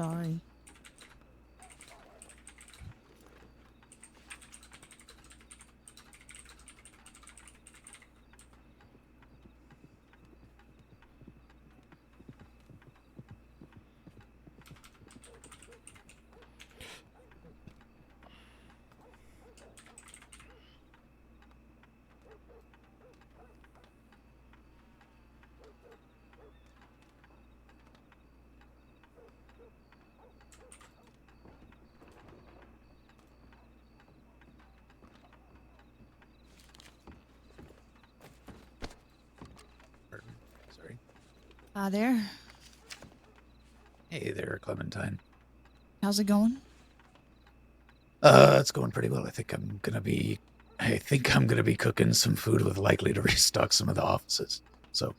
sorry. Sorry. There. Hey there, Clementine. How's it going? It's going pretty well. I think I'm gonna be cooking some food with likely to restock some of the offices. So,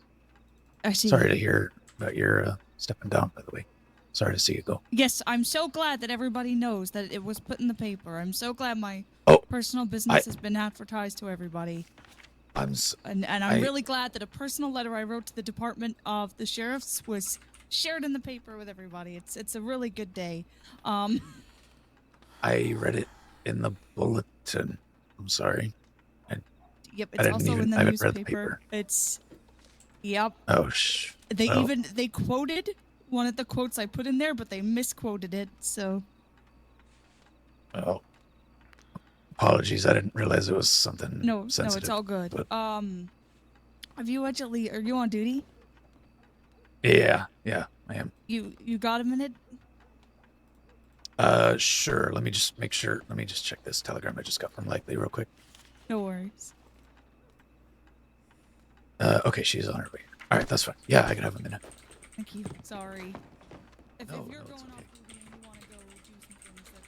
I see. sorry to hear about your stepping down, by the way. Sorry to see you go. Yes, I'm so glad that everybody knows that it was put in the paper. I'm so glad my personal business has been advertised to everybody. And I'm really glad that a personal letter I wrote to the Department of the Sheriffs was shared in the paper with everybody. It's a really good day. I read it in the bulletin. I'm sorry. Yep, it's also in the I haven't newspaper. read the paper. Yep. Oh, They quoted one of the quotes I put in there, but they misquoted it, so. Oh. Apologies, I didn't realize it was something sensitive. No, it's all good. But... are you on duty? Yeah, I am. You got a minute? Sure. Let me just make sure. Let me just check this telegram I just got from Likely real quick. No worries. Okay, she's on her way. All right, that's fine. Yeah, I can have a minute. Thank you. Sorry. If you're going okay. off duty and you want to go do some things that...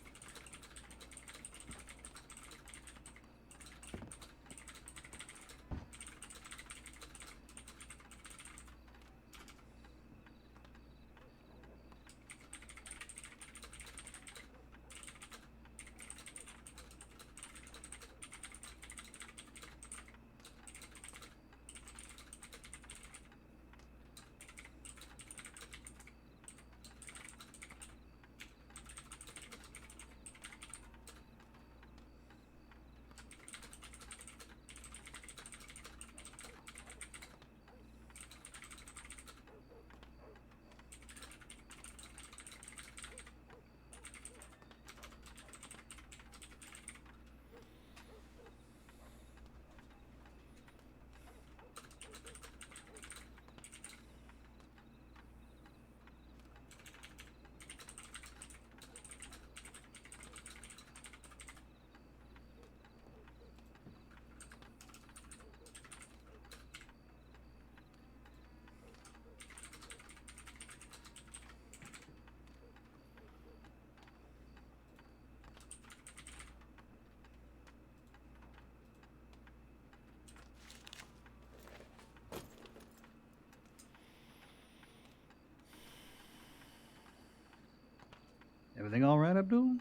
Everything all right, Abdul?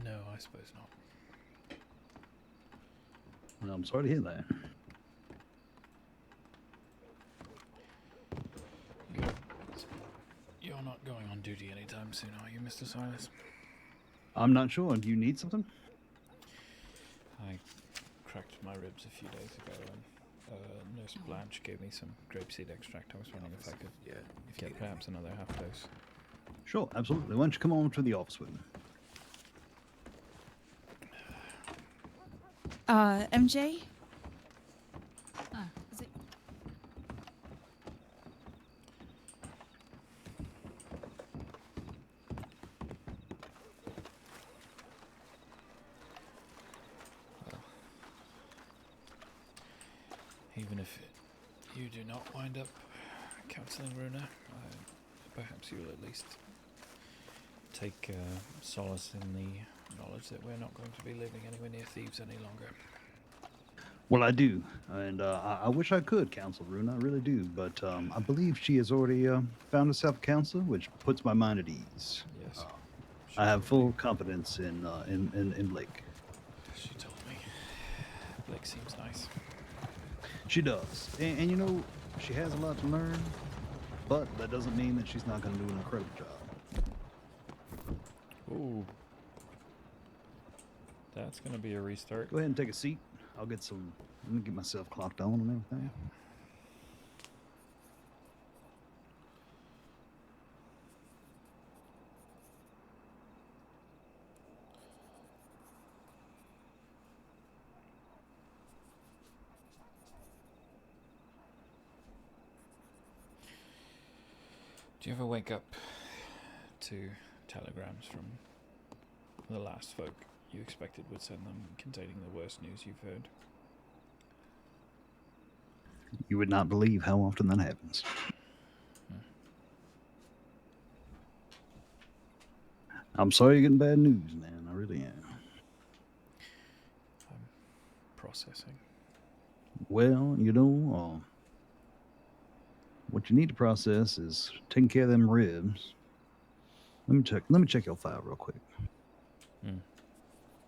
No, I suppose not. Well, I'm sorry to hear that. You're not going on duty anytime soon, are you, Mr. Silas? I'm not sure. Do you need something? I cracked my ribs a few days ago, and Nurse Blanche gave me some grapeseed extract. I was wondering if I could get perhaps another half dose. Sure, absolutely. Why don't you come on to the office with me? MJ? Is it? Even if you do not wind up counseling Runa, perhaps you'll at least take solace in the knowledge that we're not going to be living anywhere near thieves any longer. Well, I do, and I wish I could counsel Runa, I really do, but I believe she has already found herself a counselor, which puts my mind at ease. Yes. I have full confidence in Blake. She told me. Blake seems nice. She does, and you know, She has a lot to learn, but that doesn't mean that she's not going to do an incredible job. Ooh. That's going to be a restart. Go ahead and take a seat. I'll get some... Let me get myself clocked on and everything. Do you ever wake up to telegrams from the last folk you expected would send them containing the worst news you've heard? You would not believe how often that happens. I'm sorry you're getting bad news, man. I really am. I'm processing. Well, you know, what you need to process is taking care of them ribs. Let me check your file real quick.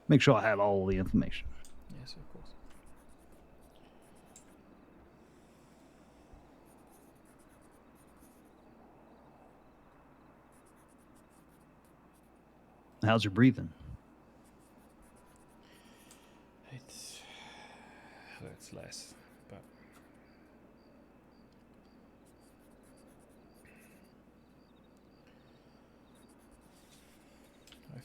Make sure I have all the information. Yes, of course. How's your breathing? It's less, but I've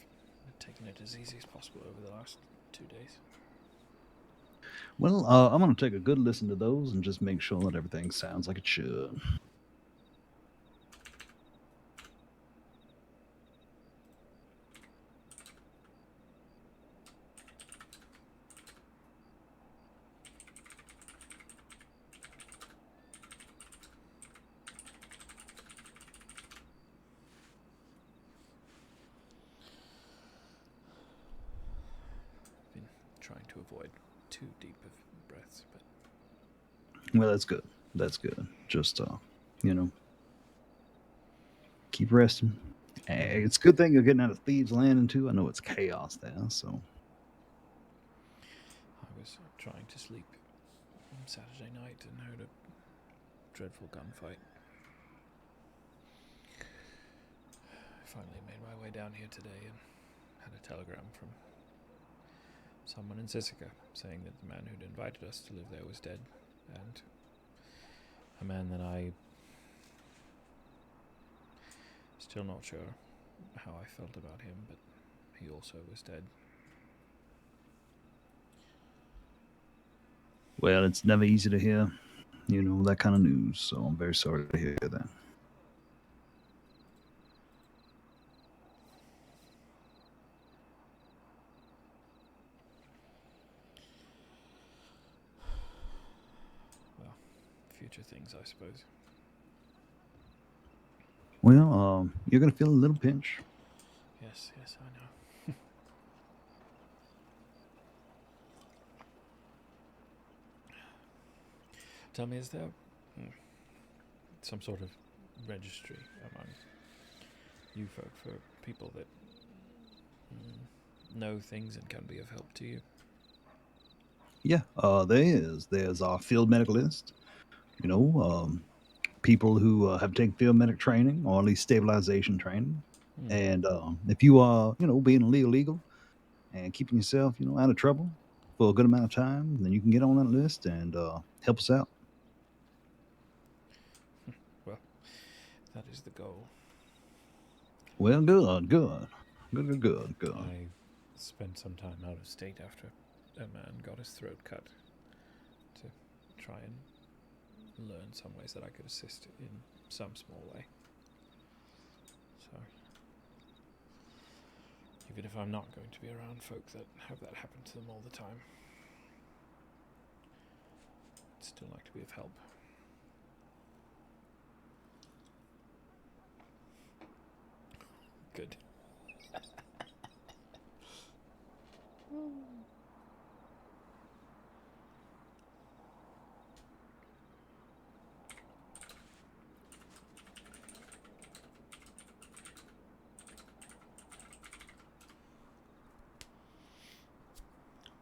taken it as easy as possible over the last 2 days. Well, I'm going to take a good listen to those and just make sure that everything sounds like it should. Been trying to avoid too deep of breaths, but Well, that's good. That's good. Just, you know, keep resting. It's a good thing you're getting out of Thieves Landing, too. I know it's chaos there, so. I was trying to sleep on Saturday night and heard a dreadful gunfight. I finally made my way down here today and had a telegram from someone in Sisika saying that the man who'd invited us to live there was dead, and a man that I still not sure how I felt about him, but he also was dead. Well, it's never easy to hear, you know, that kind of news, so I'm very sorry to hear that. Well, future things, I suppose. Well, you're going to feel a little pinch. Yes, I know. Tell me, is there some sort of registry among you folk for people that know things and can be of help to you? Yeah, there is. There's our field medic list. You know, people who have taken field medic training or at least stabilization training. And if you are, you know, being legal and keeping yourself, you know, out of trouble for a good amount of time, then you can get on that list and help us out. Well, that is the goal. Well, good. I spent some time out of state after a man got his throat cut to try and learn some ways that I could assist in some small way. So, even if I'm not going to be around folk that have that happen to them all the time, I'd still like to be of help. Good.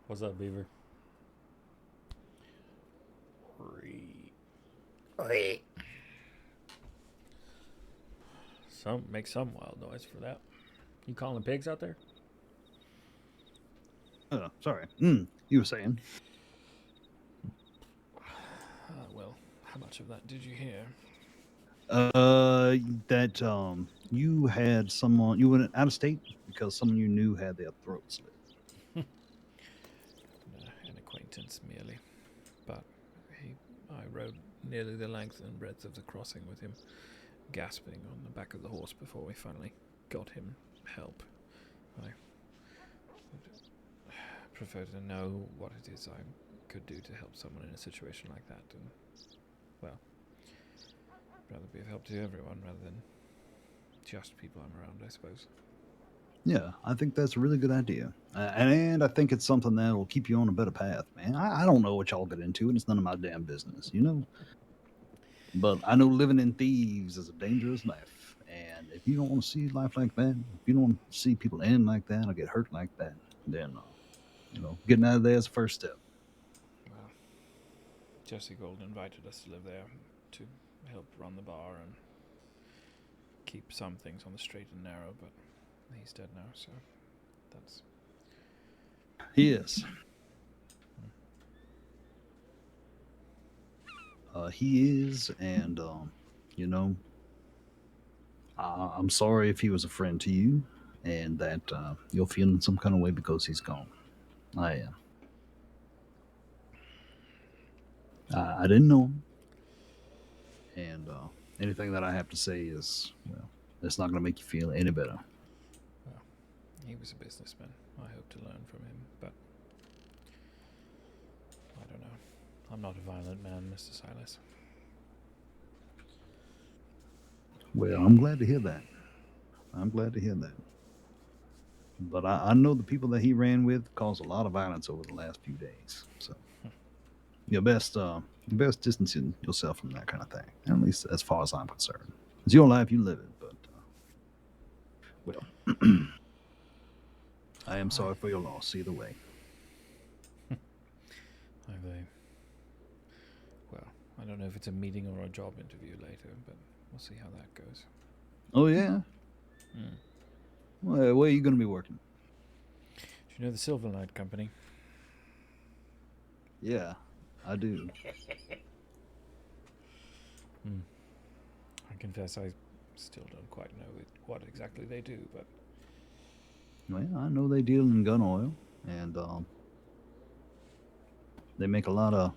What's up, Beaver? Make some wild noise for that. You calling pigs out there? Sorry. You were saying? Well, how much of that did you hear? That you had someone, you went out of state because someone you knew had their throat slit. An acquaintance merely, but I rode nearly the length and breadth of the crossing with him, gasping on the back of the horse before we finally got him help. I would prefer to know what it is I could do to help someone in a situation like that, and, well, rather be of help to everyone rather than just people I'm around, I suppose. Yeah, I think that's a really good idea. And I think it's something that will keep you on a better path, man. I don't know what y'all get into, and it's none of my damn business, you know? But I know living in thieves is a dangerous life. And if you don't want to see life like that, if you don't want to see people end like that or get hurt like that, then, getting out of there is the first step. Well, Jesse Gold invited us to live there to help run the bar and keep some things on the straight and narrow, but he's dead now, so that's... Yes. He is, and, I'm sorry if he was a friend to you, and that you're feeling some kind of way because he's gone. I am. I didn't know him, and anything that I have to say is, well, it's not going to make you feel any better. Well, he was a businessman. I hope to learn from him, but I don't know. I'm not a violent man, Mr. Silas. Well, I'm glad to hear that. But I know the people that he ran with caused a lot of violence over the last few days. So you best distancing yourself from that kind of thing. At least as far as I'm concerned. It's your life, you live it. But well, I am sorry for your loss either way. Well, I don't know if it's a meeting or a job interview later, but we'll see how that goes. Oh yeah. Well, where are you going to be working? Do you know the Silverlight Company? Yeah, I do. I confess I still don't quite know what exactly they do, but... Well, I know they deal in gun oil, and they make a lot of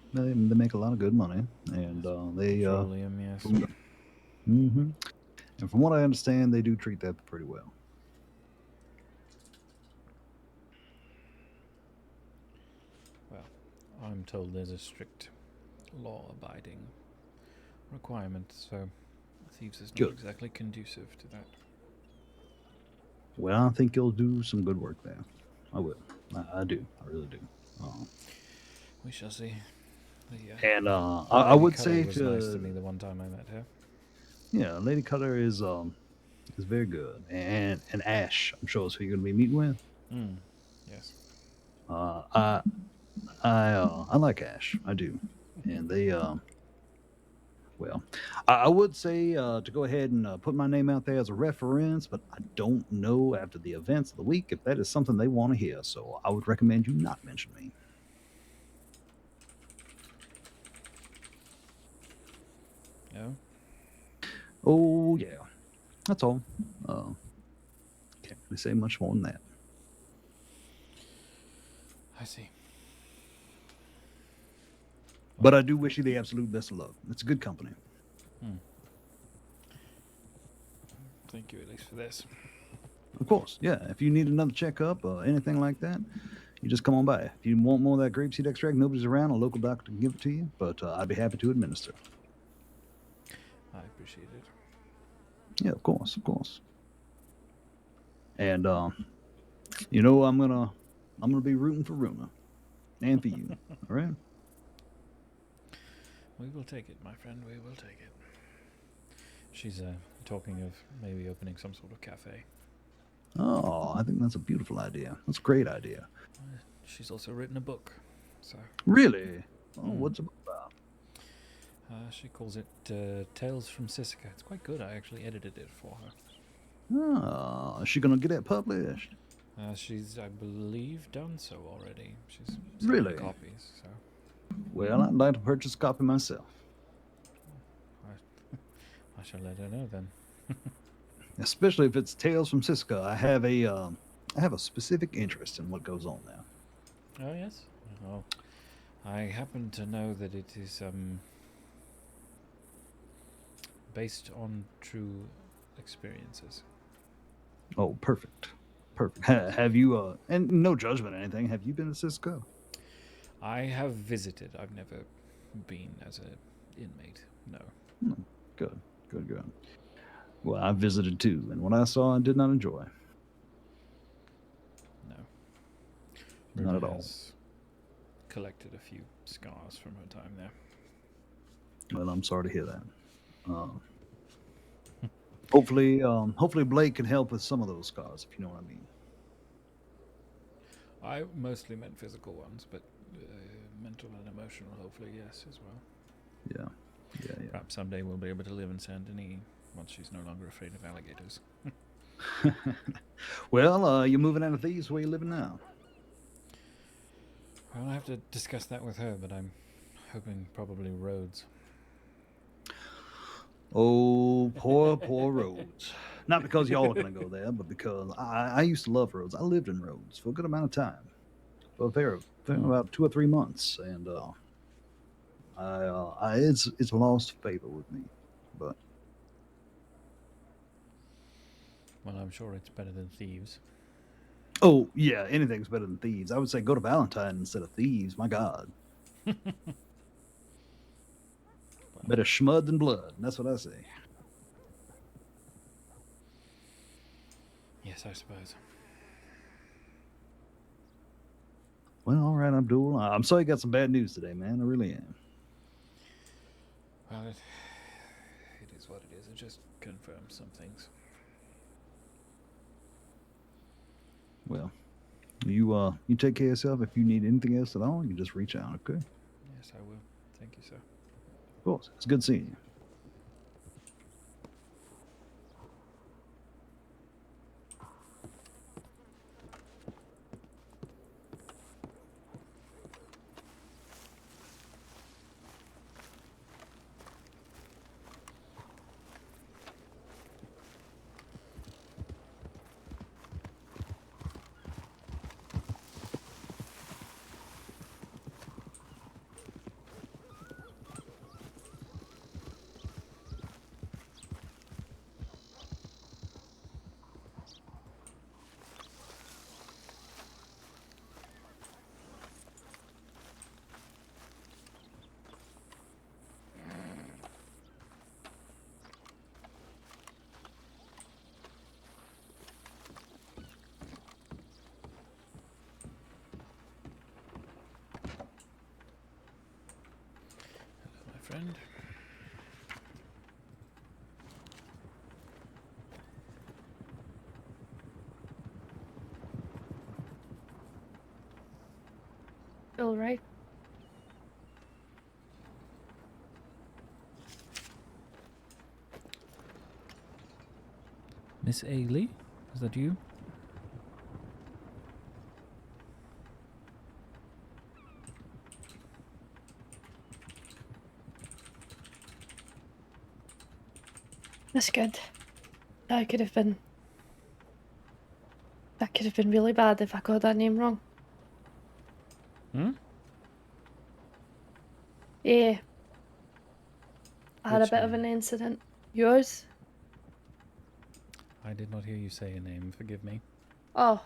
good money, and they Petroleum, yes. And from what I understand, they do treat that pretty well. Well, I'm told there's a strict law-abiding requirement, so thieves is not exactly conducive to that. Well, I think you'll do some good work there. I will. I do. I really do. We shall see. And I would say was nice to me the one time I met her. Yeah, Lady Cutter is very good, and Ash, I'm sure, is who you're gonna be meeting with. Yes. I like Ash. I do, and they well, I would say to go ahead and put my name out there as a reference, but I don't know after the events of the week if that is something they want to hear. So I would recommend you not mention me. No? Oh, yeah. That's all. Can't really say much more than that. I see. But I do wish you the absolute best of luck. It's a good company. Thank you, at least for this. Of course, yeah. If you need another checkup or anything like that, you just come on by. If you want more of that grapeseed extract, nobody's around. A local doctor can give it to you, but I'd be happy to administer. I appreciate it. Yeah, of course, of course. And you know, I'm gonna be rooting for Runa and for you. All right. We will take it, my friend. We will take it. She's talking of maybe opening some sort of cafe. Oh, I think that's a beautiful idea. That's a great idea. She's also written a book. So really? Oh, what's it about? She calls it Tales from Sisika. It's quite good. I actually edited it for her. Oh, is she gonna get it published? She's, I believe, done so already. She's Really? selling copies, so Well, I'd like to purchase a copy myself. I shall let her know then. Especially if it's Tales from Cisco. I have a specific interest in what goes on there. Oh yes. Well, I happen to know that it is based on true experiences. Oh, perfect. Perfect. Have you, and no judgment or anything, have you been to Cisco? I have visited. I've never been as an inmate. No. Good, good, good. Well, I visited too, and what I saw I did not enjoy. No. Not at Runa all. has collected a few scars from her time there. Well, I'm sorry to hear that. Hopefully Blake can help with some of those scars, if you know what I mean. I mostly meant physical ones, but mental and emotional, hopefully, yes, as well. Yeah. Perhaps someday we'll be able to live in Saint Denis once she's no longer afraid of alligators. Well, you're moving out of these. Where you living now? Well, I have to discuss that with her, but I'm hoping probably Rhodes. Oh, poor Rhodes. Not because y'all are going to go there, but because I used to love Rhodes. I lived in Rhodes for a good amount of time, for about 2 or 3 months, and it's lost favor with me. But Well, I'm sure it's better than Thieves. oh yeah, anything's better than Thieves. I would say go to Valentine instead of Thieves. My God, better schmud than blood. That's what I say. Yes, I suppose. Well, all right, Abdul. I'm sorry you got some bad news today, man. I really am. Well, it is what it is. It just confirms some things. Well, you take care of yourself. If you need anything else at all, you just reach out, okay? Yes, I will. Thank you, sir. Of course. It's good seeing you. My friend. All right. Miss Ailey? Is that you? That's good. That could have been really bad if I got that name wrong. Hmm? Yeah. I had a Which bit of name? an incident. Yours? I did not hear you say a name. Forgive me. Oh.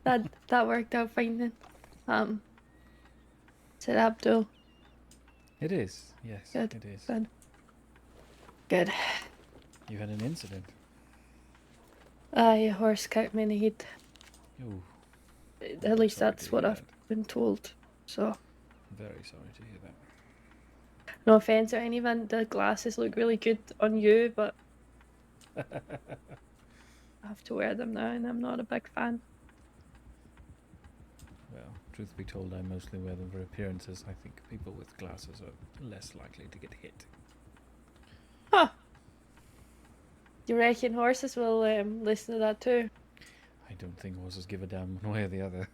that worked out fine then. Is it Abdul? It is. Yes, Good. it is. Good. You had an incident. A horse kicked me in the head. Oh, At least sorry that's to what hear I've that. been told. So, Very sorry to hear that. no offense or anything. The glasses look really good on you, but I have to wear them now, and I'm not a big fan. Well, truth be told, I mostly wear them for appearances. I think people with glasses are less likely to get hit. Huh. Do you reckon horses will listen to that too? I don't think horses give a damn one way or the other.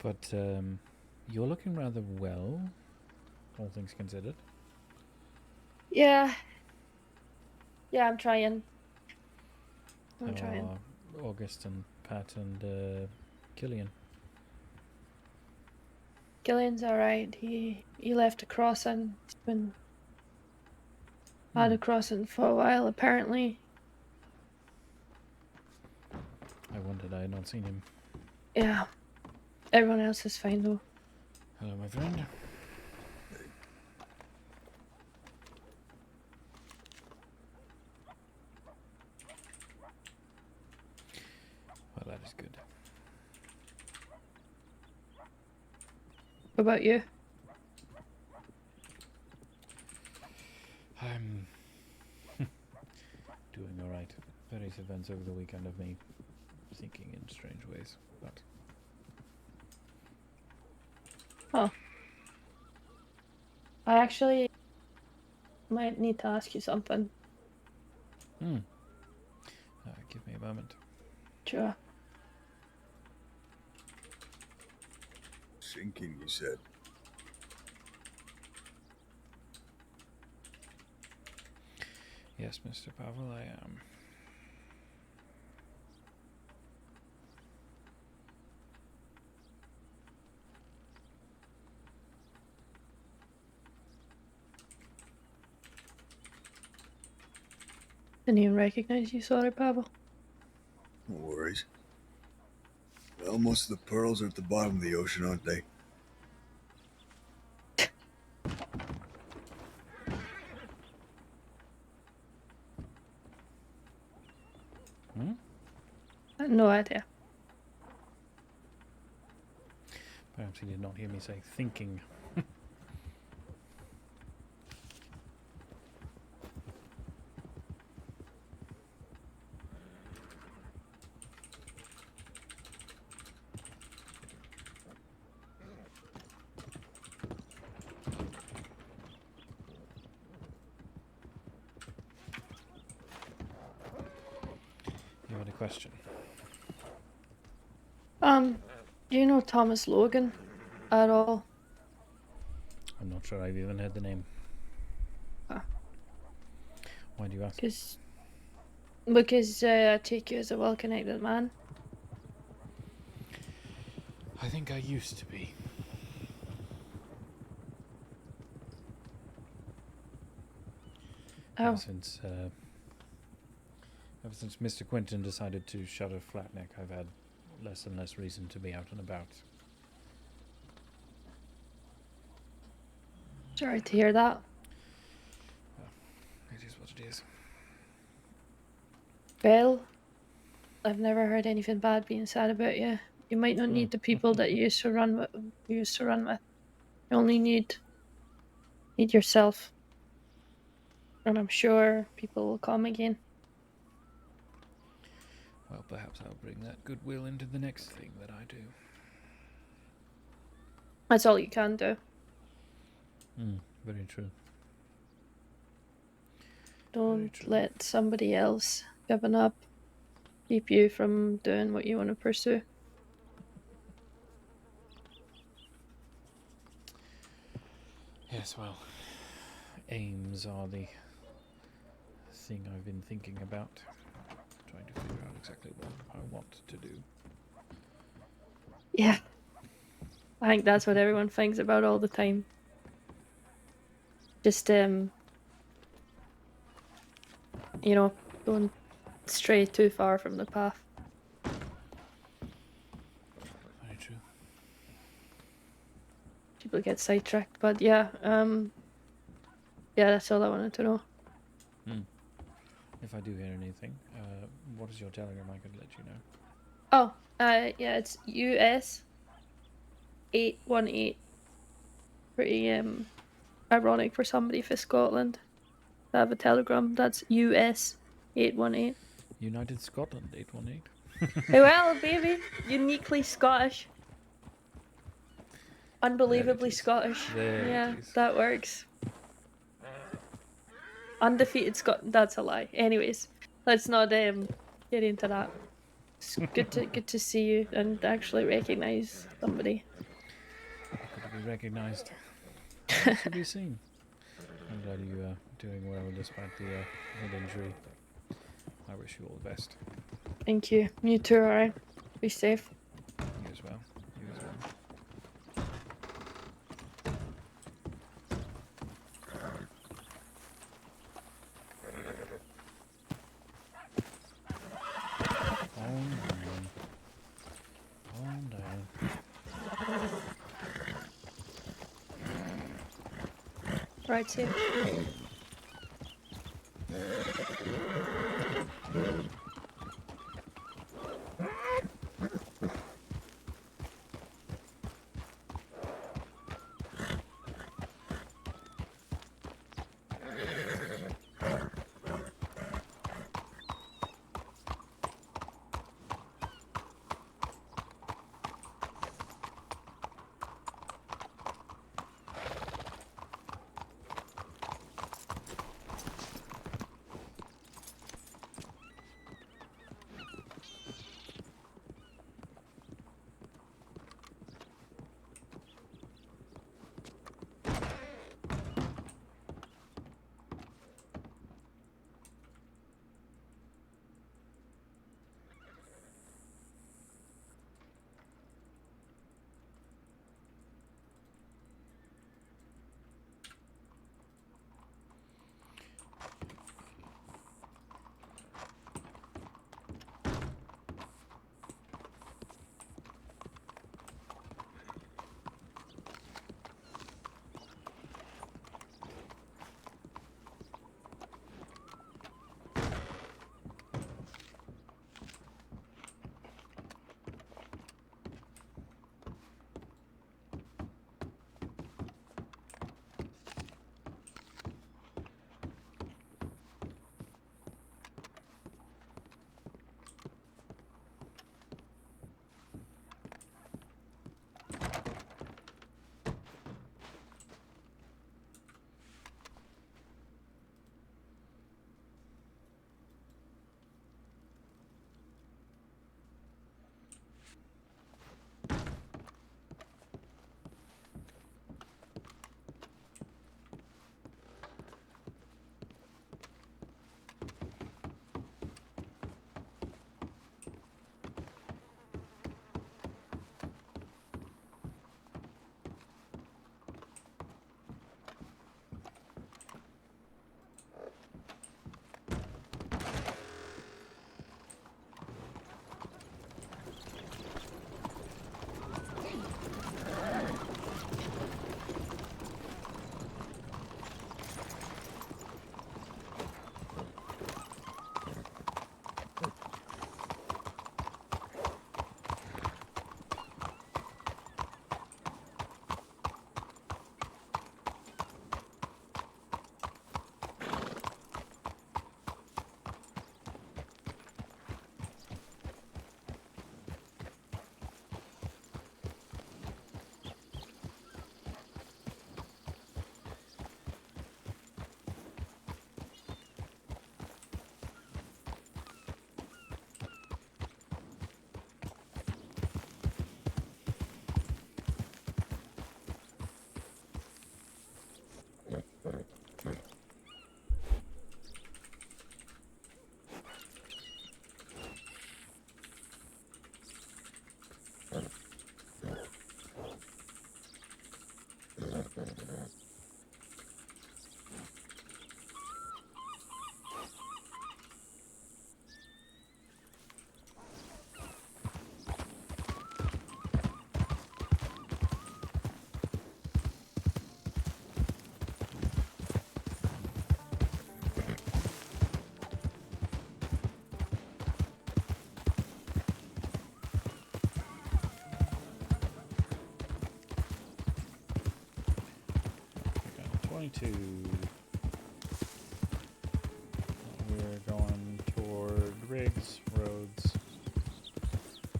But you're looking rather well, all things considered. Yeah. Yeah, I'm trying. I'm How trying. are August and Pat and Killian? Gillian's alright. He left a crossing. He's been had a crossing for a while, apparently. I wondered, I had not seen him. Yeah. Everyone else is fine though. Hello, my friend. Well, that is good. What about you? I'm doing alright. Various events over the weekend of me thinking in strange ways, but... Oh. I actually might need to ask you something. Give me a moment. Sure. Sinking, you said. Yes, Mr. Pavel, I am. Didn't even recognize you, sorry, Pavel. No worries. Well, most of the pearls are at the bottom of the ocean, aren't they? I had no idea. Perhaps he did not hear me say thinking. You had a question? Do you know Thomas Logan at all? I'm not sure I've even heard the name. Why do you ask? Because I take you as a well-connected man. I think I used to be. Oh. Ever since Mr. Quentin decided to shutter Flatneck, I've had less and less reason to be out and about. Sorry to hear that. Well, it is what it is. Well, I've never heard anything bad being said about you. You might not need the people that you used to run with. You only need yourself. And I'm sure people will come again. Well, perhaps I'll bring that goodwill into the next thing that I do. That's all you can do. Very true. Don't true. let somebody else giving up keep you from doing what you want to pursue. Yes, well, aims are the thing I've been thinking about. Trying to figure out exactly what I want to do. Yeah. I think that's what everyone thinks about all the time. Just, don't stray too far from the path. Very true. People get sidetracked, but yeah, that's all I wanted to know. If I do hear anything, what is your telegram? I could let you know. Oh, yeah, it's US 818. Pretty ironic for somebody for Scotland to have a telegram. That's US 818. United Scotland 818. Well, baby, uniquely Scottish. Unbelievably is. Scottish. There Yeah, it is. that works. Undefeated Scotland. That's a lie. Anyways, let's not get into that. It's good to see you and actually recognize somebody. Good to be recognised. Nice to be seen. I'm glad you are doing well despite the head injury. I wish you all the best. Thank you. You too, alright. Be safe. You as well. You as well. Calm down. Right, safe. 22. We're going toward rigs, roads.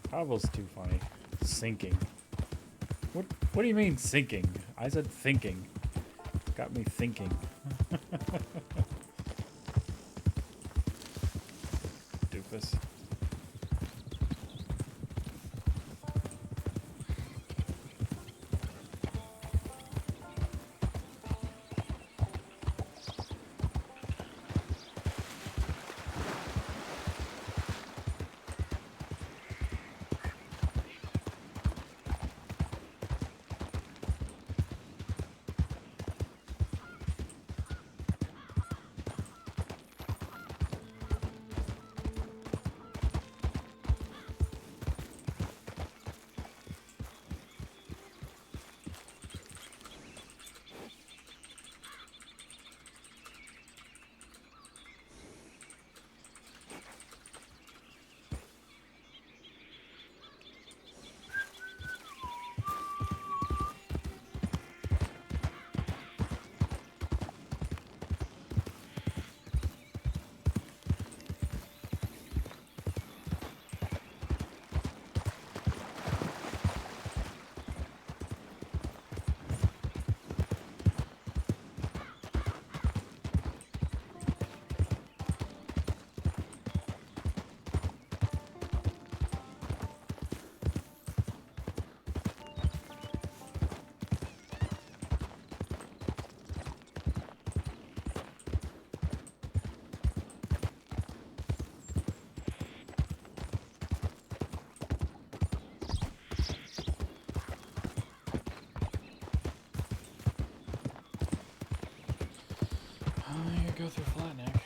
Travel's too funny. Sinking. What do you mean sinking? I said thinking. Got me thinking. Doofus. Go through Flatneck.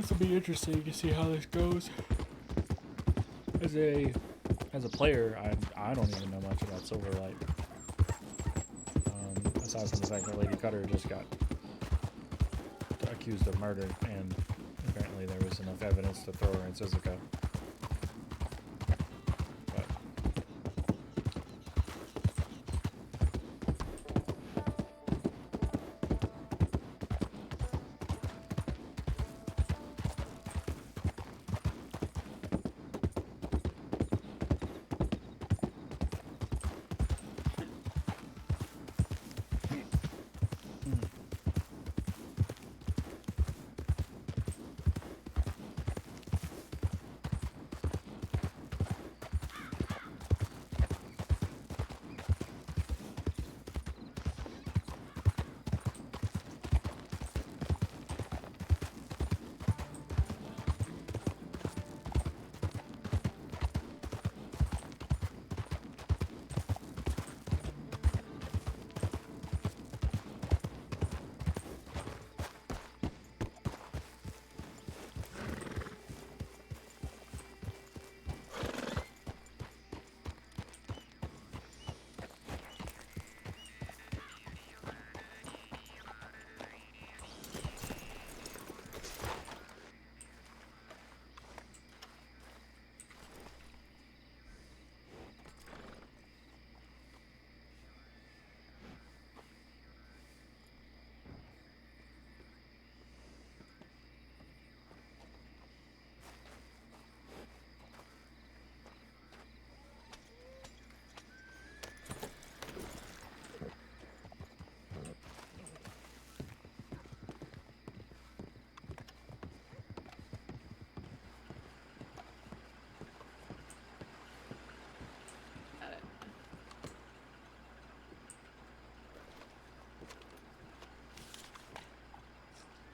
This will be interesting to see how this goes. As a player, I don't even know much about Silverlight. Aside from the fact that Lady Cutter just got accused of murder, and apparently there was enough evidence to throw her in Suzuka. But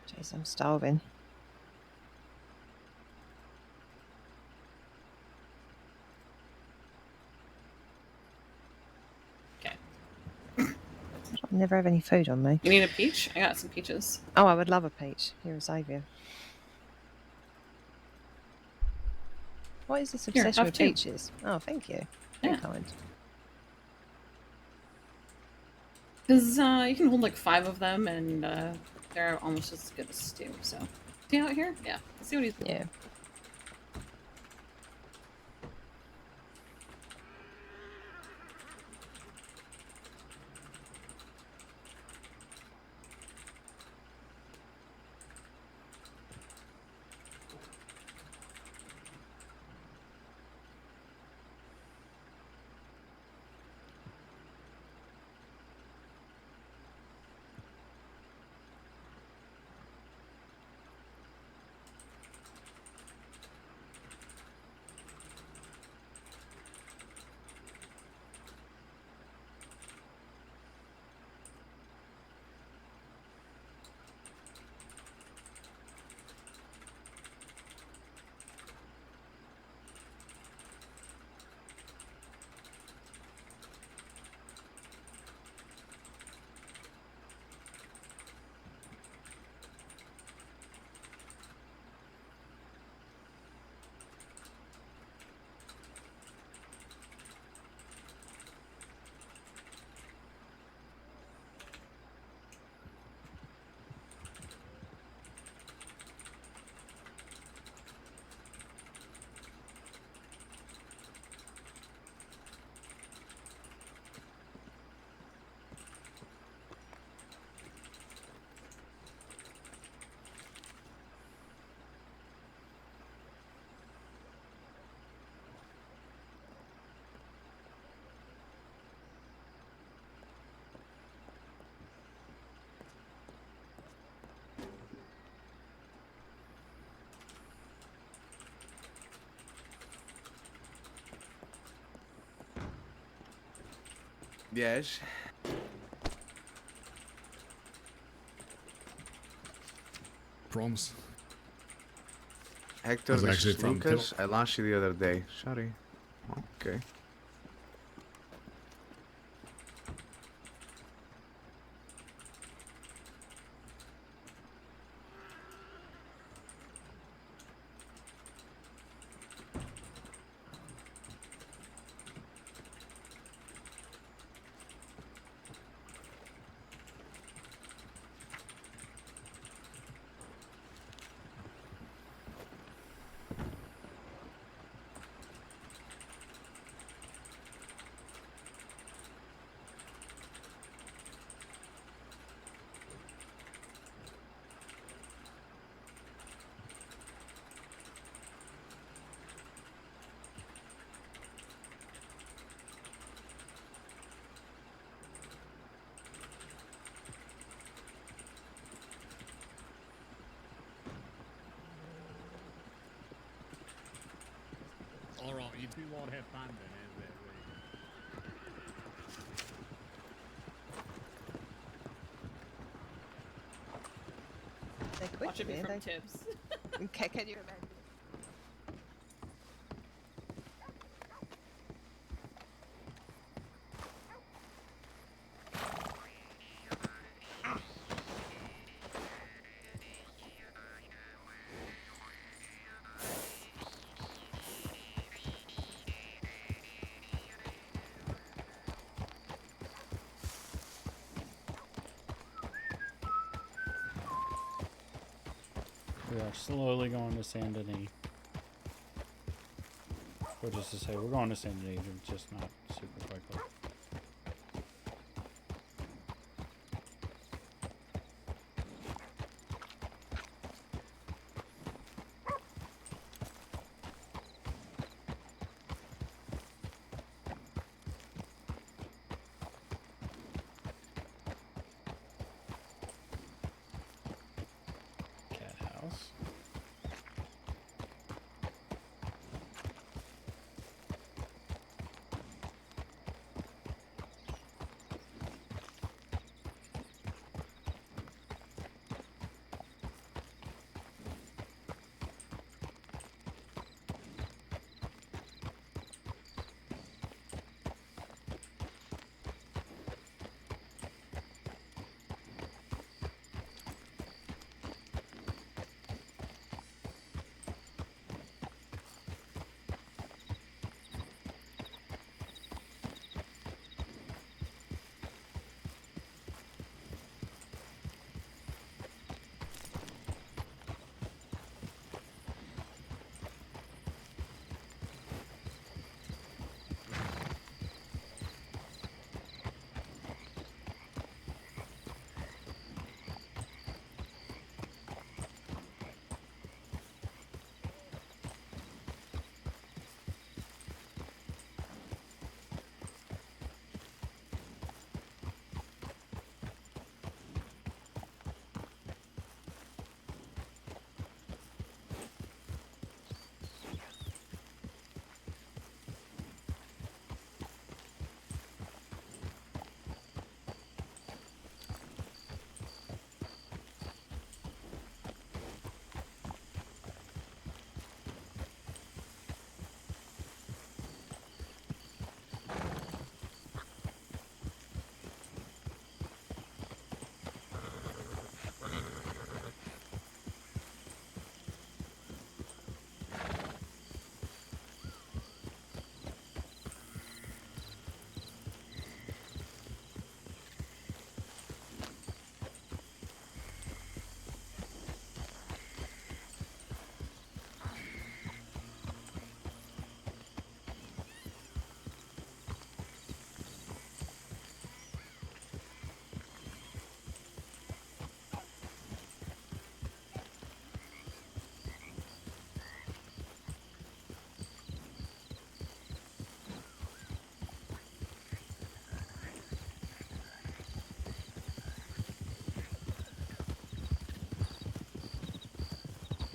Jeez, I'm starving. Okay. I never have any food on me. You need a peach? I got some peaches. Oh, I would love a peach. Here, Xavier. What is this Here, obsession have with two. peaches? Oh, thank you. Very kind. Because you can hold like 5 of them, and they're almost as good as stew. So, see out here? Yeah. Let's see what he's. Yeah. Yes. Proms. Hector Was actually versus from Lucas. I lost you the other day. Sorry. Okay. two won't have fun then, is it? They're quick Watch it be here, from they... tips. Okay, can you imagine? We are slowly going to Saint Denis. Or just to say, we're going to Saint Denis, just not super quickly. Cat house.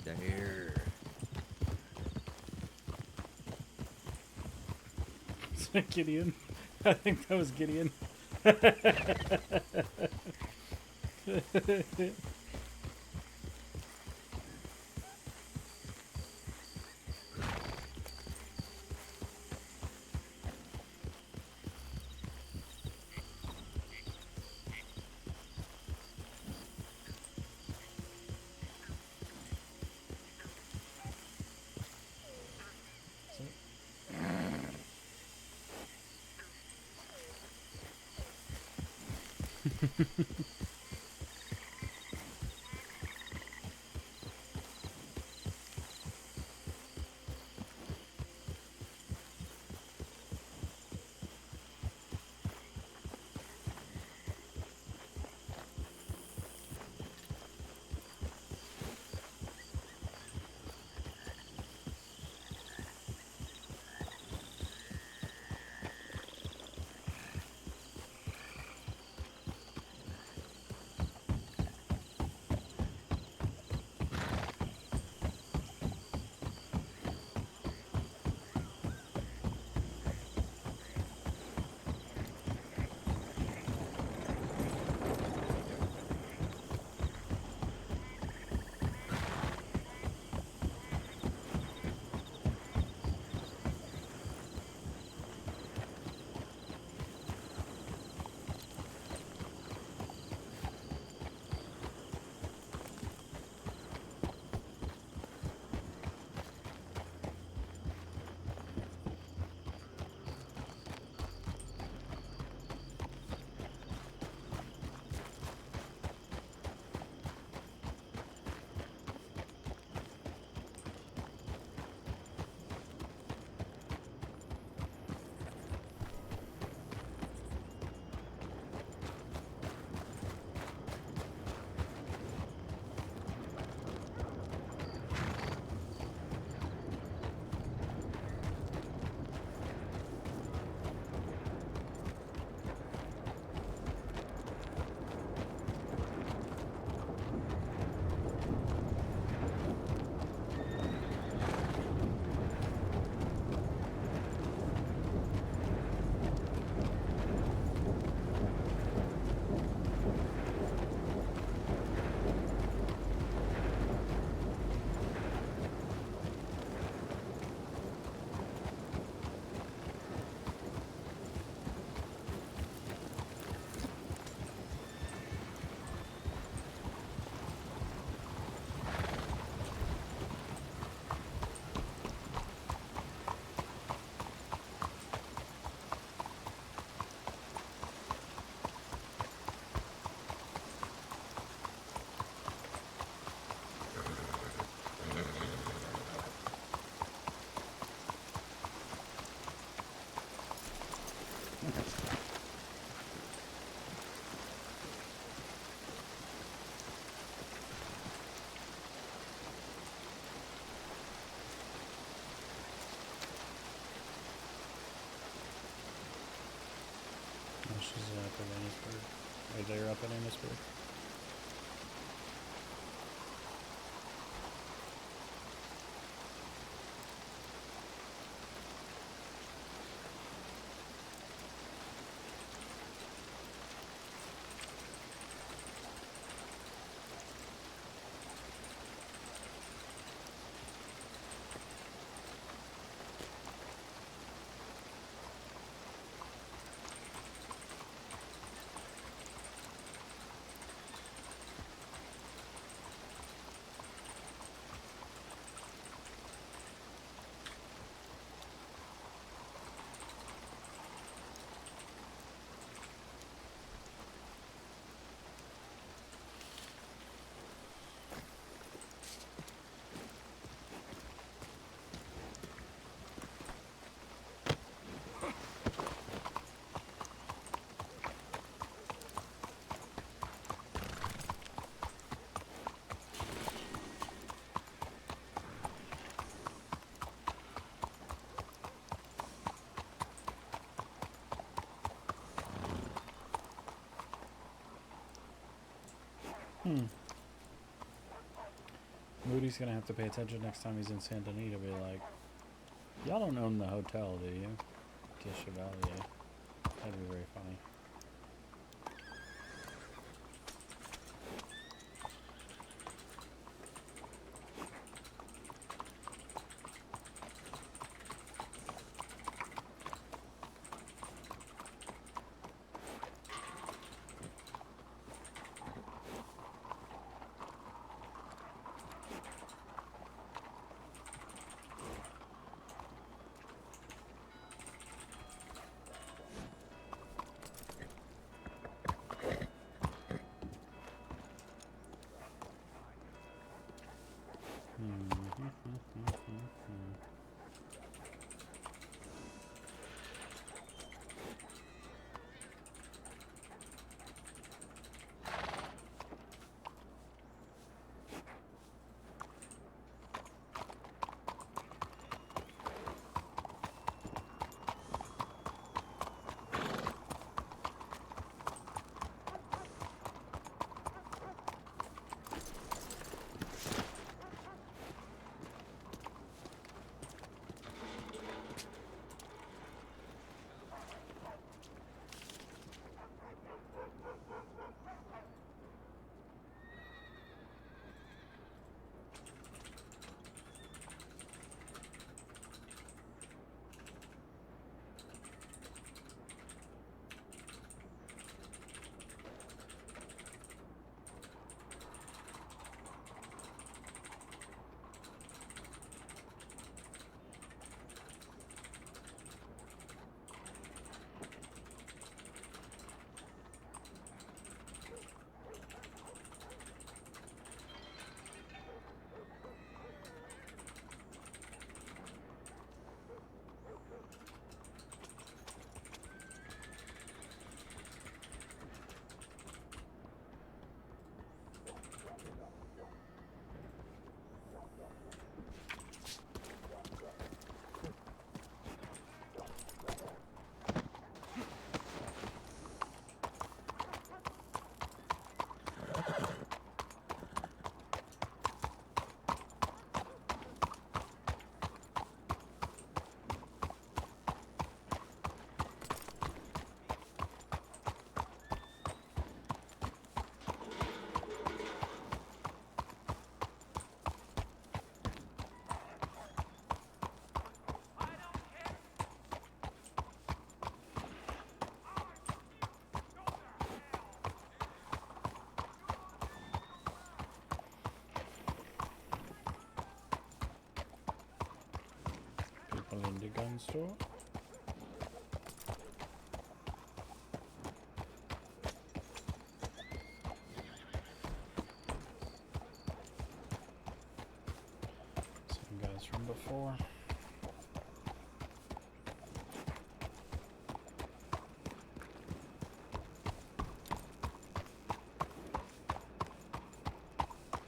There. Is that Gideon? I think that was Gideon. No, she's up at Annisburg. Right there, up at Annisburg. Moody's gonna have to pay attention next time he's in Santa Anita. Be like, y'all don't own the hotel, do you? Kiss your value. That'd be very funny. In the gun store. Some guys from before.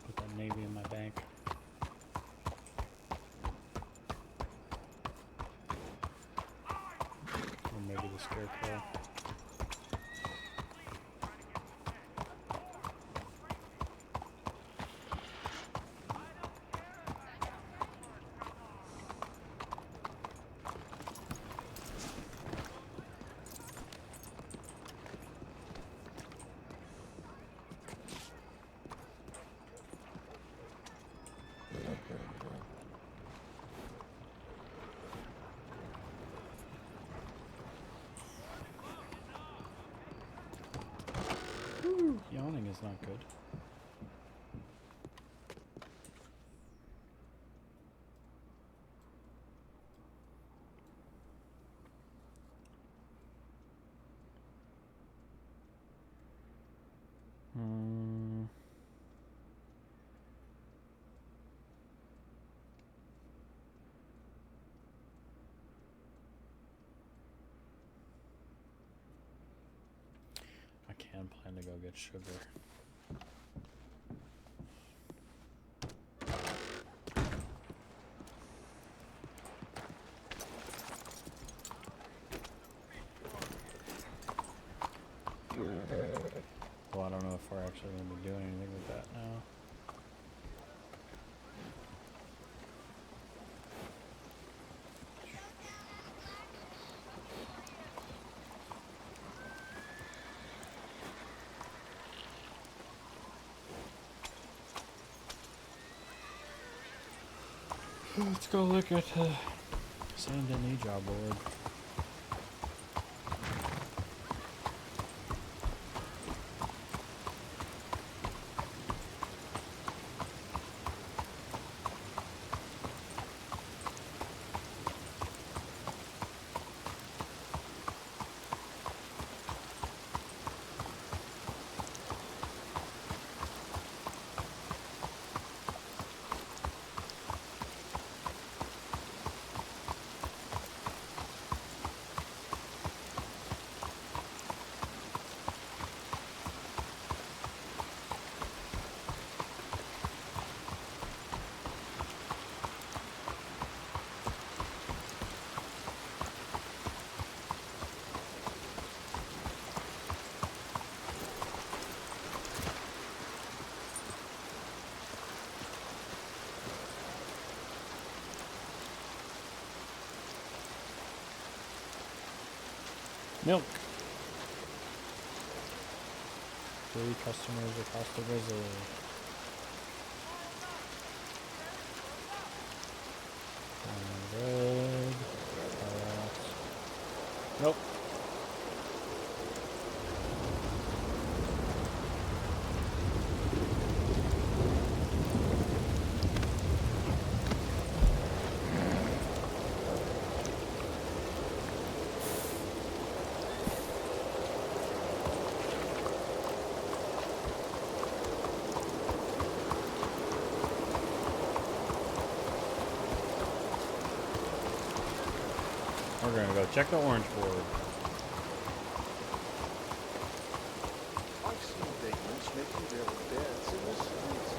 Put that Navy in my bag. Maybe the scarecrow. Yawning is not good. I can plan to go get sugar. Well, I don't know if we're actually going to be doing anything with that now. Let's go look at Saint Denis job board. Milk. 3 customers across the river. Red. Nope. We're gonna go check the orange board. I've seen vagrants making their beds in the streets.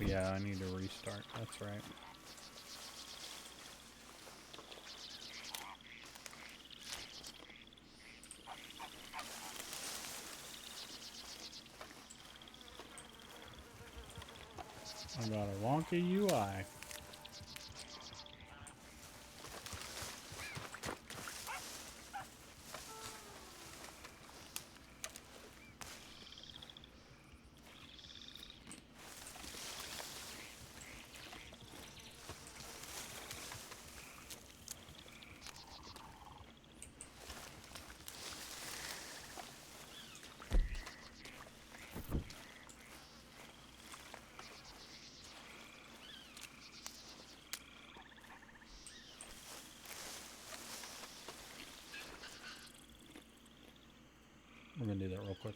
Yeah, I need to restart. That's right. I got a wonky UI. We're gonna do that real quick.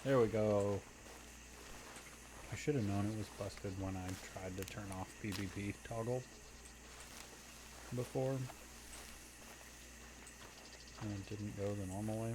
There we go. I should have known it was busted when I tried to turn off PvP toggle before. And it didn't go the normal way.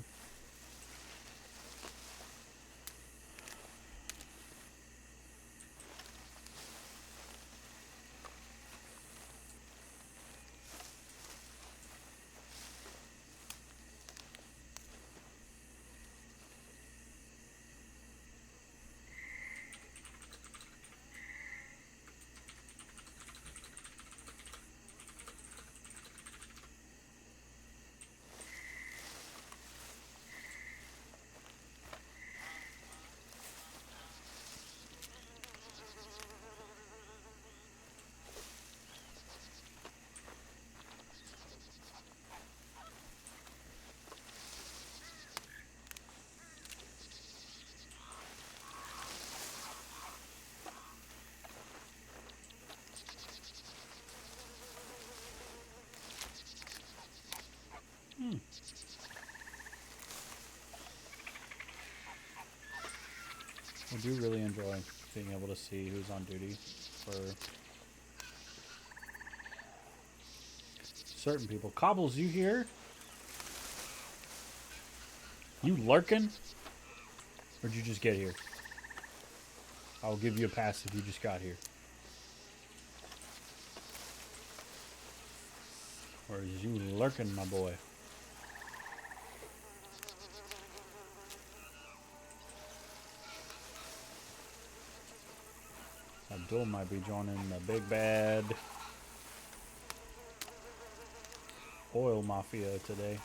I do really enjoy being able to see who's on duty for certain people. Cobbles, you here? You lurking? Or did you just get here? I'll give you a pass if you just got here. Or is you lurking, my boy? Abdul might be joining the big bad oil mafia today.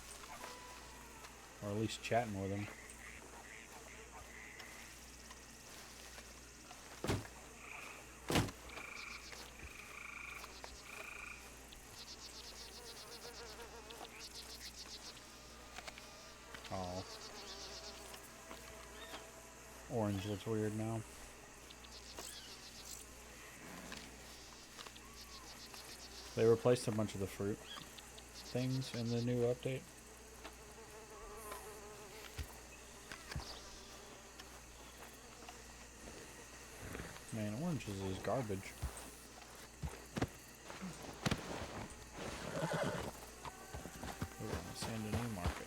Or at least chatting with him. Oh. Orange looks weird now. They replaced a bunch of the fruit things in the new update. Man, oranges is garbage. We're on the San Denis market.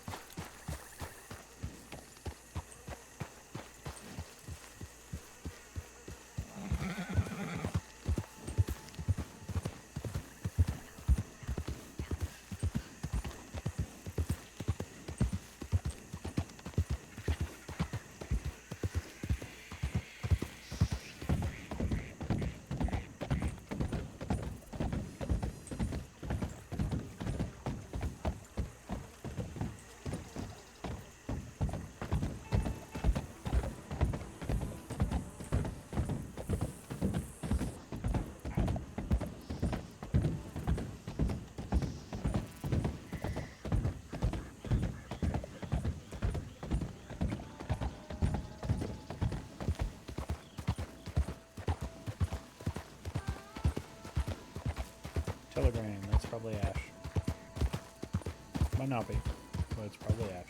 Telegram, that's probably Ash. Might not be, but it's probably Ash.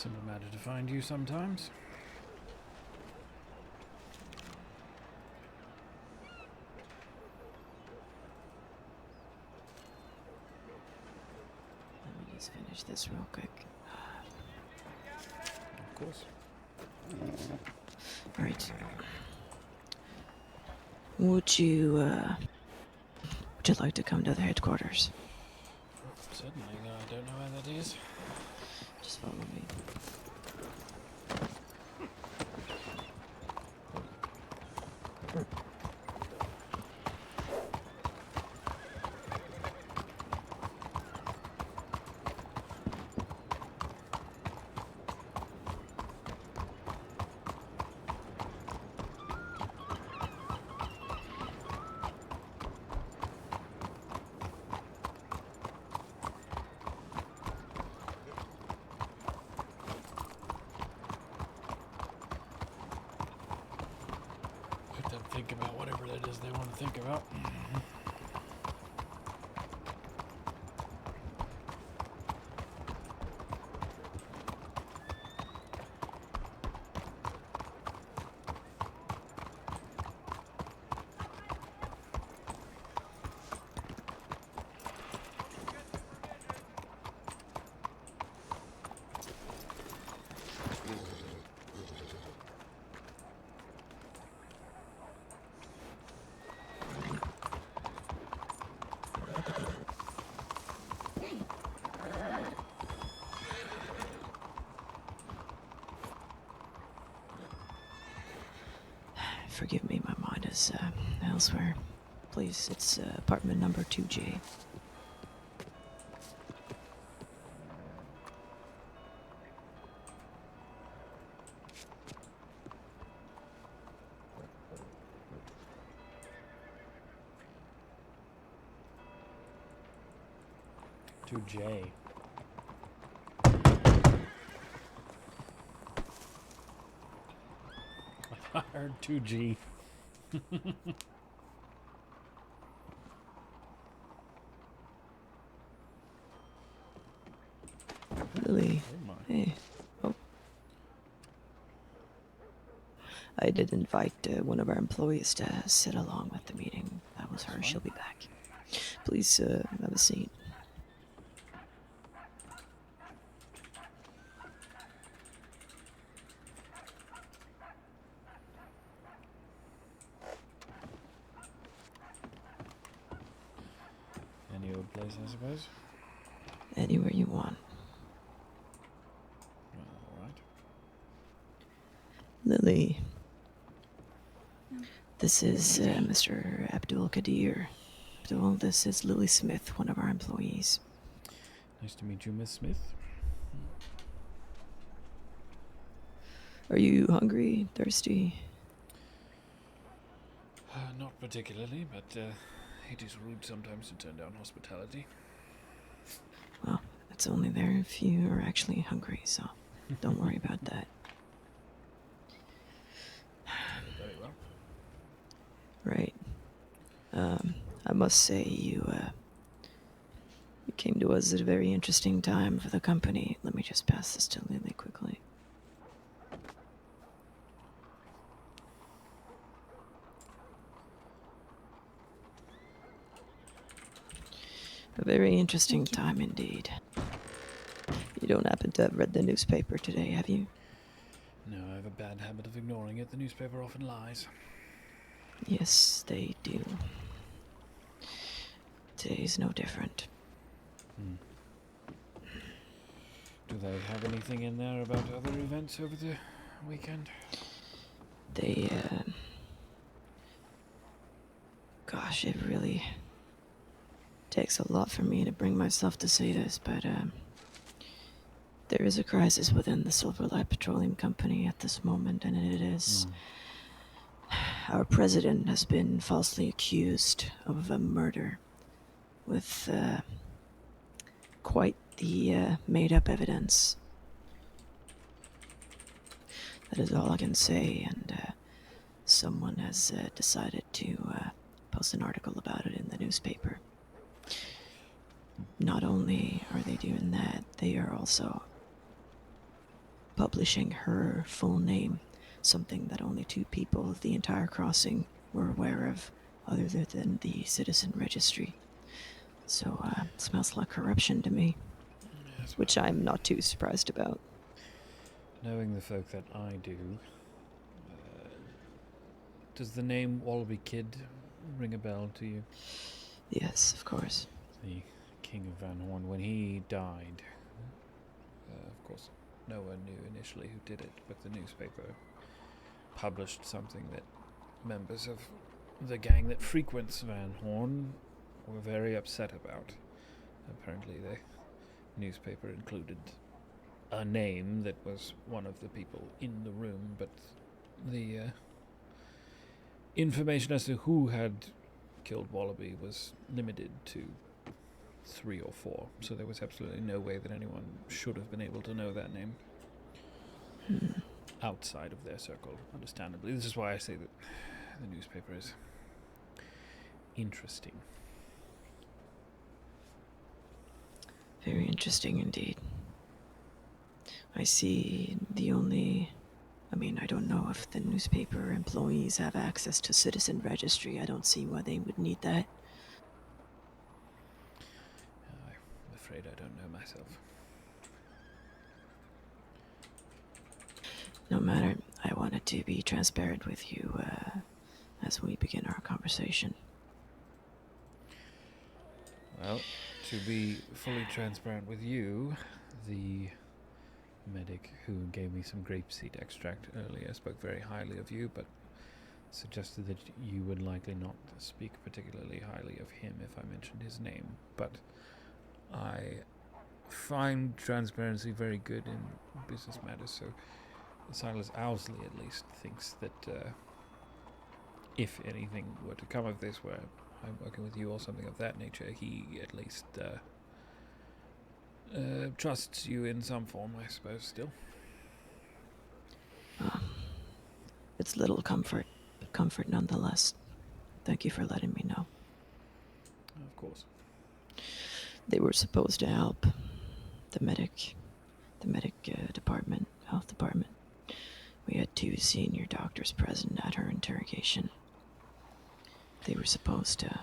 Simple matter to find you sometimes. Let me just finish this real quick. Of course. Right. Would you like to come to the headquarters? Certainly, though I don't know where that is. Just follow me. Let them think about whatever it is they want to think about. Forgive me, my mind is elsewhere. Please, it's apartment number 2J. To J. I heard 2G. Lily. Hey. Oh. I did invite one of our employees to sit along with the meeting. That was her. She'll be back. Please have a seat. Any old place, I suppose? Anywhere you want. Alright. Lily. This is Mr. Abdul-Qadir. Abdul, this is Lily Smith, one of our employees. Nice to meet you, Miss Smith. Are you hungry, thirsty? Not particularly, but it is rude sometimes to turn down hospitality. Well, it's only there if you are actually hungry, so don't worry about that. Very well. Right. I must say you came to us at a very interesting time for the company. Let me just pass this to Lily quickly. A very interesting time indeed. You don't happen to have read the newspaper today, have you? No, I have a bad habit of ignoring it. The newspaper often lies. Yes, they do. Today's no different. Do they have anything in there about other events over the weekend? They, gosh, it really takes a lot for me to bring myself to say this, but, there is a crisis within the Silverlight Petroleum Company at this moment, and it is... Our president has been falsely accused of a murder with quite the made-up evidence. That is all I can say, and someone has decided to post an article about it in the newspaper. Not only are they doing that, they are also publishing her full name, something that only 2 people of the entire crossing were aware of, other than the citizen registry. So, it smells like corruption to me, Yes, which I'm not too surprised about. knowing the folk that I do, does the name Wallaby Kid ring a bell to you? Yes, of course. The King of Van Horn, when he died, of course, no one knew initially who did it, but the newspaper published something that members of the gang that frequents Van Horn were very upset about. Apparently the newspaper included a name that was one of the people in the room, but the information as to who had killed Wallaby was limited to 3 or 4, so there was absolutely no way that anyone should have been able to know that name outside of their circle, understandably. This is why I say that the newspaper is interesting. Very interesting indeed. I see I don't know if the newspaper employees have access to citizen registry. I don't see why they would need that. I'm afraid I don't know myself. No matter, I wanted to be transparent with you as we begin our conversation. Well, to be fully transparent with you, the medic who gave me some grapeseed extract earlier spoke very highly of you, but suggested that you would likely not speak particularly highly of him if I mentioned his name. But I find transparency very good in business matters, so Silas Owsley at least thinks that if anything were to come of this, where I'm working with you or something of that nature, he at least trusts you in some form, I suppose, still. It's little comfort, but comfort nonetheless. Thank you for letting me know. Of course. They were supposed to help the medic department, health department. We had 2 senior doctors present at her interrogation. They were supposed to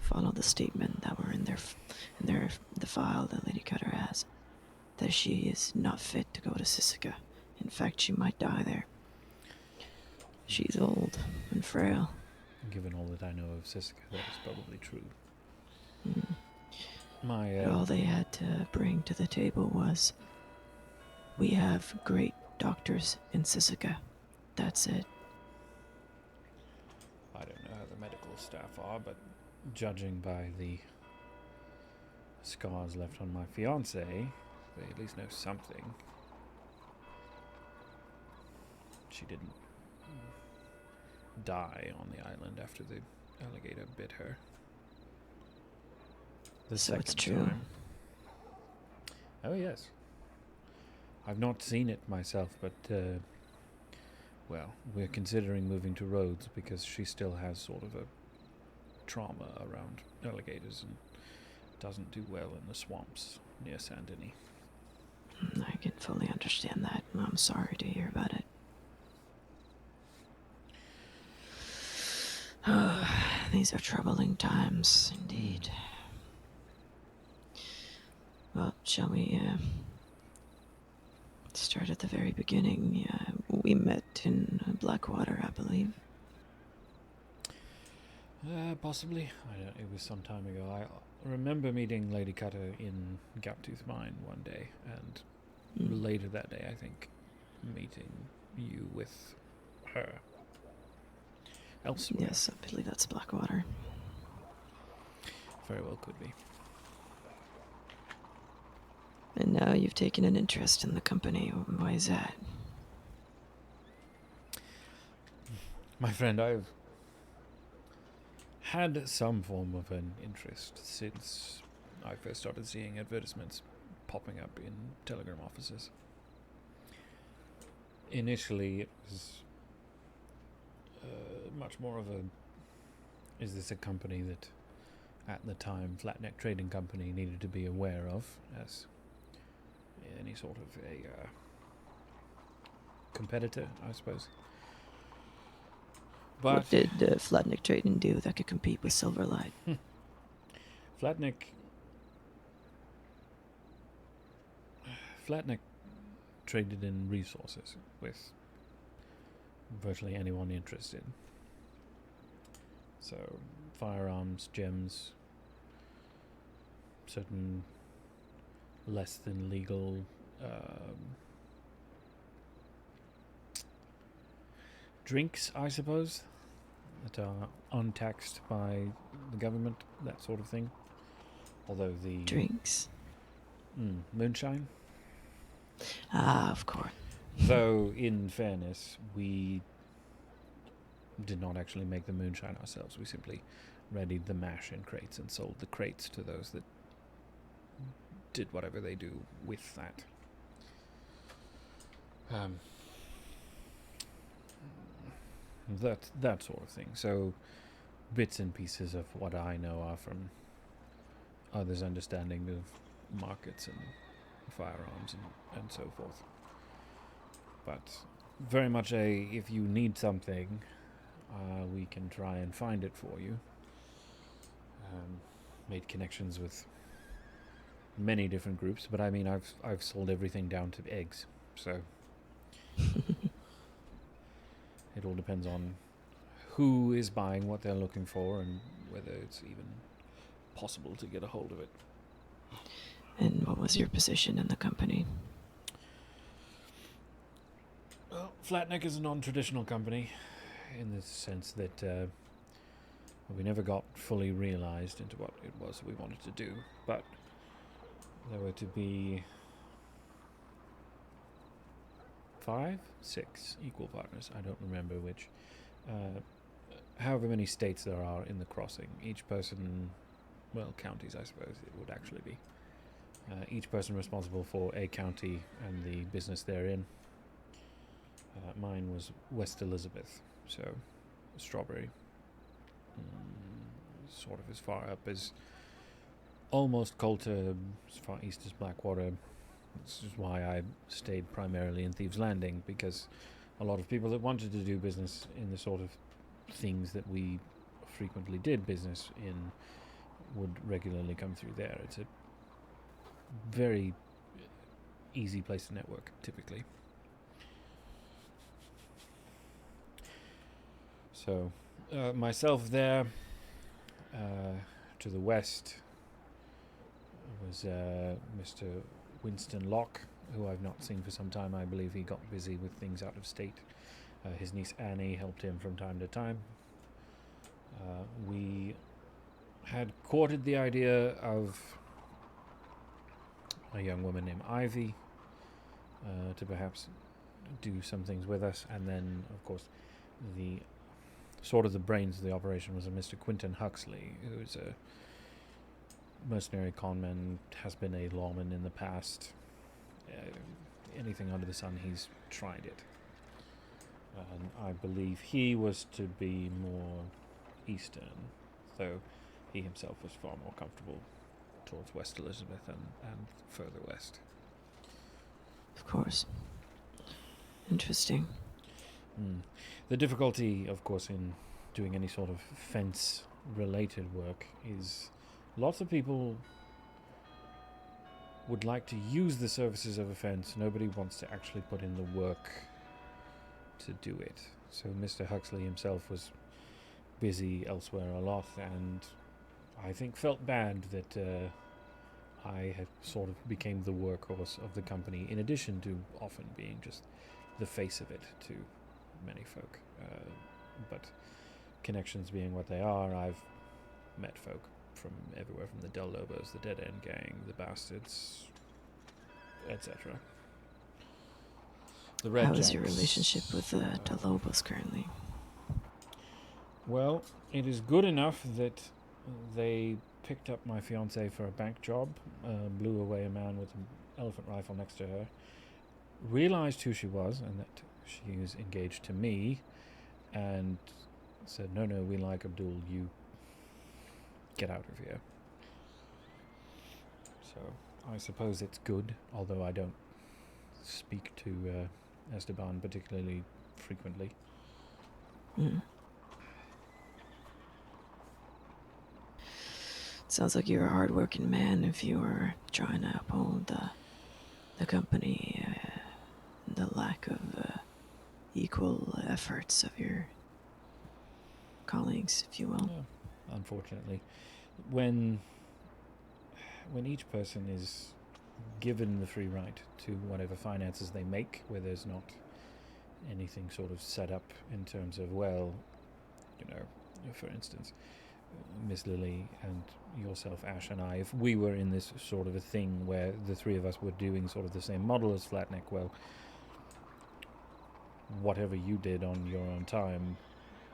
follow the statement that were in the file that Lady Cutter has, that she is not fit to go to Sisika. In fact, she might die there. She's old and frail. Given all that I know of Sisika, that is probably true. But all they had to bring to the table was, we have great doctors in Sisika. That's it. I don't know how the medical staff are, but judging by the scars left on my fiancée, they at least know something. She didn't die on the island after the alligator bit her. So it's true. Time. Oh yes. I've not seen it myself, but well, we're considering moving to Rhodes because she still has sort of a trauma around alligators and doesn't do well in the swamps near Saint Denis. I can fully understand that. I'm sorry to hear about it. These are troubling times, indeed. Well, shall we start at the very beginning? We met in Blackwater, I believe. Possibly. It was some time ago. I remember meeting Lady Cutter in Gaptooth Mine one day, and later that day, I think, meeting you with her elsewhere. Yes, I believe that's Blackwater. Very well could be. And now you've taken an interest in the company. Why is that? My friend, I've had some form of an interest since I first started seeing advertisements popping up in telegram offices. Initially, it was much more of a, is this a company that, at the time, Flatneck Trading Company needed to be aware of, as any sort of a competitor, I suppose. What But did Flatnick Trading do that could compete with Silverlight? Flatnick traded in resources with virtually anyone interested. So, firearms, gems, certain less than legal drinks, I suppose, that are untaxed by the government, that sort of thing. Although the Drinks? Moonshine. Ah, of course. Though, in fairness, we did not actually make the moonshine ourselves. We simply readied the mash in crates and sold the crates to those that did whatever they do with that. That sort of thing. So, bits and pieces of what I know are from others' understanding of markets and firearms and so forth. But very much if you need something, we can try and find it for you. Made connections with many different groups, but I mean, I've sold everything down to eggs, so it all depends on who is buying, what they're looking for, and whether it's even possible to get a hold of it. And what was your position in the company? Well, Flatneck is a non-traditional company in the sense that we never got fully realized into what it was we wanted to do, but there were to be 5, 6 equal partners. I don't remember which. However many states there are in the crossing, each person, well, counties I suppose it would actually be. Each person responsible for a county and the business therein. Mine was West Elizabeth, so Strawberry. Sort of as far up as almost Coulter, as far east as Blackwater. This is why I stayed primarily in Thieves Landing, because a lot of people that wanted to do business in the sort of things that we frequently did business in would regularly come through there. It's a very easy place to network, typically. So, myself there, to the west was Mr. Winston Locke, who I've not seen for some time. I believe he got busy with things out of state. His niece Annie helped him from time to time. We had courted the idea of a young woman named Ivy to perhaps do some things with us, and then, of course, the sort of the brains of the operation was a Mr. Quinton Huxley, who's a mercenary conman, has been a lawman in the past. Anything under the sun, he's tried it. And I believe he was to be more eastern, though he himself was far more comfortable towards West Elizabeth and further west. Of course. Interesting. The difficulty, of course, in doing any sort of fence-related work is lots of people would like to use the services of a fence. Nobody wants to actually put in the work to do it. So Mr. Huxley himself was busy elsewhere a lot, and I think felt bad that I had sort of became the workhorse of the company, in addition to often being just the face of it to many folk. But connections being what they are, I've met folk from everywhere, from the Del Lobos, the Dead End Gang, the Bastards, etc. The Red How is Jacks. your relationship with the Del Lobos currently? Well, it is good enough that they picked up my fiancée for a bank job, blew away a man with an elephant rifle next to her, realized who she was and that she was engaged to me, and said, no, we like Abdul, you get out of here. So I suppose it's good, although I don't speak to Esteban particularly frequently. Mm. Sounds like you're a hard-working man if you were trying to uphold the company, the lack of equal efforts of your colleagues, if you will. Yeah, unfortunately. When each person is given the free right to whatever finances they make, where there's not anything sort of set up in terms of, well, for instance, Miss Lily and yourself, Ash, and I, if we were in this sort of a thing where the three of us were doing sort of the same model as Flatneck, well, whatever you did on your own time,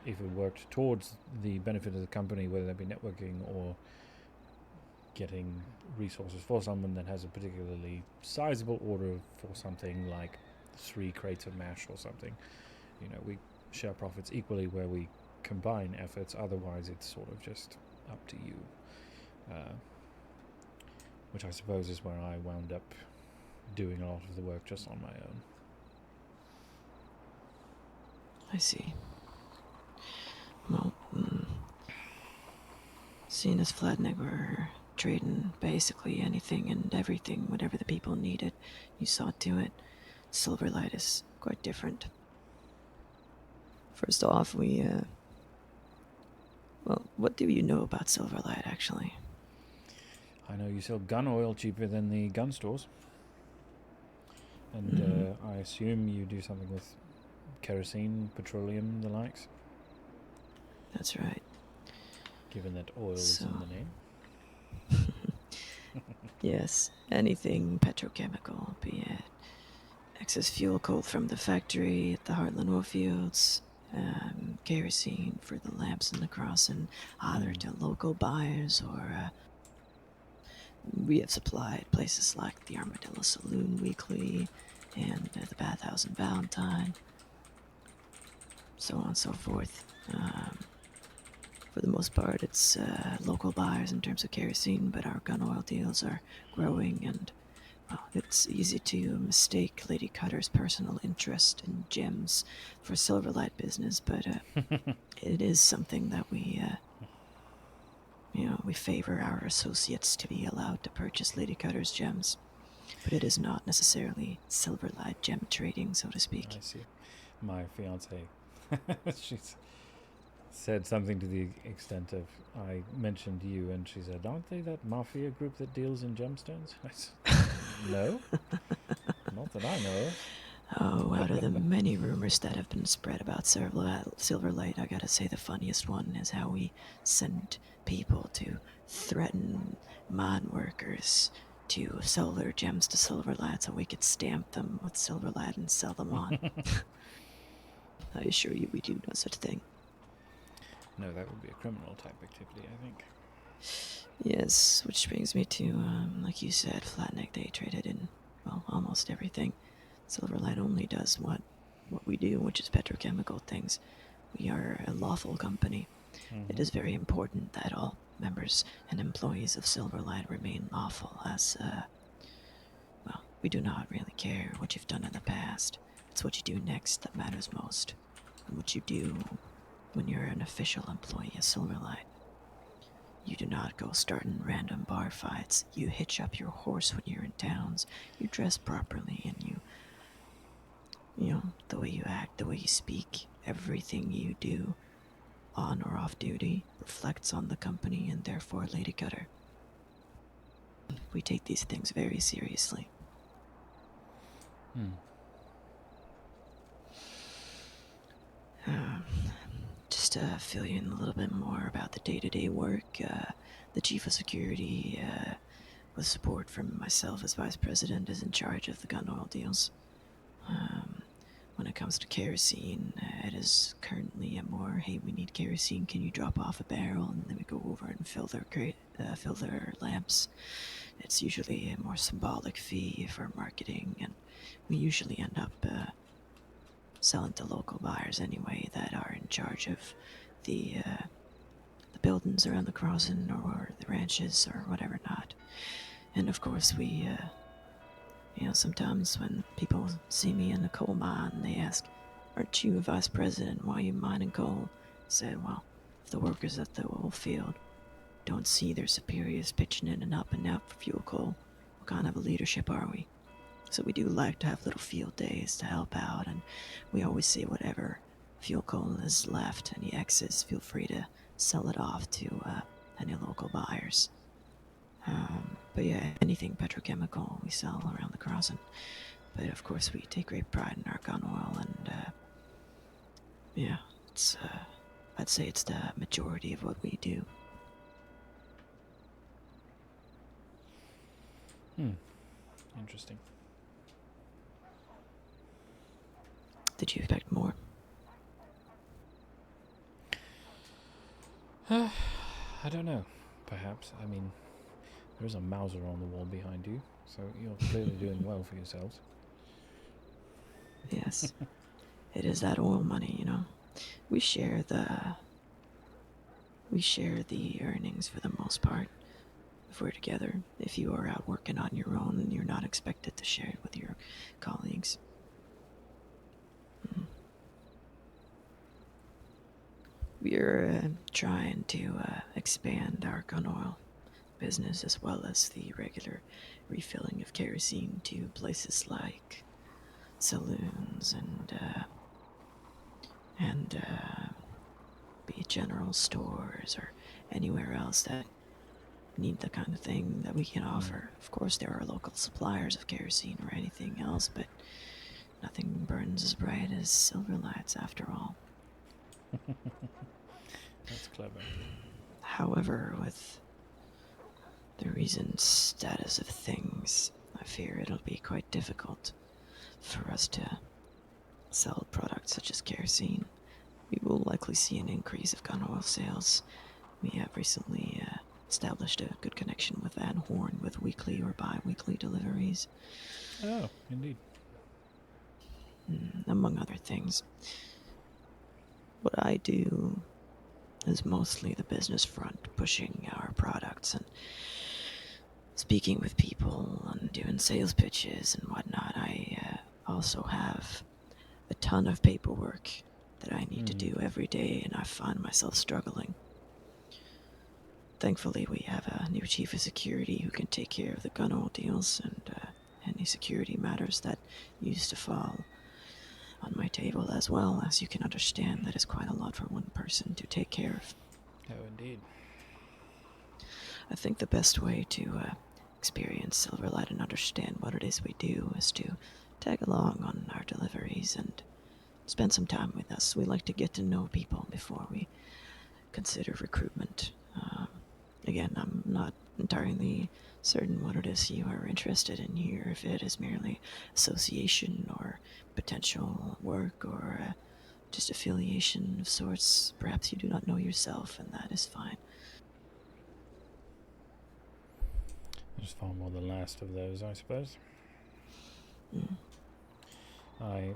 if it worked towards the benefit of the company, whether that be networking or getting resources for someone that has a particularly sizable order for something like 3 crates of mash or something, we share profits equally where we combine efforts. Otherwise it's sort of just up to you, which I suppose is where I wound up doing a lot of the work just on my own. I see. Well, seeing as Flatneck were trading basically anything and everything, whatever the people needed, you saw to it. Silverlight is quite different. First off, well, what do you know about Silverlight, actually? I know you sell gun oil cheaper than the gun stores. And I assume you do something with kerosene, petroleum, the likes? That's right. Given that oil is in the name. Yes, anything petrochemical, be it excess fuel coal from the factory at the Heartland oil fields, kerosene for the lamps in the crossing, either to local buyers or we have supplied places like the Armadillo Saloon weekly and the Bathhouse in Valentine, so on and so forth. For the most part, it's local buyers in terms of kerosene, but our gun oil deals are growing, and well, it's easy to mistake Lady Cutter's personal interest in gems for Silverlight business, but it is something that we favor our associates to be allowed to purchase Lady Cutter's gems, but it is not necessarily Silverlight gem trading, so to speak. I see. My fiancée, she's said something to the extent of, I mentioned you, and she said, aren't they that mafia group that deals in gemstones? I said, no, not that I know of. Oh, out of the many rumors that have been spread about Silverlight, I gotta say the funniest one is how we send people to threaten mine workers to sell their gems to Silverlight so we could stamp them with Silverlight and sell them on. I assure you we do no such thing. No, that would be a criminal type activity, I think. Yes, which brings me to, like you said, Flatneck, they traded in, well, almost everything. Silverlight only does what we do, which is petrochemical things. We are a lawful company. It is very important that all members and employees of Silverlight remain lawful, as, well, we do not really care what you've done in the past. It's what you do next that matters most, and what you do when you're an official employee of Silverlight. You do not go starting random bar fights. You hitch up your horse when you're in towns. You dress properly, and the way you act, the way you speak, everything you do, on or off duty, reflects on the company and therefore Lady Cutter. We take these things very seriously. Just to fill you in a little bit more about the day-to-day work, the chief of security, with support from myself as vice president, is in charge of the gun oil deals. When it comes to kerosene, it is currently a more, hey, we need kerosene, can you drop off a barrel? And then we go over and fill their lamps. It's usually a more symbolic fee for marketing, and we usually end up selling to local buyers anyway that are in charge of the buildings around the crossing or the ranches or whatever not. And of course we sometimes when people see me in a coal mine, they ask, "Aren't you a vice president? Why are you mining coal?" I said, well, if the workers at the oil field don't see their superiors pitching in and helping out for fuel coal, what kind of a leadership are we? So we do like to have little field days to help out, and we always say whatever fuel coal is left, any excess, feel free to sell it off to any local buyers. But yeah, anything petrochemical we sell around the crossing. But of course we take great pride in our gun oil, and yeah, it's I'd say it's the majority of what we do. Interesting. Did you expect more? I don't know. Perhaps. I mean, there is a Mauser on the wall behind you, so you're clearly doing well for yourselves. Yes. It is that oil money, you know. We share the earnings for the most part if we're together. If you are out working on your own, you're not expected to share it with your colleagues. We're trying to expand our gun oil business as well as the regular refilling of kerosene to places like saloons and be it general stores or anywhere else that need the kind of thing that we can offer. Of course, there are local suppliers of kerosene or anything else, but nothing burns as bright as silver lights after all. That's clever. However, with the recent status of things, I fear it'll be quite difficult for us to sell products such as kerosene. We will likely see an increase of gun oil sales. We have recently established a good connection with Van Horn with weekly or bi-weekly deliveries. Oh, indeed. Among other things. What I do is mostly the business front, pushing our products and speaking with people and doing sales pitches and whatnot. I also have a ton of paperwork that I need to do every day, and I find myself struggling. Thankfully, we have a new chief of security who can take care of the gun oil deals and any security matters that used to fall on my table as well. As you can understand, that is quite a lot for one person to take care of. Oh, indeed. I think the best way to experience Silverlight and understand what it is we do is to tag along on our deliveries and spend some time with us. We like to get to know people before we consider recruitment. Again, I'm not entirely certain what it is you are interested in here, if it is merely association or potential work or just affiliation of sorts. Perhaps you do not know yourself, and that is fine. There's far more the last of those, I suppose. I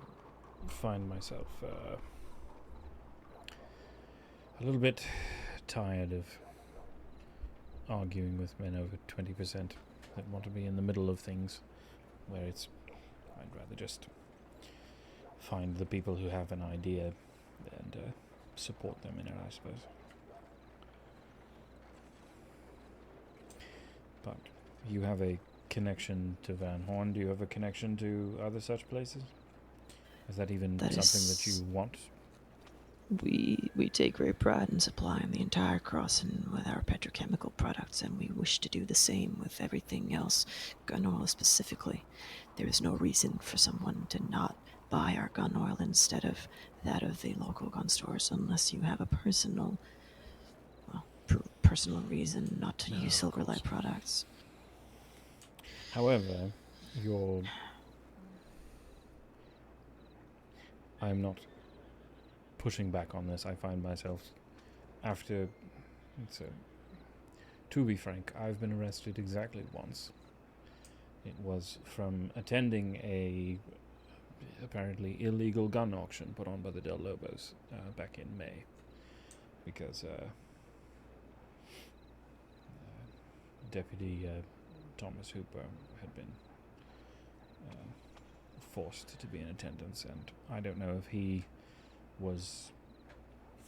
find myself a little bit tired of arguing with men over 20% that want to be in the middle of things, where I'd rather just find the people who have an idea and support them in it, I suppose. But you have a connection to Van Horn. Do you have a connection to other such places? Is that even something that you want? We take great pride in supplying the entire crossing with our petrochemical products, and we wish to do the same with everything else, gun oil specifically. There is no reason for someone to not buy our gun oil instead of that of the local gun stores, unless you have a personal reason not to use Silverlight products. However, I'm not pushing back on this. I find myself, to be frank, I've been arrested exactly once. It was from attending a apparently illegal gun auction put on by the Del Lobos back in May, because Deputy Thomas Hooper had been forced to be in attendance, and I don't know if he was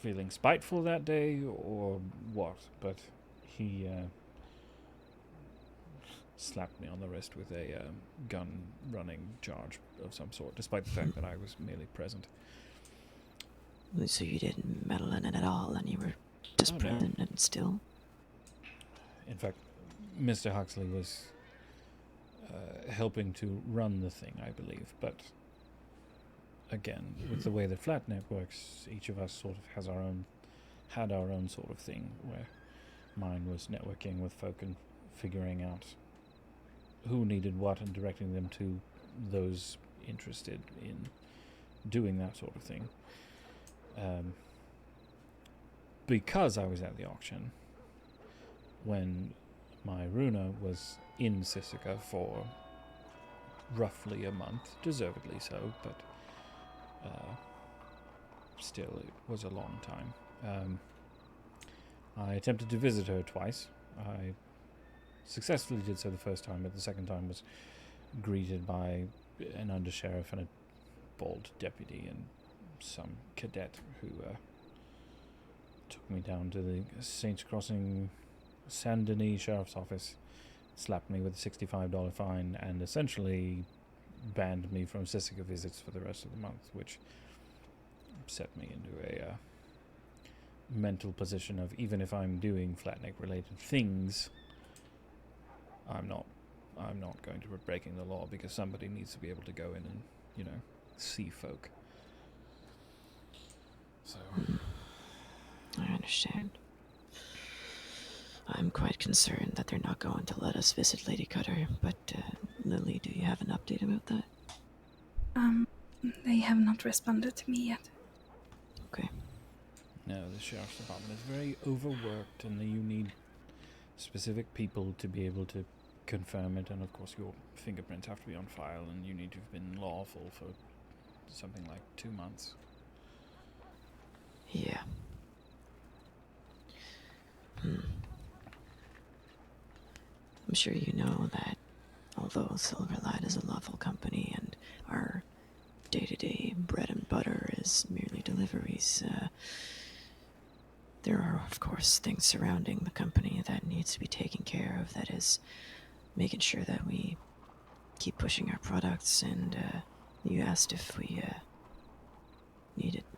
feeling spiteful that day or what, but he slapped me on the wrist with a gun-running charge of some sort, despite the fact that I was merely present. So you didn't meddle in it at all, and you were just present and still? In fact, Mr. Huxley was helping to run the thing, I believe, but again, with the way the Flatnet works, each of us sort of had our own sort of thing, where mine was networking with folk and figuring out who needed what and directing them to those interested in doing that sort of thing. Because I was at the auction, when my Runa was in Sisika for roughly a month, deservedly so, but still, it was a long time. I attempted to visit her twice. I successfully did so the first time, but the second time was greeted by an undersheriff and a bald deputy and some cadet who took me down to the Saints Crossing Saint Denis Sheriff's Office, slapped me with a $65 fine, and essentially banned me from Sisika visits for the rest of the month, which set me into a mental position of, even if I'm doing Flatneck related things, I'm not going to be breaking the law, because somebody needs to be able to go in and, see folk. So I understand. I'm quite concerned that they're not going to let us visit Lady Cutter, but Lily, do you have an update about that? They have not responded to me yet. Okay. No, the Sheriff's Department is very overworked, and you need specific people to be able to confirm it, and of course your fingerprints have to be on file, and you need to have been lawful for something like 2 months. Yeah. I'm sure you know that although Silverlight is a lawful company and our day-to-day bread and butter is merely deliveries, there are, of course, things surrounding the company that needs to be taken care of. That is, making sure that we keep pushing our products, and you asked if we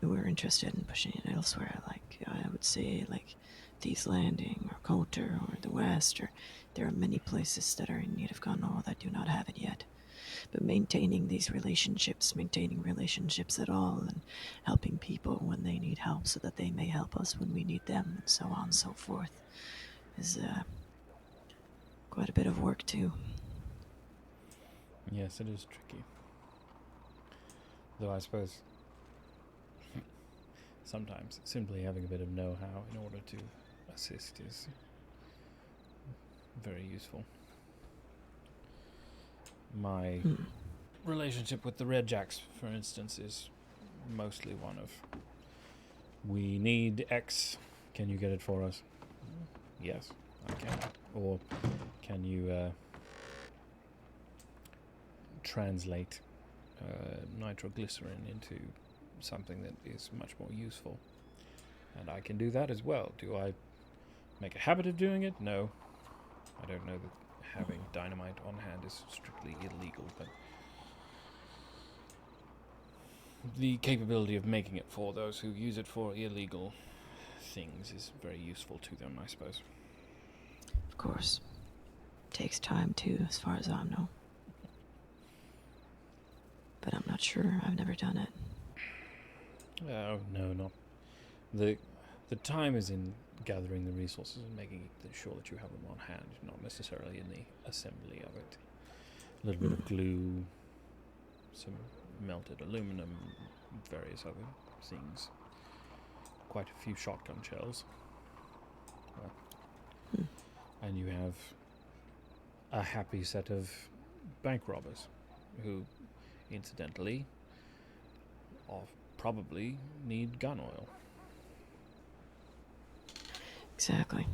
were interested in pushing it elsewhere, like I would say, like Thieves Landing or Coulter or the West, or there are many places that are in need of gun oil that do not have it yet. But maintaining relationships at all, and helping people when they need help so that they may help us when we need them, and so on and so forth, is quite a bit of work too. Yes, it is tricky. Though I suppose sometimes simply having a bit of know-how in order to assist is very useful. My relationship with the Red Jacks, for instance, is mostly one of, we need X, can you get it for us? Yes, I can. Or can you translate nitroglycerin into something that is much more useful? And I can do that as well. Do I make a habit of doing it? No. I don't know that having dynamite on hand is strictly illegal, but the capability of making it for those who use it for illegal things is very useful to them, I suppose. Of course. Takes time too, as far as I know. But I'm not sure. I've never done it. Oh, no, not. The time is in gathering the resources and making sure that you have them on hand, not necessarily in the assembly of it. A little bit of glue, some melted aluminum, various other things. Quite a few shotgun shells. And you have a happy set of bank robbers who, incidentally, probably need gun oil. Exactly.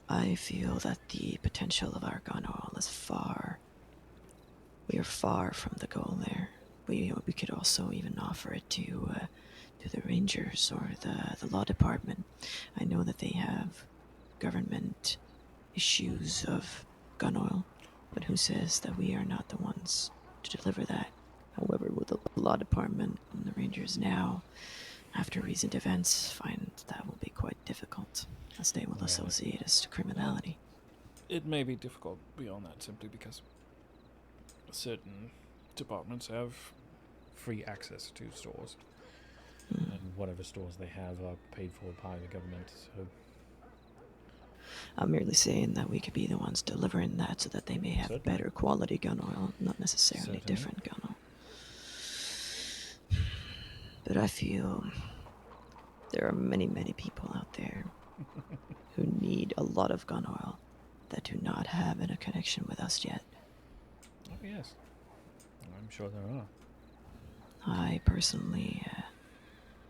I feel that the potential of our gun oil is far we are far from the goal there. We could also even offer it to the rangers or the law department. I know that they have government issues of gun oil, but who says that we are not the ones to deliver that? However, with the law department and the rangers now, after recent events, find that will be quite difficult, as they will associate us to criminality. It may be difficult beyond that simply because certain departments have free access to stores, and whatever stores they have are paid for by the government. So I'm merely saying that we could be the ones delivering that so that they may have better quality gun oil, not necessarily different gun oil. But I feel there are many, many people out there who need a lot of gun oil that do not have a connection with us yet. Oh, yes. I'm sure there are. I personally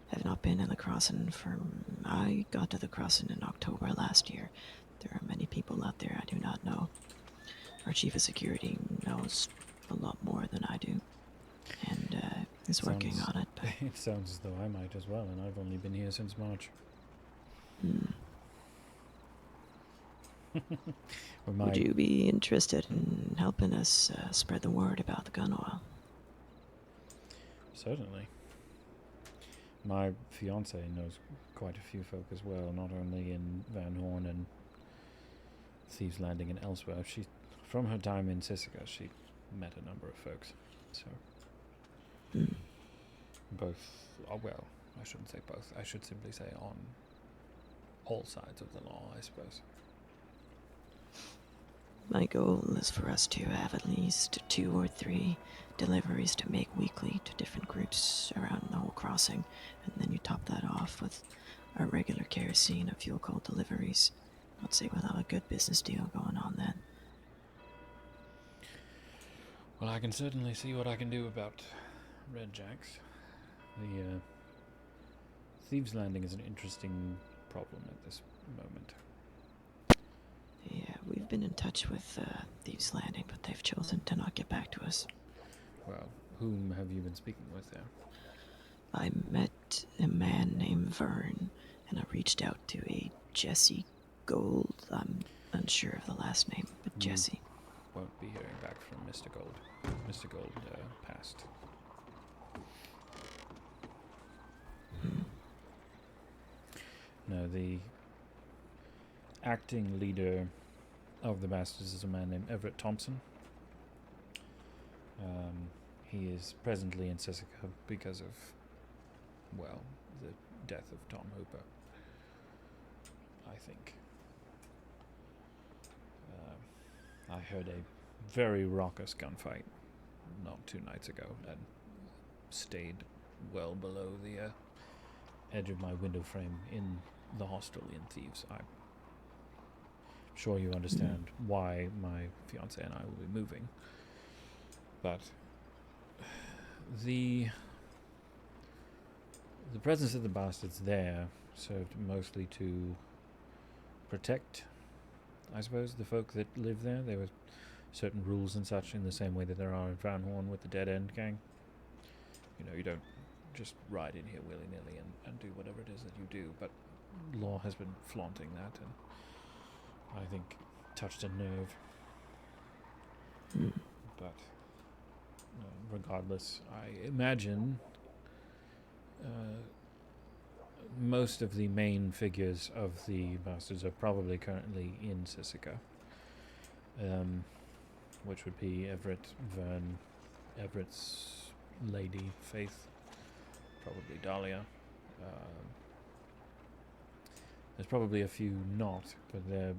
have not been in the crossing I got to the crossing in October last year. There are many people out there I do not know. Our chief of security knows a lot more than I do, and is working on it. But It sounds as though I might as well, and I've only been here since March. Would you be interested in helping us spread the word about the gun oil? Certainly. My fiance knows quite a few folk as well, not only in Van Horn and Thieves Landing and elsewhere. From her time in Sisika, she met a number of folks. So, both, well, I shouldn't say both. I should simply say on all sides of the law, I suppose. My goal is for us to have at least 2 or 3 deliveries to make weekly to different groups around the whole crossing, and then you top that off with our regular kerosene and fuel coal deliveries. I'd say we'll have a good business deal going on then. Well, I can certainly see what I can do about Red Jacks. The Thieves Landing is an interesting problem at this moment. Yeah, we've been in touch with Thieves Landing, but they've chosen to not get back to us. Well, whom have you been speaking with there? I met a man named Vern, and I reached out to a Jesse Gold. I'm unsure of the last name, but Jesse. Won't be hearing back from Mr. Gold. Mr. Gold passed. No, the acting leader of the Bastards is a man named Everett Thompson. He is presently in Sisika because of, well, the death of Tom Hooper, I think. I heard a very raucous gunfight not 2 nights ago and stayed well below the edge of my window frame in the hostel in Thieves. I'm sure you understand why my fiancé and I will be moving. But the presence of the Bastards there served mostly to protect, I suppose, the folk that live there. There were certain rules and such, in the same way that there are in Van Horn with the Dead End Gang. You know, you don't just ride in here willy-nilly and do whatever it is that you do, but law has been flaunting that, and I think touched a nerve. But regardless, I imagine most of the main figures of the Bastards are probably currently in Sisika, which would be Everett, Vern, Everett's lady, Faith, probably Dahlia. There's probably a few not, but they're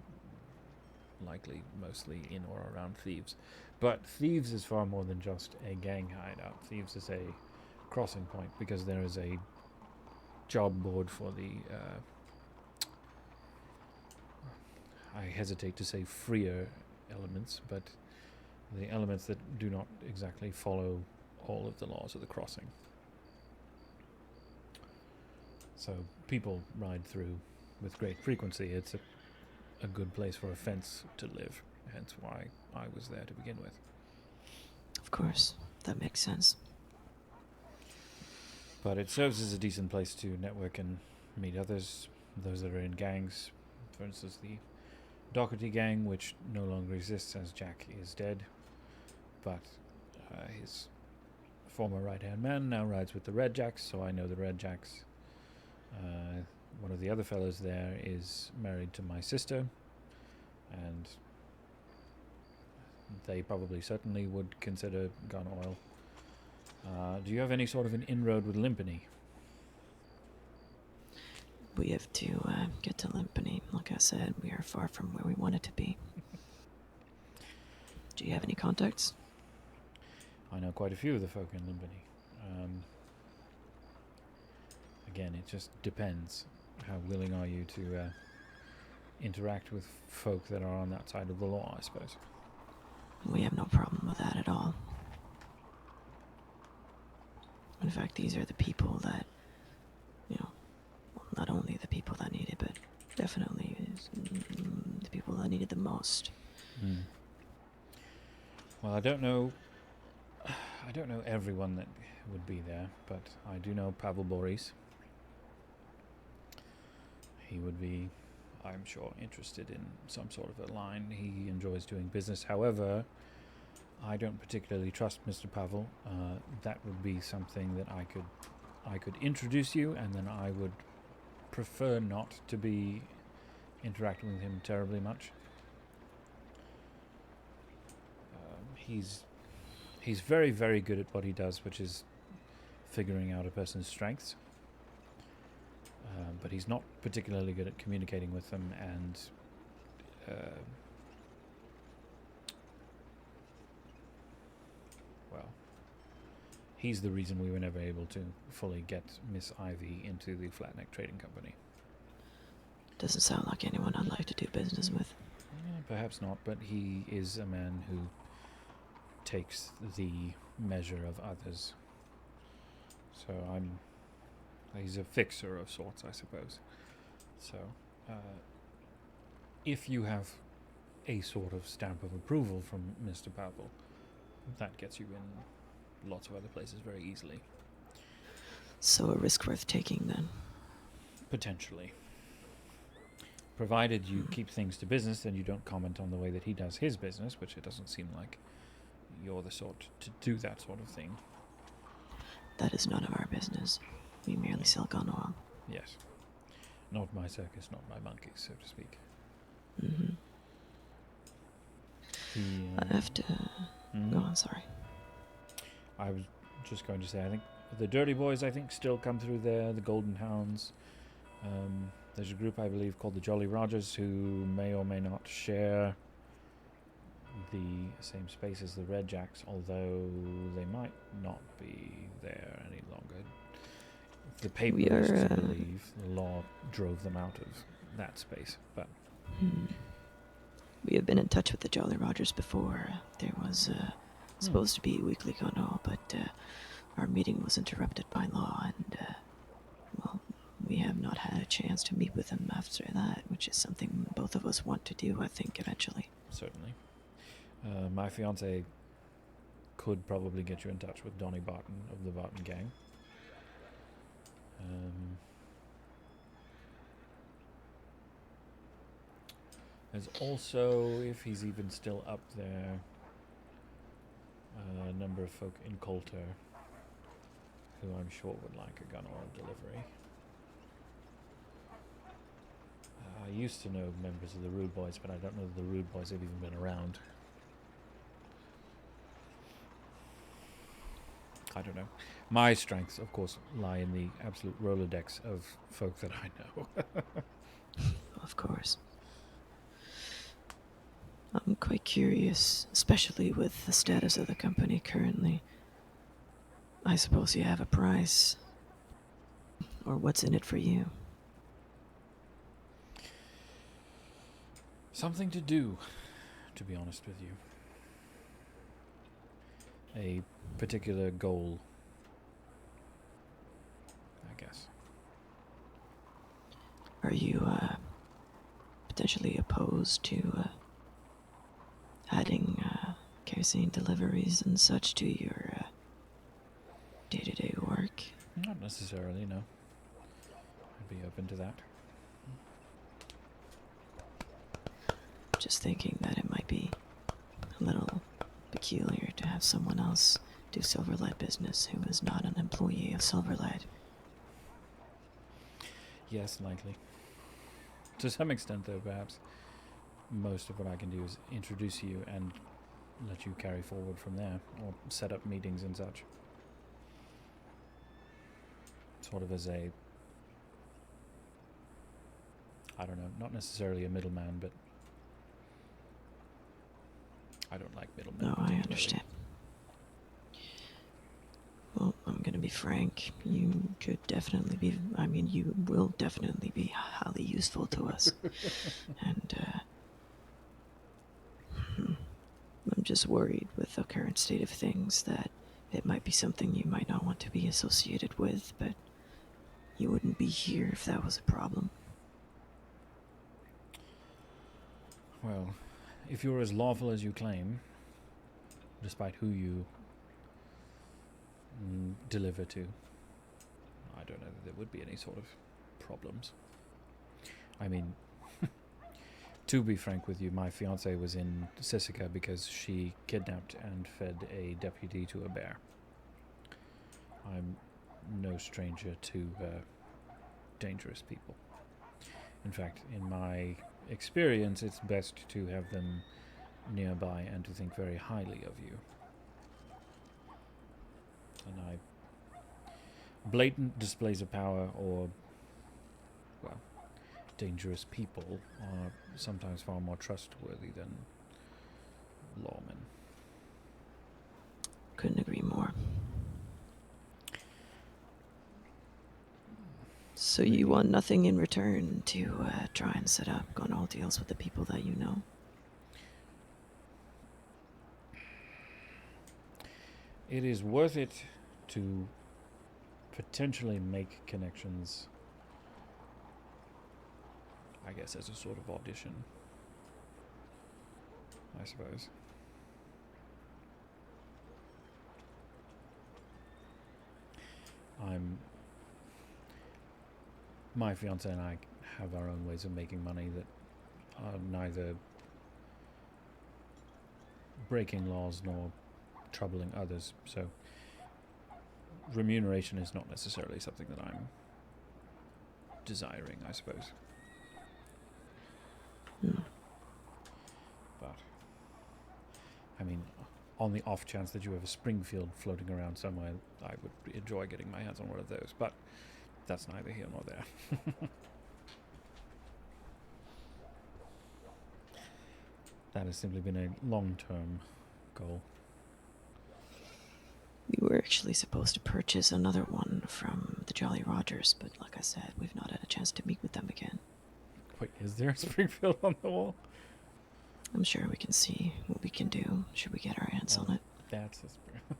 likely mostly in or around Thieves. But Thieves is far more than just a gang hideout. Thieves is a crossing point because there is a job board for the I hesitate to say freer elements, but the elements that do not exactly follow all of the laws of the crossing. So people ride through with great frequency. It's a good place for a fence to live, hence why I was there to begin with. course. That makes sense. But it serves as a decent place to network and meet others, those that are in gangs. For instance, the Doherty gang, which no longer exists as Jack is dead, but his former right-hand man now rides with the Red Jacks, so I know the Red Jacks. One of the other fellows there is married to my sister, and they probably certainly would consider gun oil. Do you have any sort of an inroad with Limpany? We have to get to Limpany. Like I said, we are far from where we wanted to be. Do you have any contacts? I know quite a few of the folk in Limpany. Again, it just depends. How willing are you to interact with folk that are on that side of the law, I suppose? We have no problem with that at all. In fact, these are the people that, not only the people that need it, but definitely the people that need it the most. Well, I don't know everyone that would be there, but I do know Pavel Boris. He would be, I'm sure, interested in some sort of a line. He enjoys doing business. However, I don't particularly trust Mr. Pavel. That would be something that I could introduce you, and then I would prefer not to be interacting with him terribly much. He's very, very good at what he does, which is figuring out a person's strengths. But he's not particularly good at communicating with them, and he's the reason we were never able to fully get Miss Ivy into the Flatneck Trading Company. Doesn't sound like anyone I'd like to do business with. Perhaps not, but he is a man who takes the measure of others. So he's a fixer of sorts, I suppose. So, if you have a sort of stamp of approval from Mr. Pavel, that gets you in lots of other places very easily. So a risk worth taking, then? Potentially. Provided you keep things to business and you don't comment on the way that he does his business, which it doesn't seem like you're the sort to do that sort of thing. That is none of our business. We merely sell gun oil. Yes. Not my circus, not my monkeys, so to speak. Mm-hmm. I have to... Go on, sorry. I was just going to say, I think the Dirty Boys, still come through there, the Golden Hounds. There's a group, I believe, called the Jolly Rogers, who may or may not share the same space as the Red Jacks, although they might not be there any longer. The paper is to believe the law drove them out of that space, but... We have been in touch with the Jolly Rogers before. There was supposed to be a weekly gun haul, but our meeting was interrupted by law, and we have not had a chance to meet with them after that, which is something both of us want to do, I think, eventually. Certainly. My fiance could probably get you in touch with Donnie Barton of the Barton Gang. There's also, if he's even still up there, a number of folk in Coulter who I'm sure would like a gun oil delivery. I used to know members of the Rude Boys, but I don't know that the Rude Boys have even been around. I don't know. My strengths, of course, lie in the absolute Rolodex of folk that I know. Of course. I'm quite curious, especially with the status of the company currently. I suppose you have a price. Or what's in it for you? Something to do, to be honest with you. A particular goal, I guess. Are you potentially opposed to adding kerosene deliveries and such to your day-to-day work? Not necessarily, no. I'd be open to that. Just thinking that it might be a little peculiar to have someone else do Silverlight business who is not an employee of Silverlight. Yes, likely. To some extent, though, perhaps most of what I can do is introduce you and let you carry forward from there, or set up meetings and such. Sort of as a, I don't know, not necessarily a middleman, but I don't like middlemen. No, I understand. Well, I'm gonna be frank. You could definitely be, you will definitely be highly useful to us. And, I'm just worried with the current state of things that it might be something you might not want to be associated with, but you wouldn't be here if that was a problem. Well, if you're as lawful as you claim, despite who you deliver to, I don't know that there would be any sort of problems. I mean, to be frank with you, my fiancée was in Sisika because she kidnapped and fed a deputy to a bear. I'm no stranger to dangerous people. In fact, in my experience, it's best to have them nearby and to think very highly of you. And blatant displays of power or, well, dangerous people are sometimes far more trustworthy than lawmen. Couldn't agree more. So you want nothing in return to try and set up on all deals with the people that you know? It is worth it to potentially make connections, I guess, as a sort of audition, I suppose. My fiancé and I have our own ways of making money that are neither breaking laws nor troubling others, so remuneration is not necessarily something that I'm desiring, I suppose. But, I mean, on the off chance that you have a Springfield floating around somewhere, I would enjoy getting my hands on one of those, but that's neither here nor there. That has simply been a long-term goal. We were actually supposed to purchase another one from the Jolly Rogers, but like I said, we've not had a chance to meet with them again. Wait, is there a Springfield on the wall? I'm sure we can see what we can do, should we get our hands on it. That's a Springfield.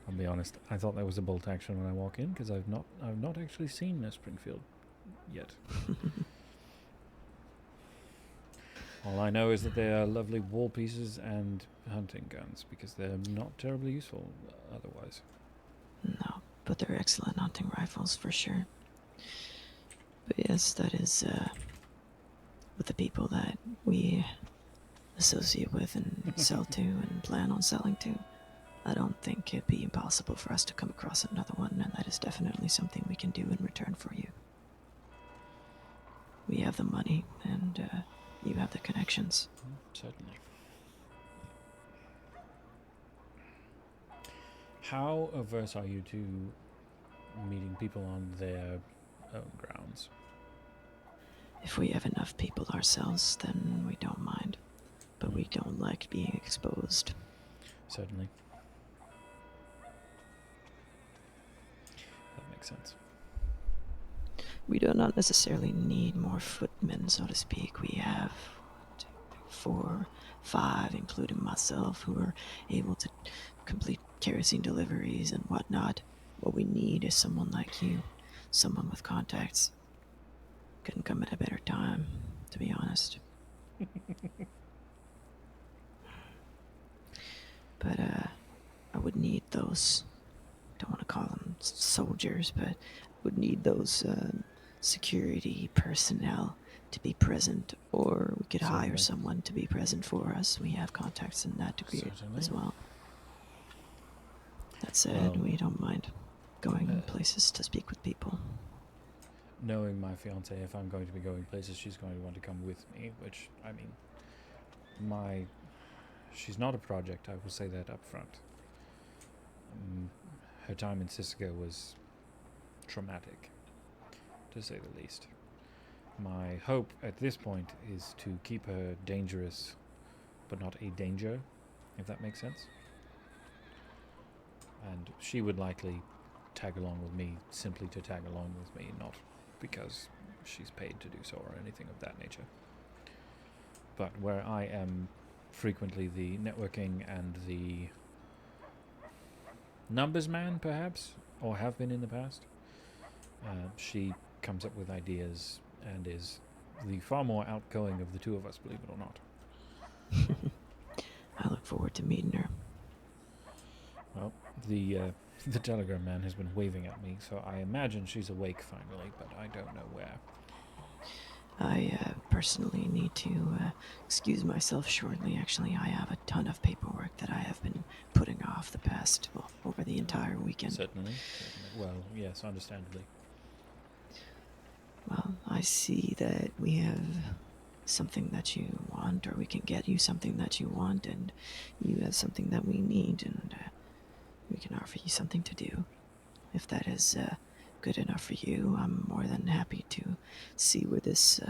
I'll be honest, I thought that was a bolt action when I walk in, because I've not actually seen a Springfield yet. All I know is that they are lovely wall pieces and hunting guns, because they're not terribly useful otherwise. No, but they're excellent hunting rifles for sure. But yes, that is with the people that we associate with and sell to and plan on selling to. I don't think it'd be impossible for us to come across another one, and that is definitely something we can do in return for you. We have the money, and you have the connections. Certainly. How averse are you to meeting people on their own grounds? If we have enough people ourselves, then we don't mind. But we don't like being exposed. Certainly. That makes sense. We do not necessarily need more footmen, so to speak. We have 4, 5, including myself, who are able to complete kerosene deliveries and whatnot. What we need is someone like you, someone with contacts. Couldn't come at a better time, to be honest. but I would need those. Don't want to call them soldiers, but would need those security personnel to be present, or we could hire someone to be present for us. We have contacts in that degree as well. That said, we don't mind going places to speak with people. Knowing my fiance, if I'm going to be going places, she's going to want to come with me, which, I mean, she's not a project, I will say that up front. Her time in Sisika was traumatic, to say the least. My hope at this point is to keep her dangerous, but not a danger, if that makes sense. And she would likely tag along with me simply to tag along with me, not because she's paid to do so or anything of that nature. But where I am frequently the networking and the numbers man, perhaps, or have been in the past, she comes up with ideas and is the far more outgoing of the two of us, believe it or not. I look forward to meeting her. Well, the telegram man has been waving at me, so I imagine she's awake finally, but I don't know where. I personally need to excuse myself shortly. Actually, I have a ton of paperwork that I have been putting off over the entire weekend. Certainly. Well, yes, understandably. Well, I see that we have something that you want, or we can get you something that you want, and you have something that we need, and we can offer you something to do. If that is good enough for you, I'm more than happy to see where this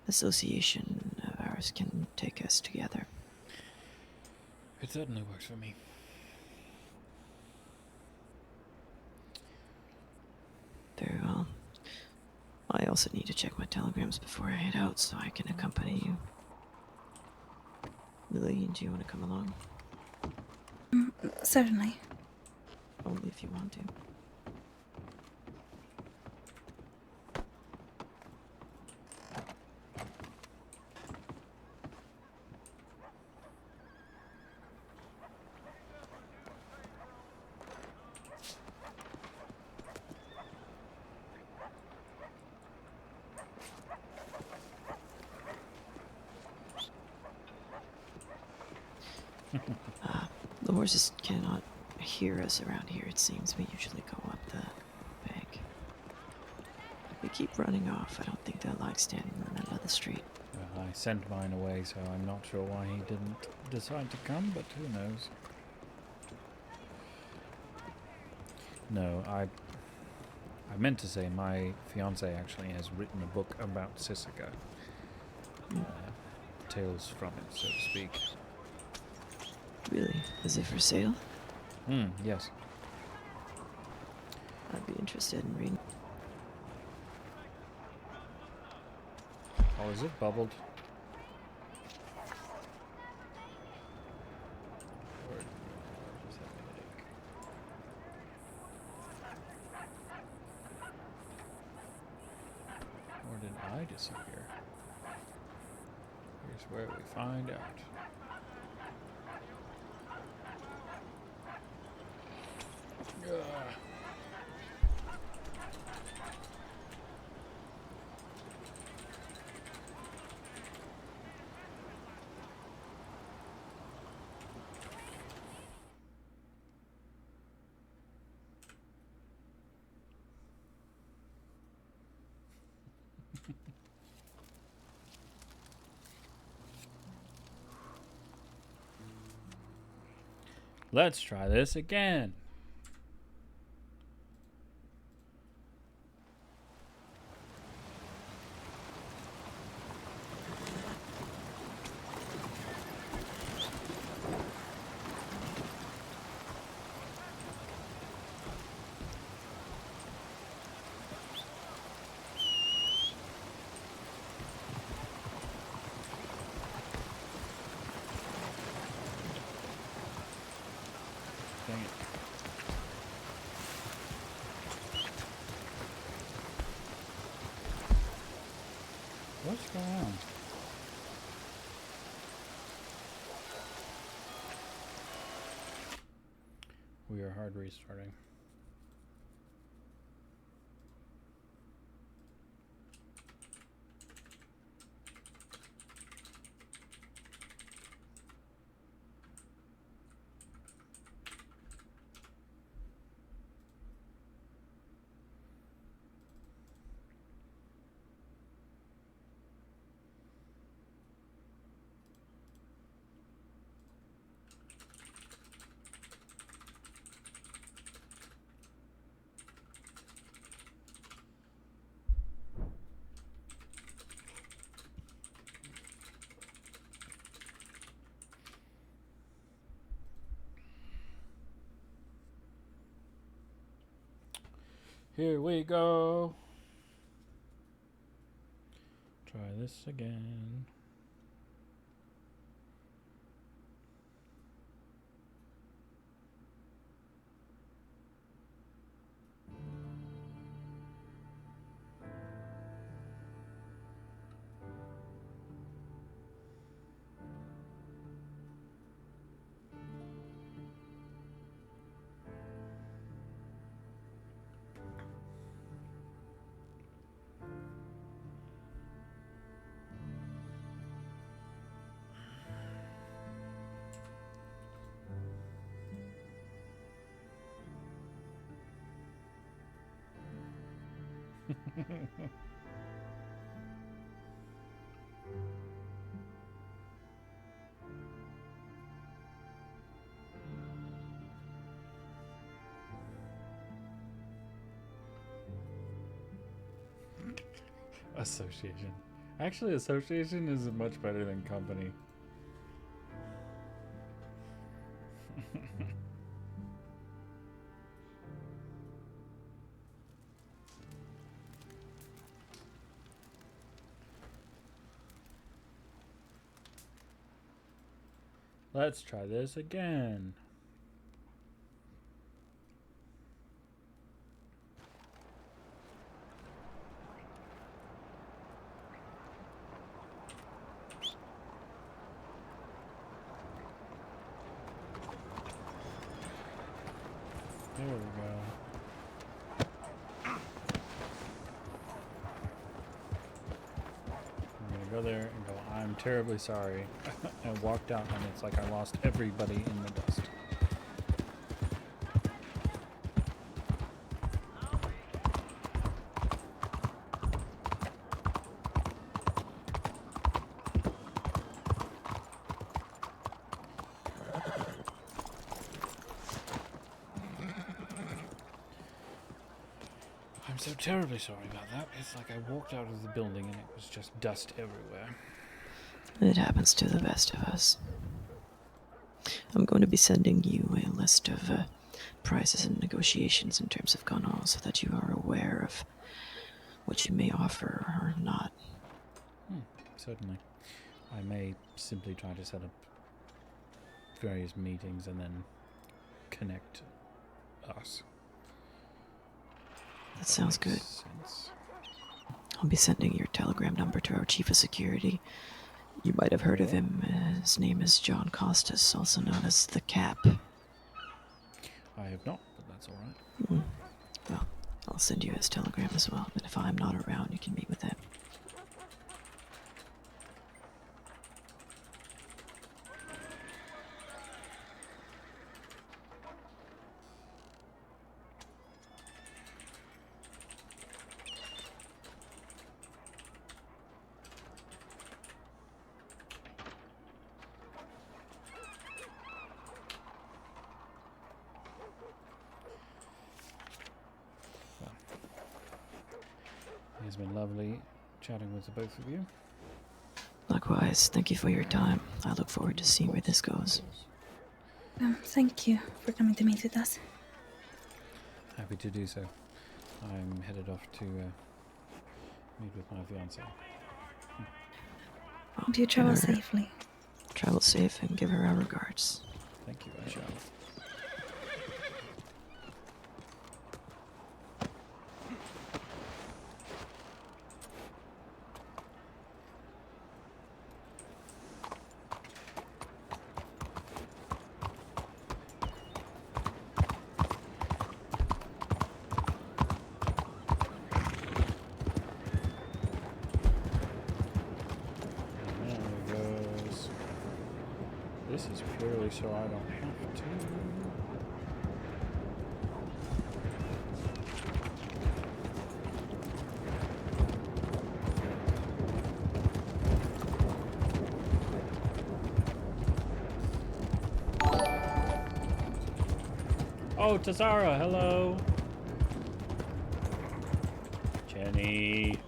association of ours can take us together. It certainly works for me. Very well. I also need to check my telegrams before I head out so I can accompany you. Lily, do you want to come along? Certainly. Only if you want to. The horses cannot hear us around here, it seems. We usually go up the bank. If we keep running off, I don't think they'll like standing in the middle of the street. Well, I sent mine away, so I'm not sure why he didn't decide to come, but who knows. No, I meant to say my fiance actually has written a book about Sisika. Tales from it, so to speak. Really? Is it for sale? Yes. I'd be interested in reading. Oh, is it bubbled? Or is that a headache? Or did I disappear? Here's where we find out. Let's try this again. Dang it. What's going on? We are hard restarting. Here we go. Try this again. Association. Actually, association is much better than company. Let's try this again. There we go. I'm gonna go there and go, I'm terribly sorry. I walked out and it's like I lost everybody in the dust. I'm so terribly sorry about that. It's like I walked out of the building and it was just dust everywhere. It happens to the best of us. I'm going to be sending you a list of prices and negotiations in terms of gun haul so that you are aware of what you may offer or not. Certainly. I may simply try to set up various meetings and then connect us. That sounds good. Sense. I'll be sending your telegram number to our chief of security. You might have heard of him. His name is John Costas, also known as the Cap. I have not, but that's all right. Well, I'll send you his telegram as well, and if I'm not around, you can meet with him. It's been lovely chatting with the both of you. Likewise, thank you for your time. I look forward to seeing where this goes. Thank you for coming to meet with us. Happy to do so. I'm headed off to meet with my fiancée. Do you travel safely? Travel safe and give her our regards. Thank you, I shall. early so I don't have to. Oh, Tazara, hello. Jenny.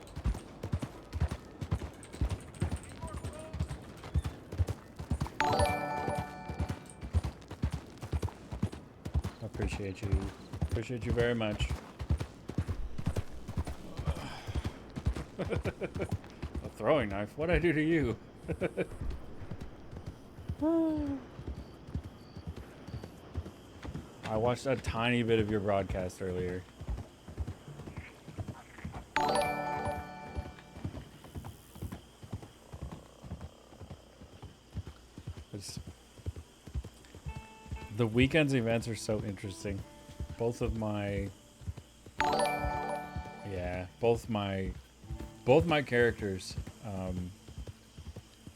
Appreciate you. Appreciate you very much. A throwing knife? What'd I do to you? I watched a tiny bit of your broadcast earlier. The weekend's events are so interesting. Both my characters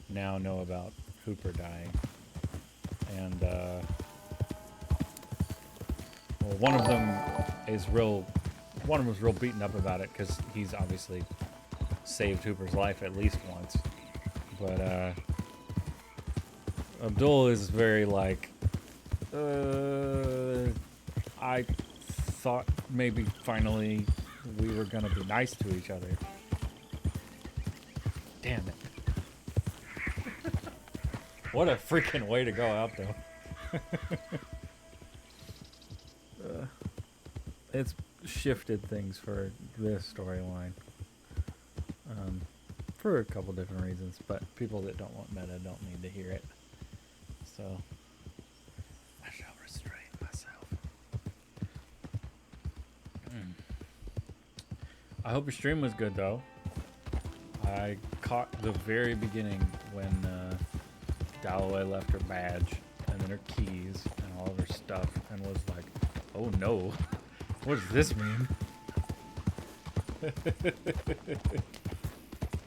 now know about Hooper dying, and well, one of them is real beaten up about it because he's obviously saved Hooper's life at least once, but Abdul is very like, I thought maybe finally we were gonna be nice to each other. Damn it. What a freaking way to go out, though. It's shifted things for this storyline. For a couple different reasons, but people that don't want meta don't need to hear it. So, I shall restrain myself. I hope your stream was good, though. I caught the very beginning when Dalloway left her badge and then her keys and all of her stuff and was like, oh no, what does this mean?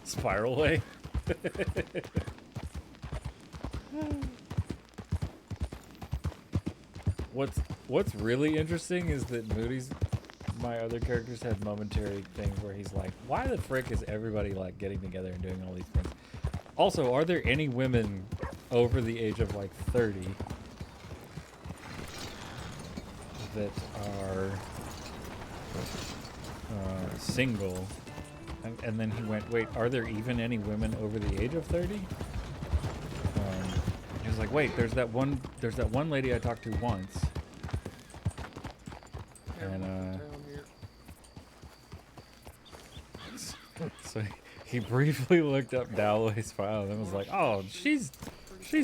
Spiral way? What's really interesting is that my other characters had momentary things where he's like, why the frick is everybody like getting together and doing all these things? Also, are there any women over the age of like 30 that are single? And then he went, wait, are there even any women over the age of 30? He was like, wait, there's that one lady I talked to once. And so he briefly looked up Dalloway's file and was like, oh, she's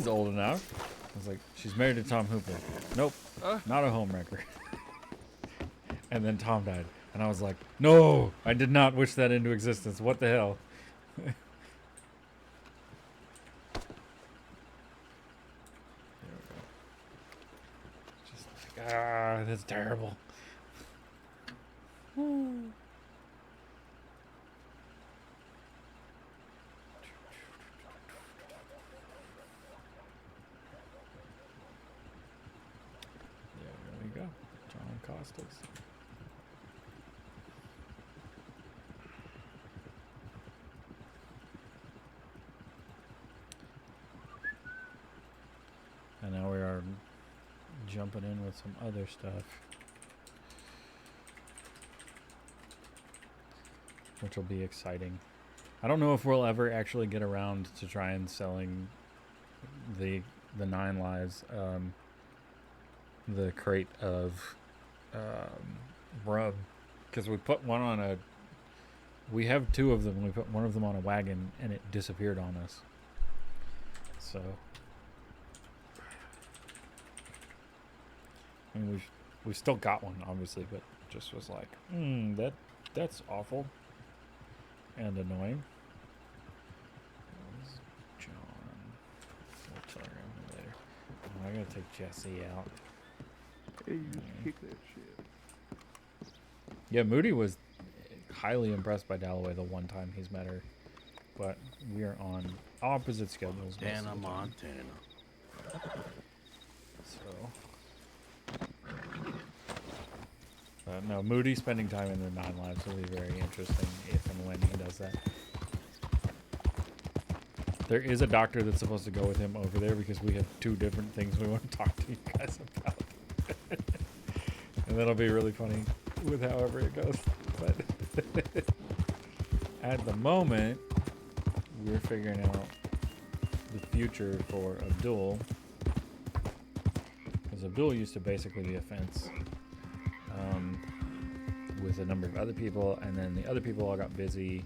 old enough. I was like, she's married to Tom Hooper. Nope, not a homewrecker. And then Tom died. And I was like, no, I did not wish that into existence. What the hell? There we go. Just, that's terrible. There we go. John Costas. And now we are jumping in with some other stuff, which will be exciting. I don't know if we'll ever actually get around to try and selling the 9 lives, the crate of rub, because we put one on a. We have 2 of them. We put one of them on a wagon, and it disappeared on us. So. I mean, we've still got one, obviously, but just was like, that's awful and annoying. John, we'll tell him later. I gotta take Jesse out. Hey, you just kick that shit. Yeah, Moody was highly impressed by Dalloway the one time he's met her, but we are on opposite schedules. Montana. No, Moody spending time in the Nine Lives will be very interesting if and when he does that. There is a doctor that's supposed to go with him over there because we have 2 different things we want to talk to you guys about. And that'll be really funny with however it goes. But at the moment, we're figuring out the future for Abdul. Because Abdul used to basically be a fence with a number of other people, and then the other people all got busy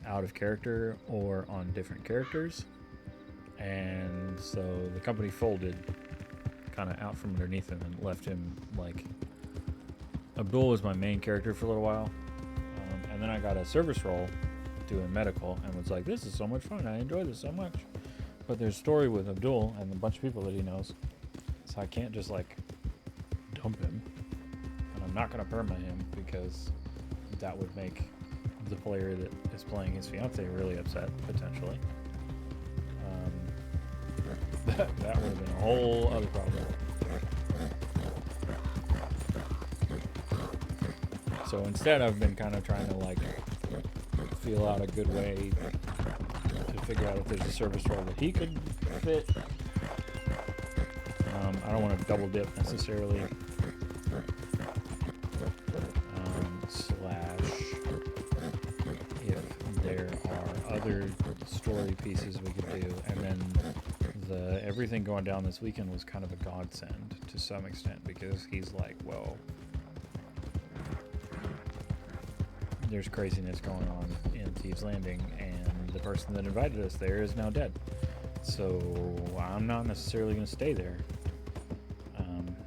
out of character or on different characters, and so the company folded kind of out from underneath him and left him like Abdul was my main character for a little while, and then I got a service role doing medical and was like, this is so much fun, I enjoy this so much, but there's a story with Abdul and a bunch of people that he knows, so I can't just like dump him, and I'm not going to perma him because that would make the player that is playing his fiance really upset, potentially. That would have been a whole other problem. So instead I've been kind of trying to like feel out a good way to figure out if there's a service role that he could fit. I don't want to double dip necessarily. There are other story pieces we could do, and then everything going down this weekend was kind of a godsend to some extent, because he's like, well, there's craziness going on in Thieves Landing, and the person that invited us there is now dead, so I'm not necessarily going to stay there.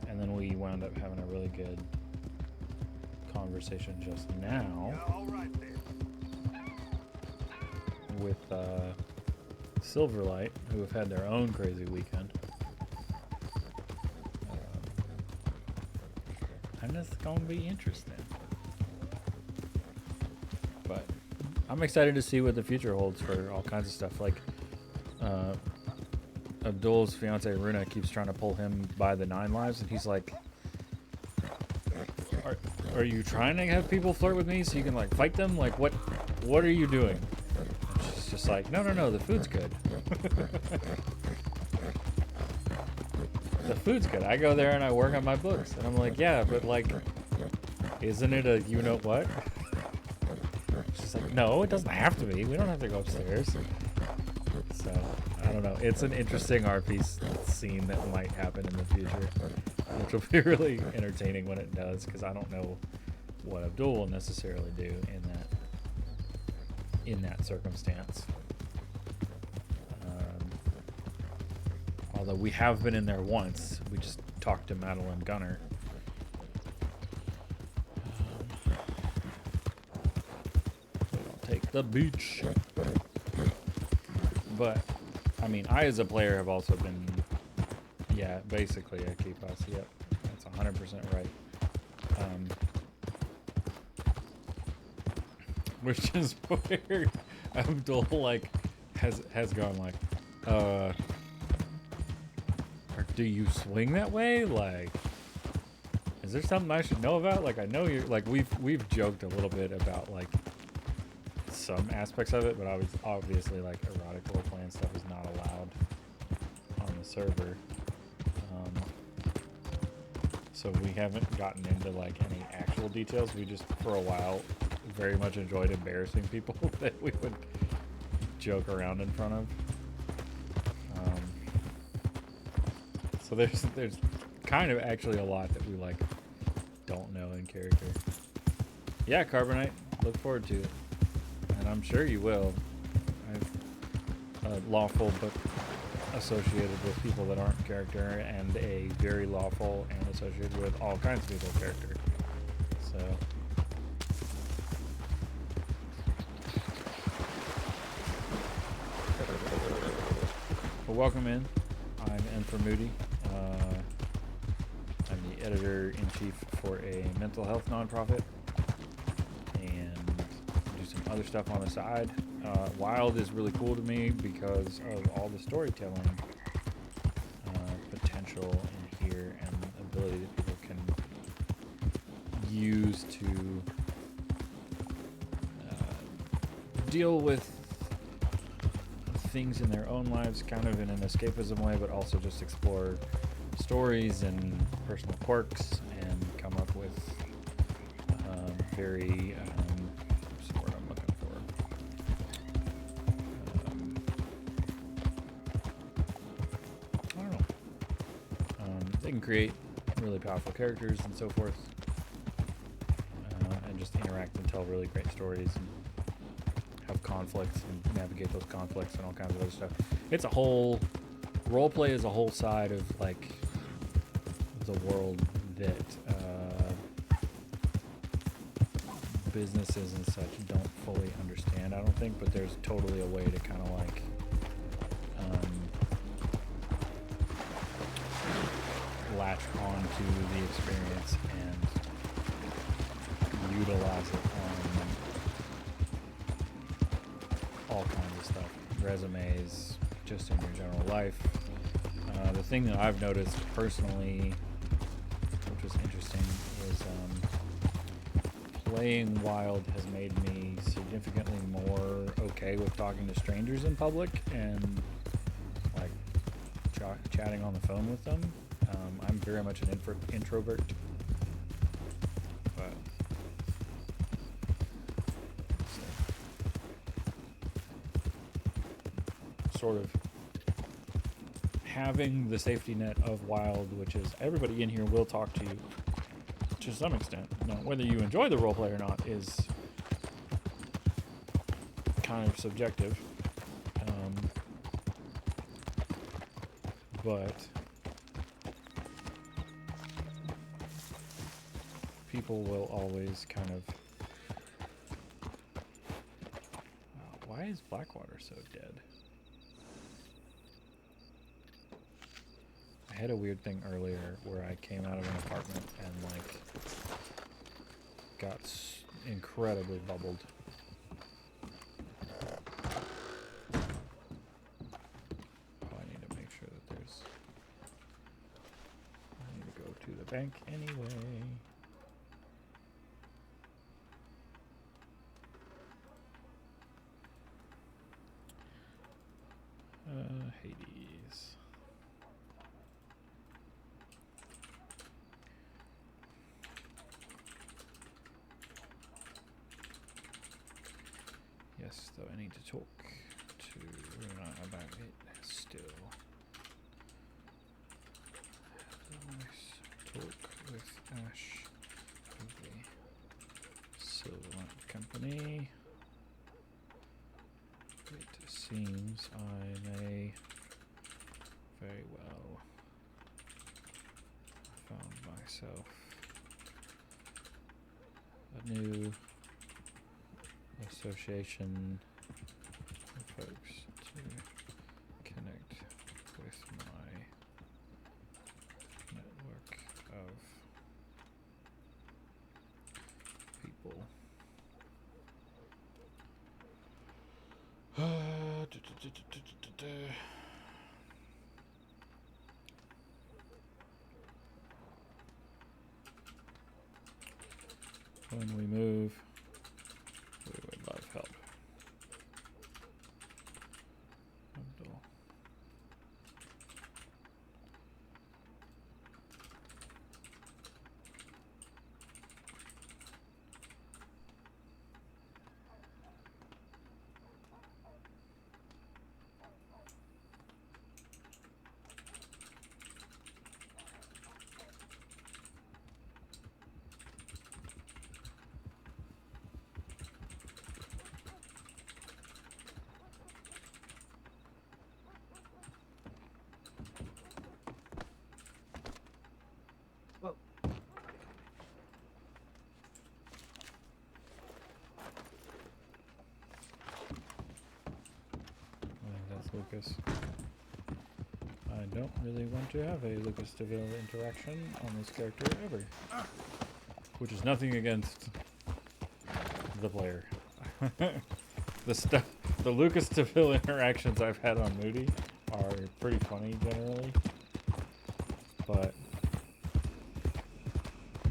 And then we wound up having a really good conversation just now. Yeah, all right then. With Silverlight, who have had their own crazy weekend. And it's going to be interesting. But I'm excited to see what the future holds for all kinds of stuff. Like, Abdul's fiance Runa keeps trying to pull him by the 9 lives, and he's like, are you trying to have people flirt with me so you can like fight them? Like, what are you doing? Just like, no, the food's good. The food's good. I go there and I work on my books. And I'm like, yeah, but like, isn't it a you know what? She's like, no, it doesn't have to be. We don't have to go upstairs. So, I don't know. It's an interesting RP scene that might happen in the future, which will be really entertaining when it does, because I don't know what Abdul will necessarily do in that circumstance. Although we have been in there once, we just talked to Madeline Gunner. I'll take the beach. But I mean, I as a player have also been, yeah, basically a key pass. Yep, that's 100% right. Which is where Abdul like has gone like, do you swing that way? Like, is there something I should know about? Like, I know you're like, we've joked a little bit about like some aspects of it, but I was obviously like erotic roleplay and stuff is not allowed on the server. So we haven't gotten into like any actual details. We just for a while very much enjoyed embarrassing people that we would joke around in front of. So there's kind of actually a lot that we like don't know in character. Yeah, Carbonite, look forward to it, and I'm sure you will. I've a lawful but associated with people that aren't character, and a very lawful and associated with all kinds of people character. So. Well, welcome in. I'm N for Moody. I'm the editor-in-chief for a mental health nonprofit, and do some other stuff on the side. Wild is really cool to me because of all the storytelling potential in here and the ability that people can use to deal with things in their own lives, kind of in an escapism way, but also just explore stories and personal quirks and come up with very what's the word I'm looking for? I don't know. They can create really powerful characters and so forth, and just interact and tell really great stories and have conflicts and navigate those conflicts and all kinds of other stuff. It's a whole roleplay is a whole side of like the world that businesses and such don't fully understand, I don't think, but there's totally a way to kind of like latch on to the experience and utilize it on all kinds of stuff, resumes, just in your general life. The thing that I've noticed personally, which was interesting, is playing Wild has made me significantly more okay with talking to strangers in public and like chatting on the phone with them. I'm very much an introvert, but sort of having the safety net of Wild, which is everybody in here will talk to you to some extent. Now, whether you enjoy the roleplay or not is kind of subjective, but people will always kind of... why is Blackwater so dead? I had a weird thing earlier where I came out of an apartment and like got incredibly bubbled. Oh, I need to make sure that there's... I need to go to the bank anyway. Hades. Yes, though I need to talk to Runa about it still. Nice talk with Ash of the Silverlight Company. It seems I may very well found myself a new association of folks to connect with my network of people. When we move, we would love help. Abdul. Lucas. I don't really want to have a Lucas DeVille interaction on this character ever. Which is nothing against the player. The Lucas DeVille interactions I've had on Moody are pretty funny generally, but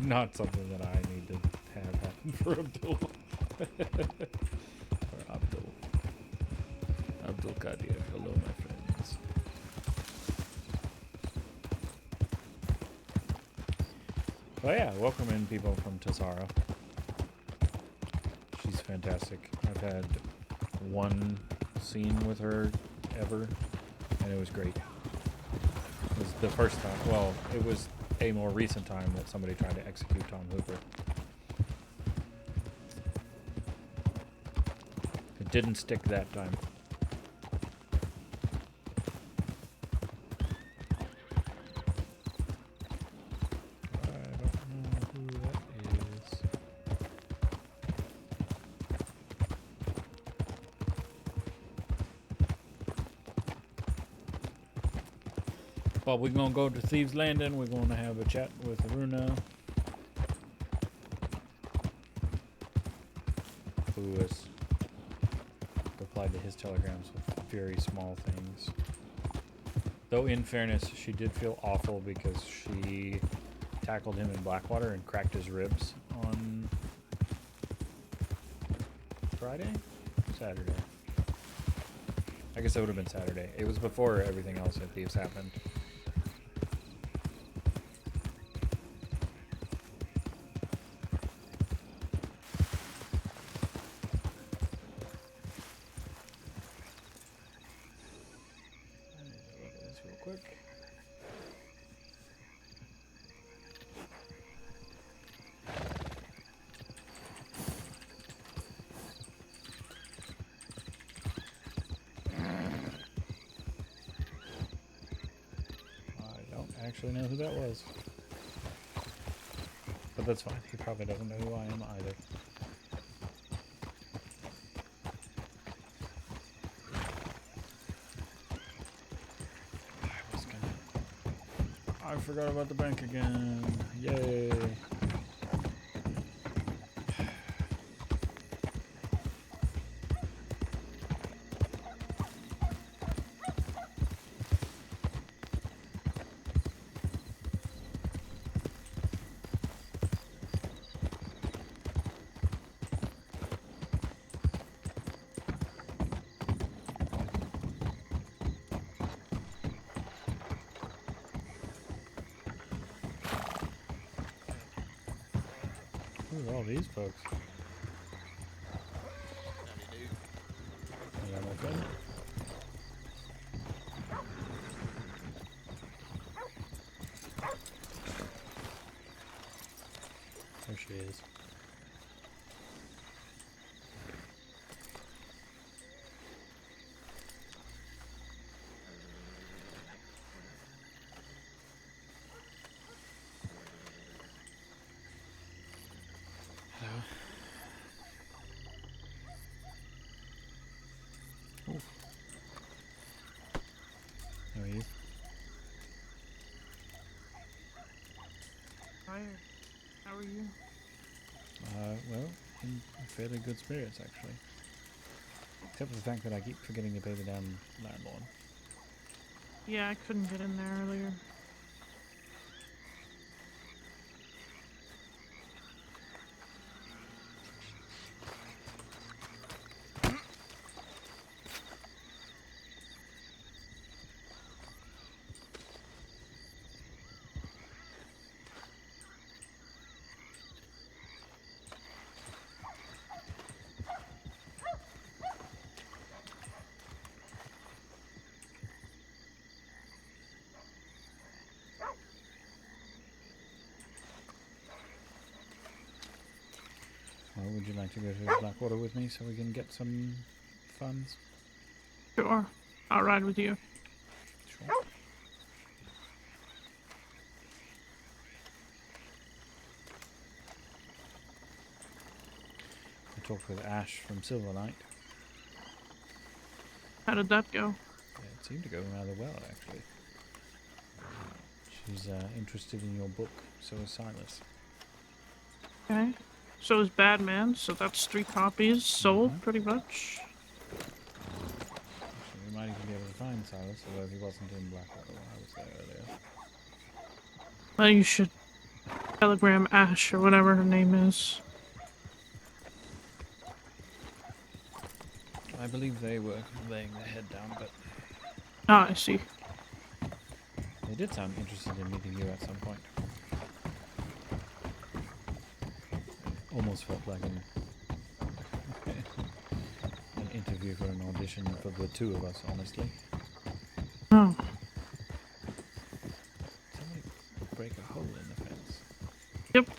not something that I need to have happen for Abdul. Or Abdul. Abdul-Qadir. Hello, my friends. Oh yeah, welcome in people from Tazara. She's fantastic. I've had one scene with her ever, and it was great. It was the first time, well, it was a more recent time that somebody tried to execute Tom Hooper. It didn't stick that time. But we're gonna go to Thieves Landing. We're gonna have a chat with Runa, who has replied to his telegrams with very small things. Though in fairness, she did feel awful because she tackled him in Blackwater and cracked his ribs on Friday? Saturday. I guess it would have been Saturday. It was before everything else at Thieves happened. Actually know who that was. But that's fine. He probably doesn't know who I am either. I forgot about the bank again. Yay. Who are all these folks? Hello, my friend. There she is. How are you? Tired. How are you? Well, in fairly good spirits, actually. Except for the fact that I keep forgetting to pay the damn landlord. Yeah, I couldn't get in there earlier. Well, would you like to go to Blackwater with me so we can get some funds? Sure. I'll ride with you. Sure. I talked with Ash from Silverlight. How did that go? It seemed to go rather well, actually. She's interested in your book, so is Silas. Okay. So is Badman, so that's 3 copies sold, pretty much. Actually, we might even be able to find Silas, although he wasn't in Blackwater when I was there earlier. Well, you should Telegram Ash or whatever her name is. I believe they were laying their head down, but... Ah, I see. They did sound interested in meeting you at some point. Almost felt like an interview for an audition for the two of us, honestly. Oh. Somebody break a hole in the fence. Yep.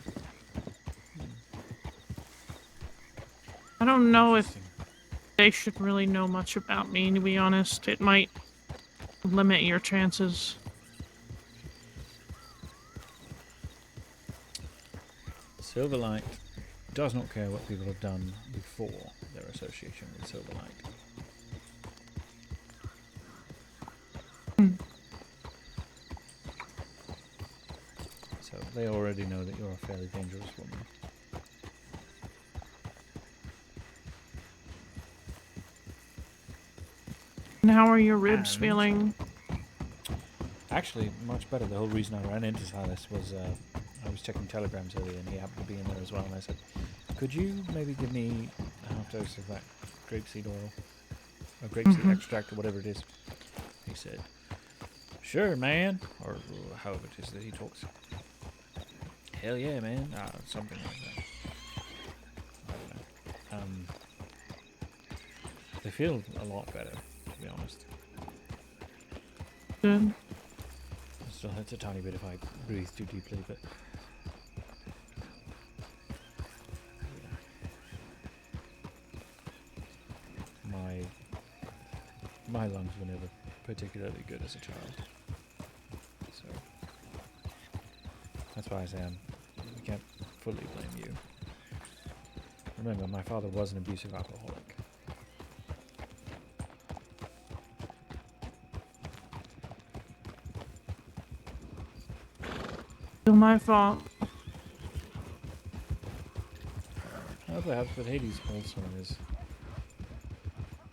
I don't know if they should really know much about me, to be honest. It might limit your chances. Silverlight does not care what people have done before their association with Silverlight. So they already know that you're a fairly dangerous woman. And how are your ribs feeling? Actually, much better. The whole reason I ran into Silas was I was checking telegrams earlier and he happened to be in there as well, and I said, could you maybe give me a half dose of that grapeseed oil? Or grapeseed extract or whatever it is. He said, sure, man. Or however it is that he talks. Hell yeah, man. Something like that. I don't know. They feel a lot better, to be honest. Good. Still hurts a tiny bit if I breathe too deeply, but... My lungs were never particularly good as a child. So... That's why I say we can't fully blame you. Remember, my father was an abusive alcoholic. Still my fault. Oh, perhaps, but Hades also has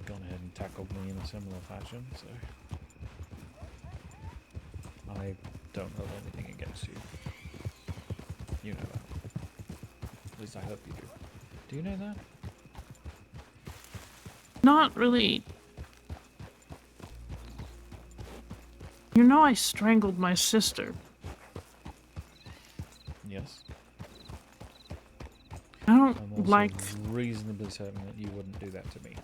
gone ahead and tackled me in a similar fashion, so... I don't hold anything against you. You know that. At least I hope you do. Do you know that? Not really. You know I strangled my sister. Yes. I don't I'm also like... reasonably certain that you wouldn't do that to me.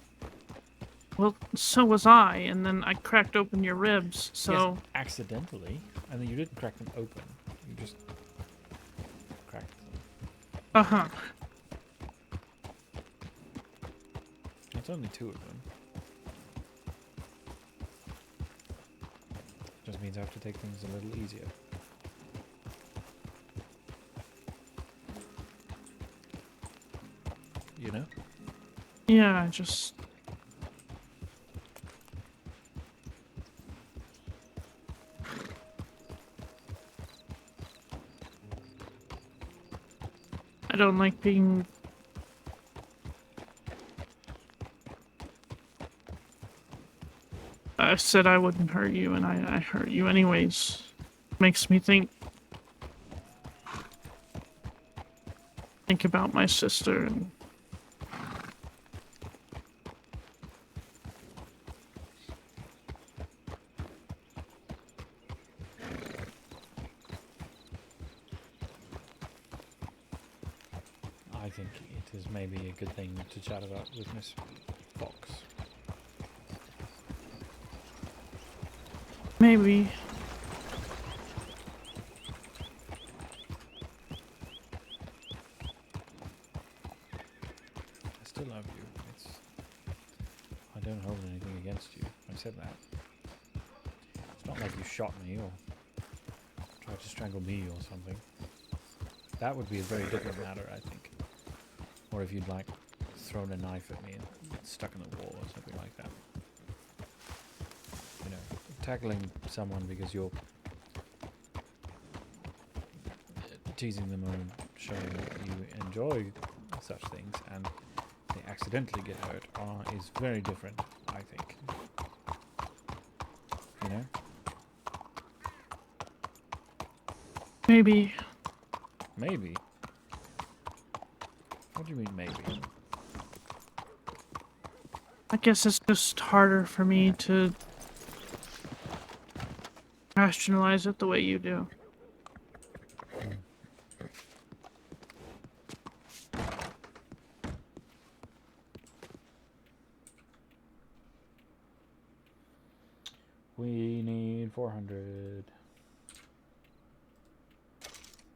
Well, so was I, and then I cracked open your ribs, so... Yes, accidentally. And then you didn't crack them open. You just cracked them. Uh-huh. It's only two of them. Just means I have to take things a little easier. You know? Yeah, I just... I don't like being... I said I wouldn't hurt you, and I hurt you anyways. Makes me think about my sister and... I think it is maybe a good thing to chat about with Miss Fox. Maybe. I still love you. I don't hold anything against you. I said that. It's not like you shot me or tried to strangle me or something. That would be a very different matter, I think. Or if you'd like thrown a knife at me and stuck in the wall or something like that. You know, tackling someone because you're teasing them or showing that you enjoy such things and they accidentally get hurt is very different, I think. You know? Maybe. Maybe. What do you mean, maybe? I guess it's just harder for me to rationalize it the way you do. We need 400.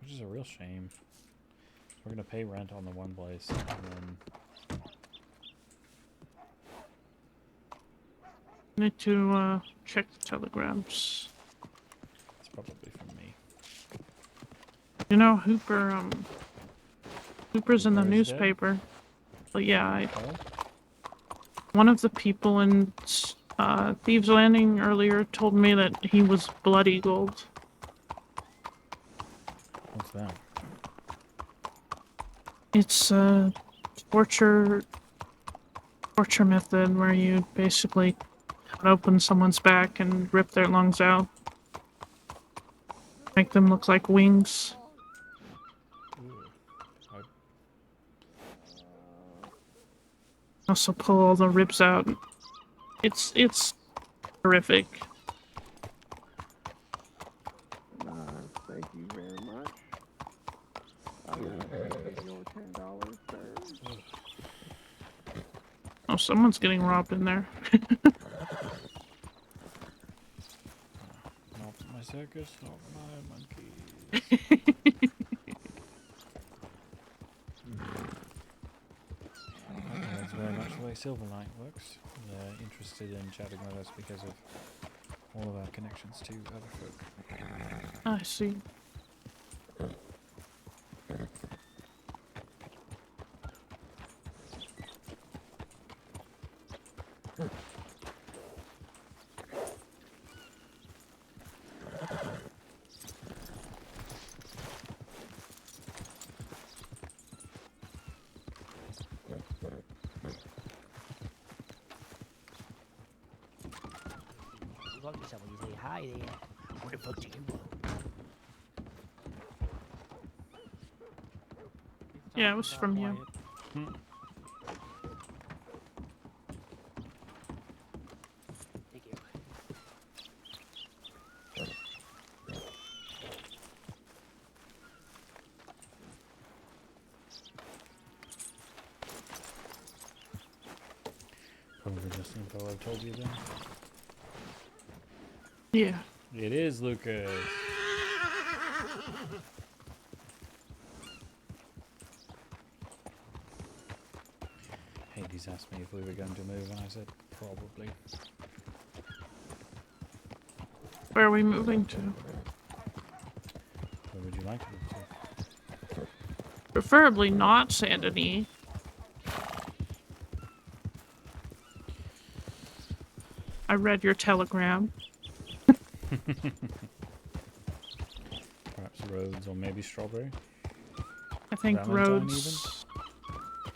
Which is a real shame. We're gonna pay rent on the one place, and then... Need to check the telegrams. It's probably from me. You know, Hooper's in the Hooper is dead? newspaper. But yeah, one of the people in Thieves Landing earlier told me that he was bloody gold. What's that? It's a torture method where you basically open someone's back and rip their lungs out. Make them look like wings. Also pull all the ribs out. It's horrific. Thank you very much. I'm gonna take your $10, sir. Oh, someone's getting robbed in there. Not my circus, not my monkeys. That's very much the way Silverlight works. They're interested in chatting with us because of all of our connections to other folk. I see. You say hi there. What the fuck do you want? Yeah, it was from you. Thank you. Probably just info I've told you then. Yeah. It is Lucas. Hades asked me if we were going to move, and I said probably. Where are we moving to? Where would you like to move to? Preferably not Saint Denis. I read your telegram. Perhaps Rhodes or maybe Strawberry? I think Valentine Rhodes...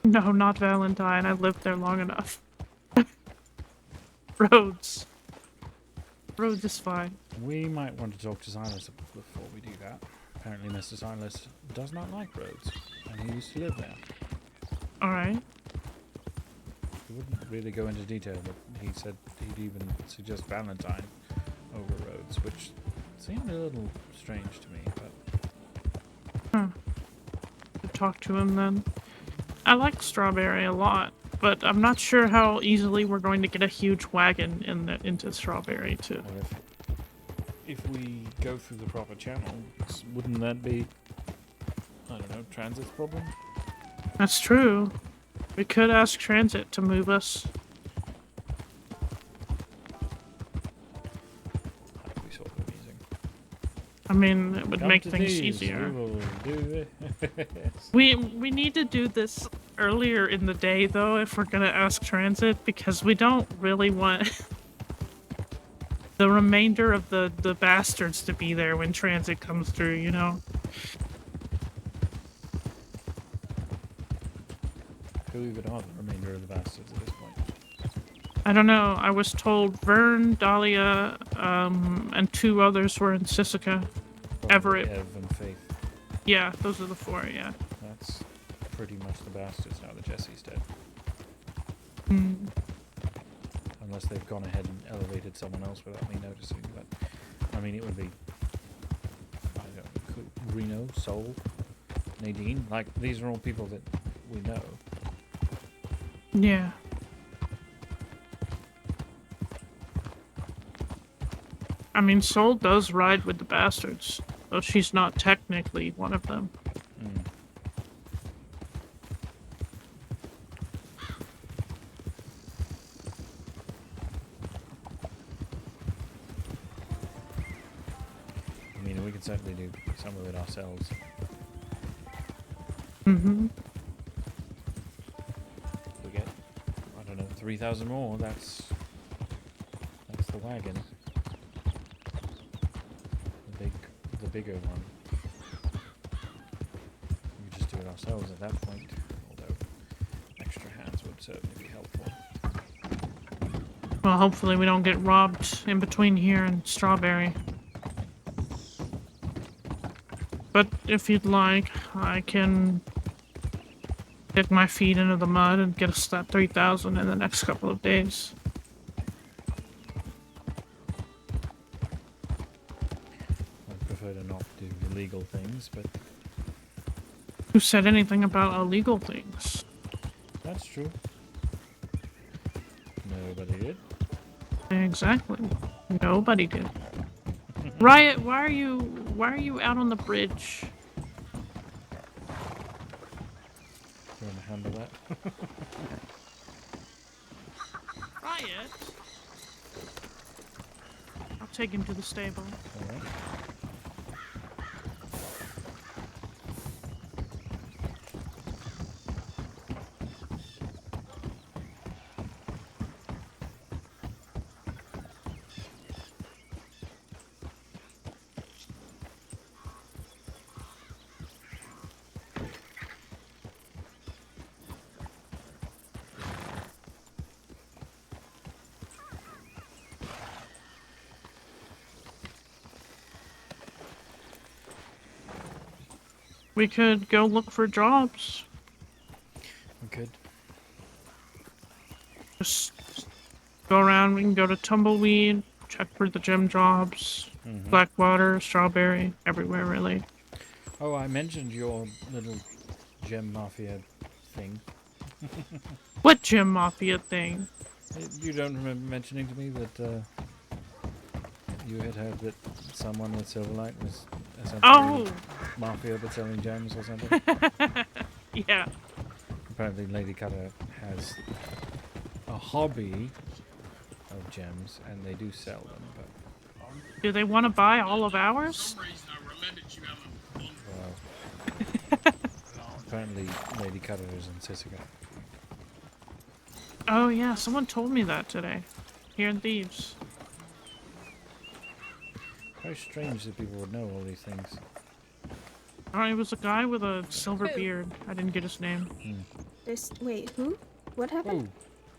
No, not Valentine. I lived there long enough. Rhodes. Rhodes is fine. We might want to talk to Silas before we do that. Apparently Mr. Silas does not like Rhodes, and he used to live there. Alright. He wouldn't really go into detail, but he said he'd even suggest Valentine over Rhodes, which seemed a little strange to me, but... To talk to him then. I like Strawberry a lot, but I'm not sure how easily we're going to get a huge wagon into Strawberry too. Or if we go through the proper channel, wouldn't that be, I don't know, Transit's problem? That's true. We could ask Transit to move us. That'd be sort of amusing. I mean, it would Come make to things these, easier. We will do this. We need to do this earlier in the day, though, if we're gonna ask Transit, because we don't really want the remainder of the bastards to be there when Transit comes through, you know? Who even are the remainder of the bastards at this point? I don't know. I was told Vern, Dahlia, and two others were in Sisika. Probably Everett. Ev and Faith. Yeah, those are the 4, yeah. That's pretty much the bastards now that Jesse's dead. Hmm. Unless they've gone ahead and elevated someone else without me noticing. But, I mean, it would be... I don't know, Reno, Sol, Nadine. Like, these are all people that we know. Yeah. I mean, Sol does ride with the bastards, though she's not technically one of them. Mm. I mean, we can certainly do some of it ourselves. Mm-hmm. We get, I don't know, 3,000 more. That's the wagon. The bigger one. We just do it ourselves at that point. Although extra hands would certainly be helpful. Well, hopefully we don't get robbed in between here and Strawberry. But if you'd like, I can dig my feet into the mud and get us that 3,000 in the next couple of days. I'd prefer to not do illegal things, but... Who said anything about illegal things? That's true. Nobody did. Exactly. Nobody did. Riot, why are you out on the bridge? You want to handle that? Riot? I'll take him to the stable. Alright. We could go look for jobs. We could. Just go around, we can go to Tumbleweed, check for the gym jobs, Blackwater, Strawberry, everywhere really. Oh, I mentioned your little gem mafia thing. What gym mafia thing? You don't remember mentioning to me that you had heard that someone with Silverlight was essentially mafia but selling gems or something? Yeah. Apparently Lady Cutter has a hobby of gems and they do sell them, but... Do they want to buy all of ours? Well, apparently Lady Cutter is in Sisika. Oh yeah, someone told me that today. Here in Thieves. Very strange that people would know all these things. Oh, it was a guy with a silver beard. I didn't get his name. Wait, who? What happened?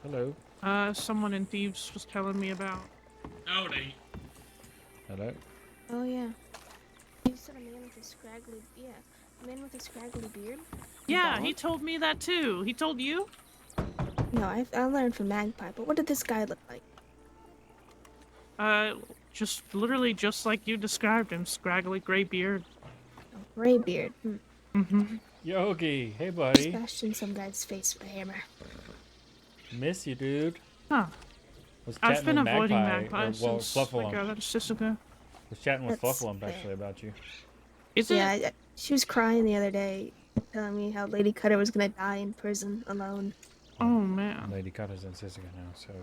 Oh, hello. Someone in Thieves was telling me about. Howdy. Hello. Oh yeah. You said a man with a scraggly, a man with a scraggly beard? Yeah, he told me that too. He told you? No, I learned from Magpie, but what did this guy look like? Just literally just like you described him. Scraggly gray beard. Oh, gray beard. Mm-hmm. Yogi, hey buddy. Smashed in some guy's face with a hammer. Miss you, dude. Huh. I've been avoiding Magpie well, since I got out of Sisika. Was chatting with Fluffalump actually about you. Is it? Yeah, she was crying the other day, telling me how Lady Cutter was gonna die in prison alone. Oh man. Lady Cutter's in Sisika now, so...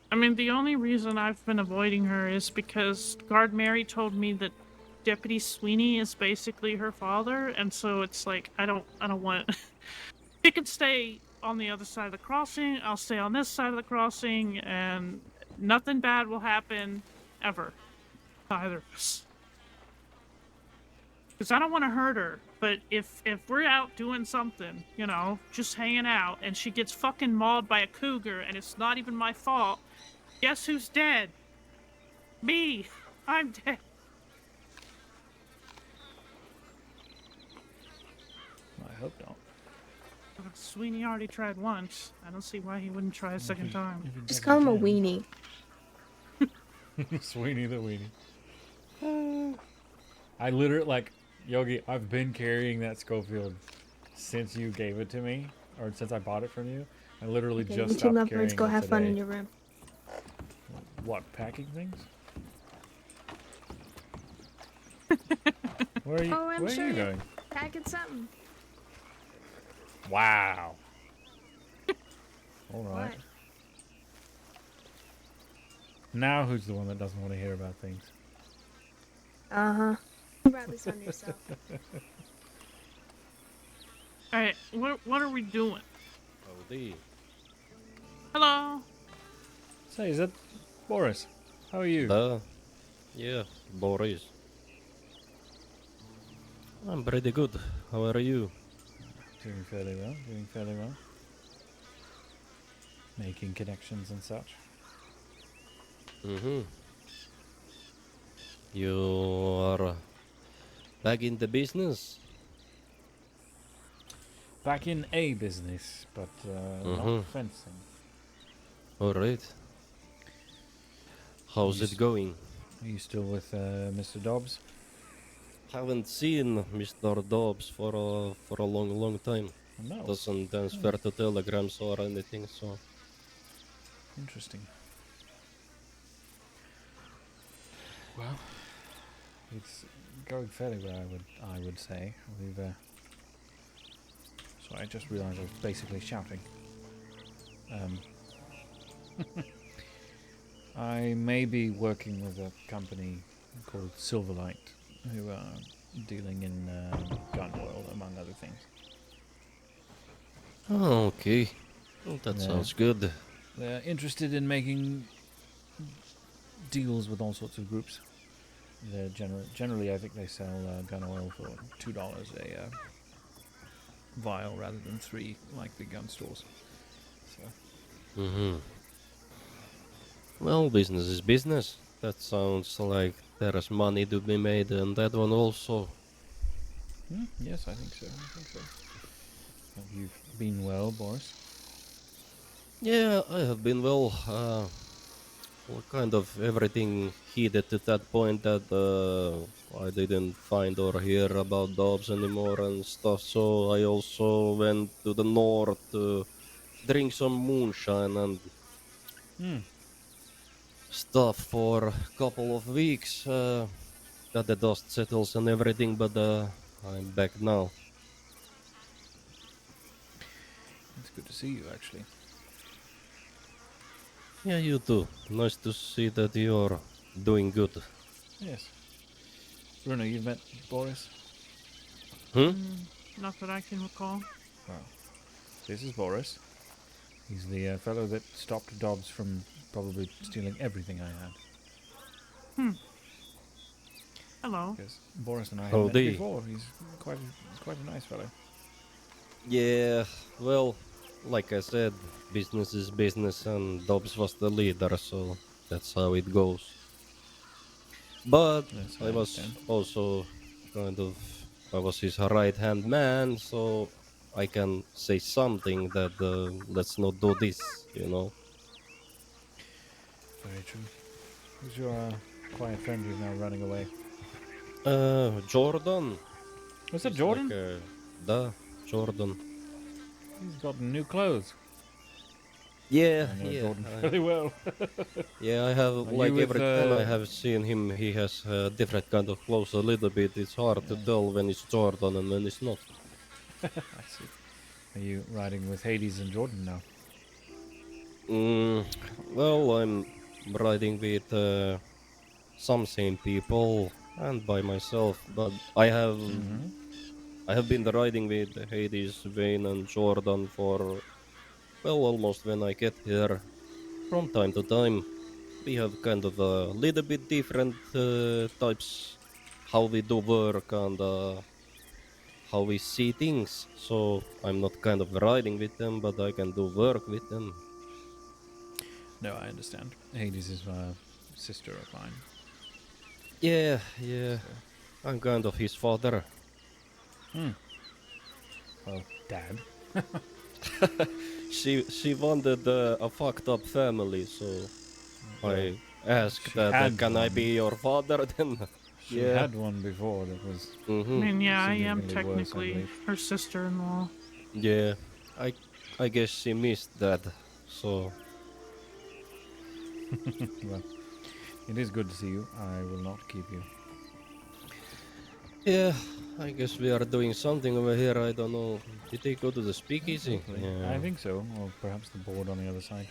I mean, the only reason I've been avoiding her is because Guard Mary told me that Deputy Sweeney is basically her father, and so it's like I don't want. She can stay on the other side of the crossing. I'll stay on this side of the crossing, and nothing bad will happen ever to either of us. Because I don't want to hurt her, but if we're out doing something, you know, just hanging out, and she gets fucking mauled by a cougar, and it's not even my fault, guess who's dead? Me! I'm dead. hope not. But Sweeney already tried once. I don't see why he wouldn't try a second time. Just call him a weenie. Sweeney the weenie. I literally, like, Yogi, I've been carrying that Schofield since you gave it to me, or since I bought it from you. I literally Okay, just you two stopped lovebirds carrying go it have fun today. in your room. What, packing things? Where are you, Oh, I'm where sure are you you're going? packing something. Wow. All right. What? Now who's the one that doesn't want to hear about things? Uh-huh. You brought this on yourself. Alright, what are we doing? Howdy. Hello? Say, is that Boris? How are you? Yeah, Boris. I'm pretty good. How are you? Doing fairly well, doing fairly well. Making connections and such. Mm-hmm. You are back in the business? Back in a business, but not fencing. Alright. How's it going? Are you still with Mr. Dobbs? Haven't seen Mr. Dobbs for a long time. No. Doesn't transfer to telegrams or anything, so... Interesting. Well, it's going fairly well, I would say. We've sorry, I just realised I was basically shouting. I may be working with a company called Silverlight, who are dealing in gun oil, among other things. Oh, okay. Well, that sounds good. They're interested in making deals with all sorts of groups. They're generally, I think they sell gun oil for $2 a vial rather than 3 like the gun stores. So. Mm-hmm. Well, business is business. That sounds like there's money to be made on that one also. Yes, I think so. Have you been well, Boris? Yeah, I have been well. Well, kind of everything heated to that point that I didn't find or hear about Dobbs anymore and stuff. So I also went to the north to drink some moonshine and stuff for a couple of weeks. That the dust settles and everything, but I'm back now. It's good to see you, actually. Yeah, you too. Nice to see that you're doing good. Yes. Bruno, you've met Boris? Not that I can recall. Well, this is Boris. He's the fellow that stopped Dobbs from probably stealing everything I had. Hello. Because Boris and I have met before. He's quite a nice fellow. Yeah, well, like I said, business is business, and Dobbs was the leader, so that's how it goes. But I was also I was his right-hand man, so I can say something that let's not do this, you know. Very true. Who's your quiet friend who's now running away? Jordan. Was that Jordan? Jordan. He's gotten new clothes. Yeah, I know yeah. Jordan really well. Yeah, I have every time I have seen him, he has different kind of clothes. A little bit, it's hard to tell when it's Jordan and when it's not. I see. Are you riding with Hades and Jordan now? Well, I'm riding with some same people and by myself, but I have been riding with Hades, Wayne, and Jordan for almost when I get here. From time to time, we have kind of a little bit different types how we do work and how we see things. So I'm not kind of riding with them, but I can do work with them. No, I understand. Hades is a sister of mine. Yeah. I'm kind of his father. Well, Dad. She wanted a fucked up family, so I asked she that had can I one. be your father then? She Yeah. had one before that was. I mean, yeah, I am significantly worse, I technically believe. her sister-in-law. Yeah, I guess she missed that. So Well, it is good to see you. I will not keep you. yeah, I guess we are doing something over here. I don't know. Did they go to the speakeasy? Hopefully. Yeah. I think so. Or perhaps the board on the other side.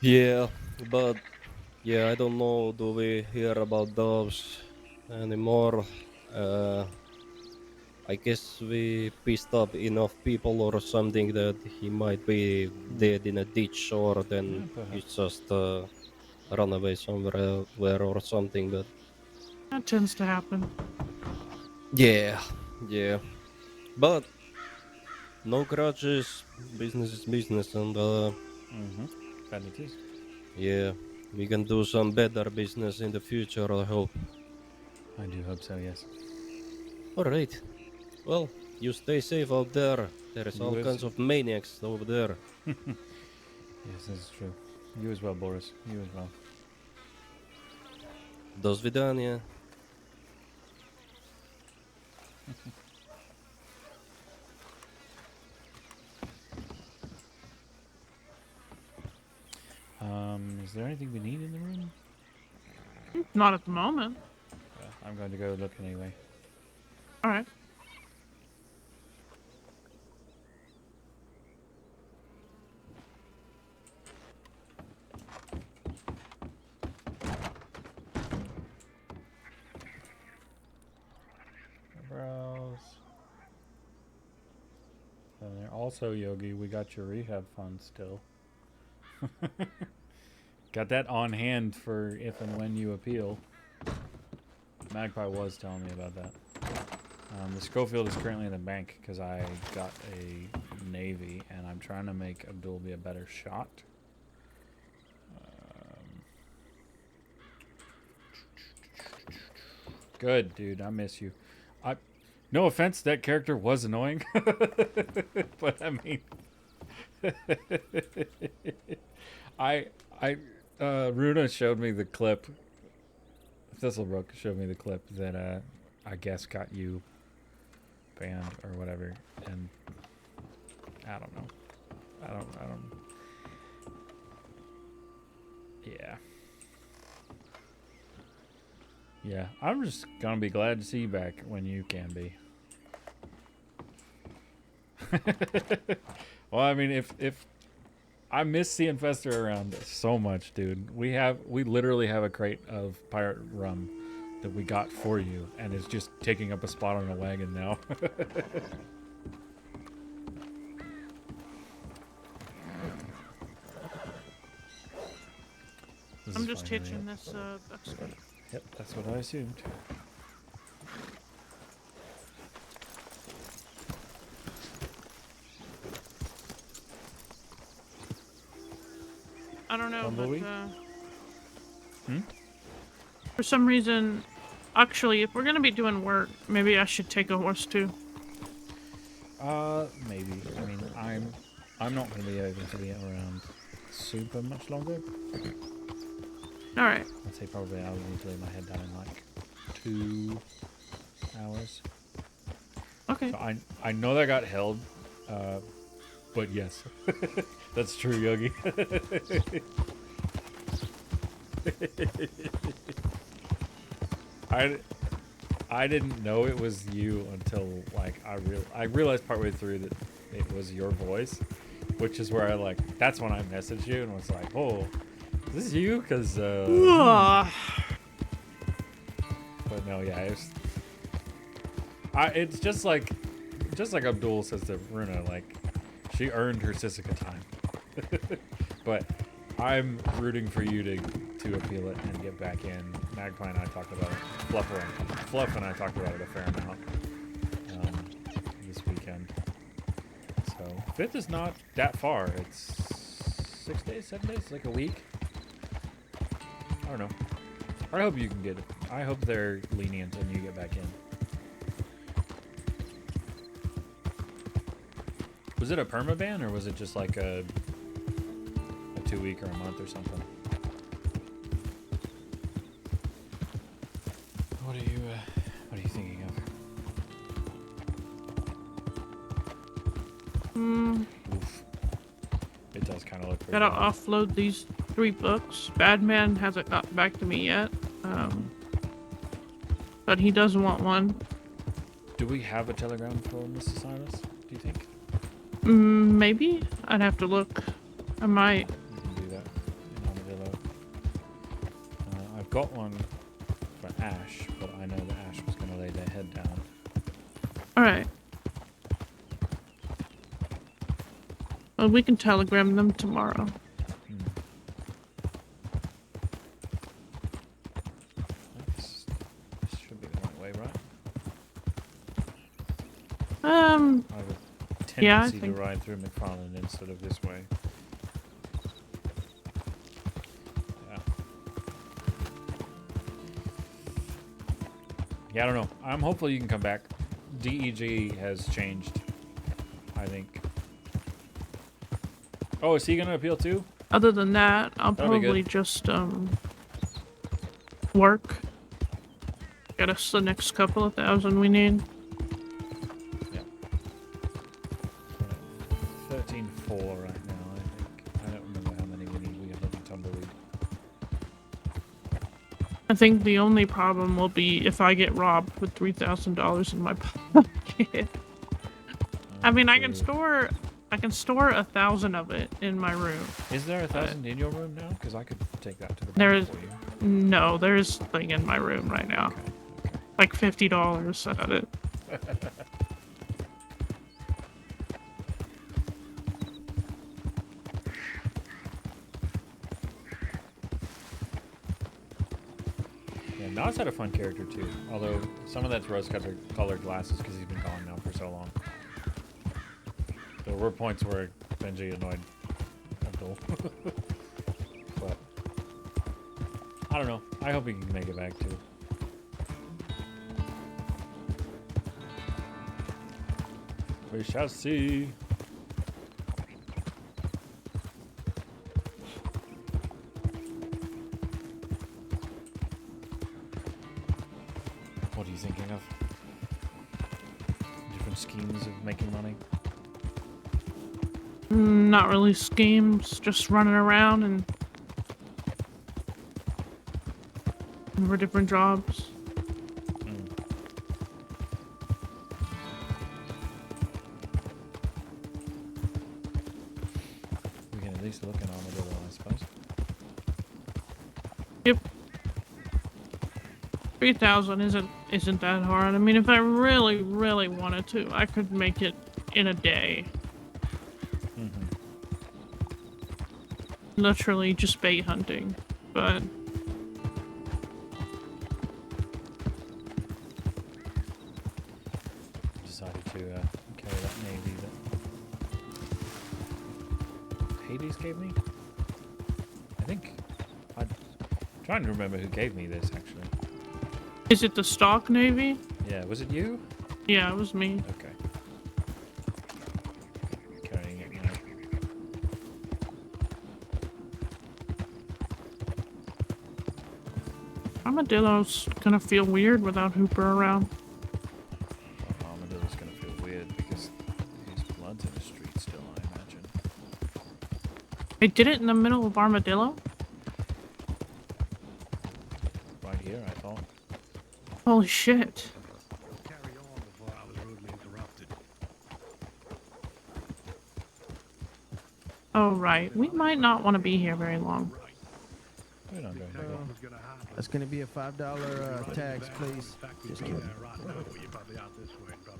Yeah, but yeah, I don't know. Do we hear about those anymore? I guess we pissed up enough people or something that he might be dead in a ditch, or then he's just run away somewhere or something. But That tends to happen. yeah, yeah. But no grudges. Business is business, and That it is. yeah, we can do some better business in the future. I hope. I do hope so. Yes. All right. Well, you stay safe out there. There is all You kinds of maniacs over there. Yes, this is true. You as well, Boris. You as well. До свидания. Is there anything we need in the room? Not at the moment. I'm going to go look anyway. All right. Browse. And then also, Yogi, we got your rehab fund still. Got that on hand for if and when you appeal. Magpie was telling me about that. The Schofield is currently in the bank because I got a Navy and I'm trying to make Abdul be a better shot. Good, dude. I miss you. No offense, that character was annoying. But I mean... Runa showed me the clip. Thistlebrook showed me the clip that I guess got you banned or whatever, and I don't know. I don't. Yeah. Yeah, I'm just gonna be glad to see you back when you can be. Well, I mean, if I miss seeing Fester around so much, dude. We literally have a crate of pirate rum that we got for you, and it's just taking up a spot on a wagon now. I'm just hitching this. That's good. Yep, that's what I assumed. I don't know, Tumbleweed? but for some reason, actually, if we're gonna be doing work, maybe I should take a horse too. Maybe. I mean, I'm not going to be able to be around super much longer. All right. I'd say probably I would need to lay my head down in like 2 hours. Okay. So I know that got held, but yes, that's true, Yogi. I didn't know it was you until like I realized partway through that it was your voice, which is where that's when I messaged you and was like, oh, is this you? Because but no, yeah, it's just like Abdul says to Runa, like she earned her Sisika time. But I'm rooting for you to appeal it and get back in. Magpie and I talked about it. Fluff and I talked about it a fair amount this weekend. So 5th is not that far. It's 6 days, 7 days, like a week. I don't know. I hope you can get it. I hope they're lenient and you get back in. Was it a permaban or was it just like a 2 week or a month or something? What are you thinking of? Oof. It does kind of look pretty Gotta bad. offload these 3 books. Badman hasn't gotten back to me yet. But he does want one. Do we have a telegram for Mr. Silas, do you think? Maybe? I'd have to look. I might. We can do that in Armadillo. I've got one for Ash, but I know that Ash was going to lay their head down. Alright. Well, we can telegram them tomorrow. This should be the right way, right? I have a tendency yeah, I think to ride through McFarland instead of this way. Yeah. Yeah, I don't know. I'm hopeful you can come back. DEG has changed, I think. Oh, is he gonna appeal too? Other than that, I'll That'll be probably good. just work. Get us the next couple of thousand we need. Yeah. 13.4 right now, I think. I don't remember how many we need. We have like a tumbleweed. I think the only problem will be if I get robbed with $3,000 in my pocket. I mean, I can store 1,000 of it in my room. Is there 1,000 in your room now? Because I could take that to the There bank is for you. no, there's thing in my room right now. Okay. Like $50 at it. Yeah, Nas had a fun character too. Although some of that's rose-colored glasses because he's been gone now for so long. There were points where Benji annoyed Abdul. But I don't know. I hope he can make it back too. We shall see. What are you thinking of? Different schemes of making money? Not really schemes, just running around and for different jobs. We can at least look at Armadillo, I suppose. Yep. 3,000 isn't that hard. I mean, if I really, really wanted to, I could make it in a day. Literally just bait hunting, but Decided to carry that navy that Hades gave me. I think I'm trying to remember who gave me this actually. is it the stock navy? Yeah, was it you? Yeah, it was me. Okay. Carrying it now. Armadillo's gonna feel weird without Hooper around. Well, Armadillo's gonna feel weird because his blood's in the street still, I imagine. They did it in the middle of Armadillo? Right here, I thought. Holy shit. Oh, right. We might not want to be here very long. We're not going to go. That's gonna be a $5 tax, please. Just kidding.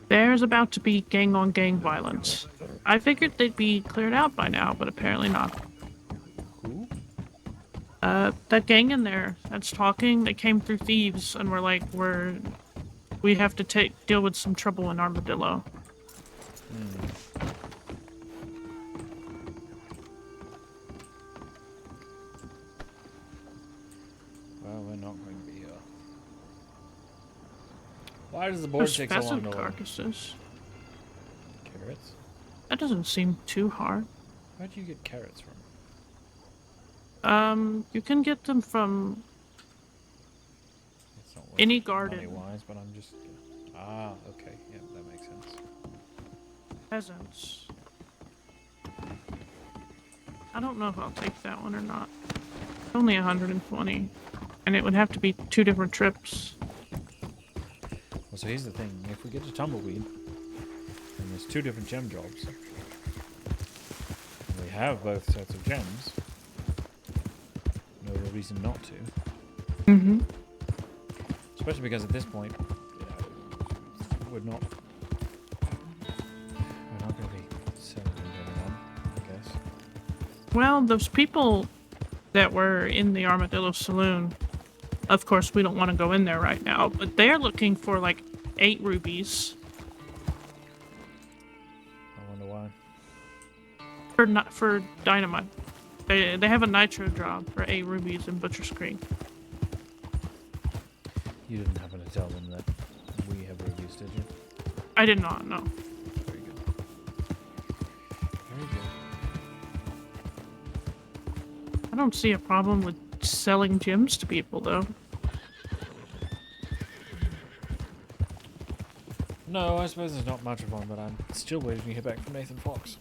There's about to be gang-on-gang violence. I figured they'd be cleared out by now, but apparently not. Who? That gang in there that's talking, they came through thieves and were like, we have to deal with some trouble in Armadillo. Well, we're not going to be here. Why does the board There's take so long pheasant to load? carcasses. Carrots? That doesn't seem too hard. Where do you get carrots from? You can get them from It's not any garden. money-wise, but I'm just... Ah, okay. Yeah, that makes sense. Peasants. I don't know if I'll take that one or not. It's only 120. And it would have to be 2 different trips. Well, so here's the thing. If we get to Tumbleweed, and there's 2 different gem jobs, and we have both sets of gems, no real reason not to. Mm-hmm. Especially because at this point, we're not going to be selling them to anyone, I guess. Well, those people that were in the Armadillo Saloon, of course, we don't want to go in there right now, but they're looking for like 8 rubies. I wonder why. For dynamite. They have a nitro job for 8 rubies in Butcher's Creek. You didn't happen to tell them that we have rubies, did you? I did not, no. Very good. Very good. I don't see a problem with selling gems to people, though. No, I suppose there's not much of one, but I'm still waiting to hear back from Nathan Fox.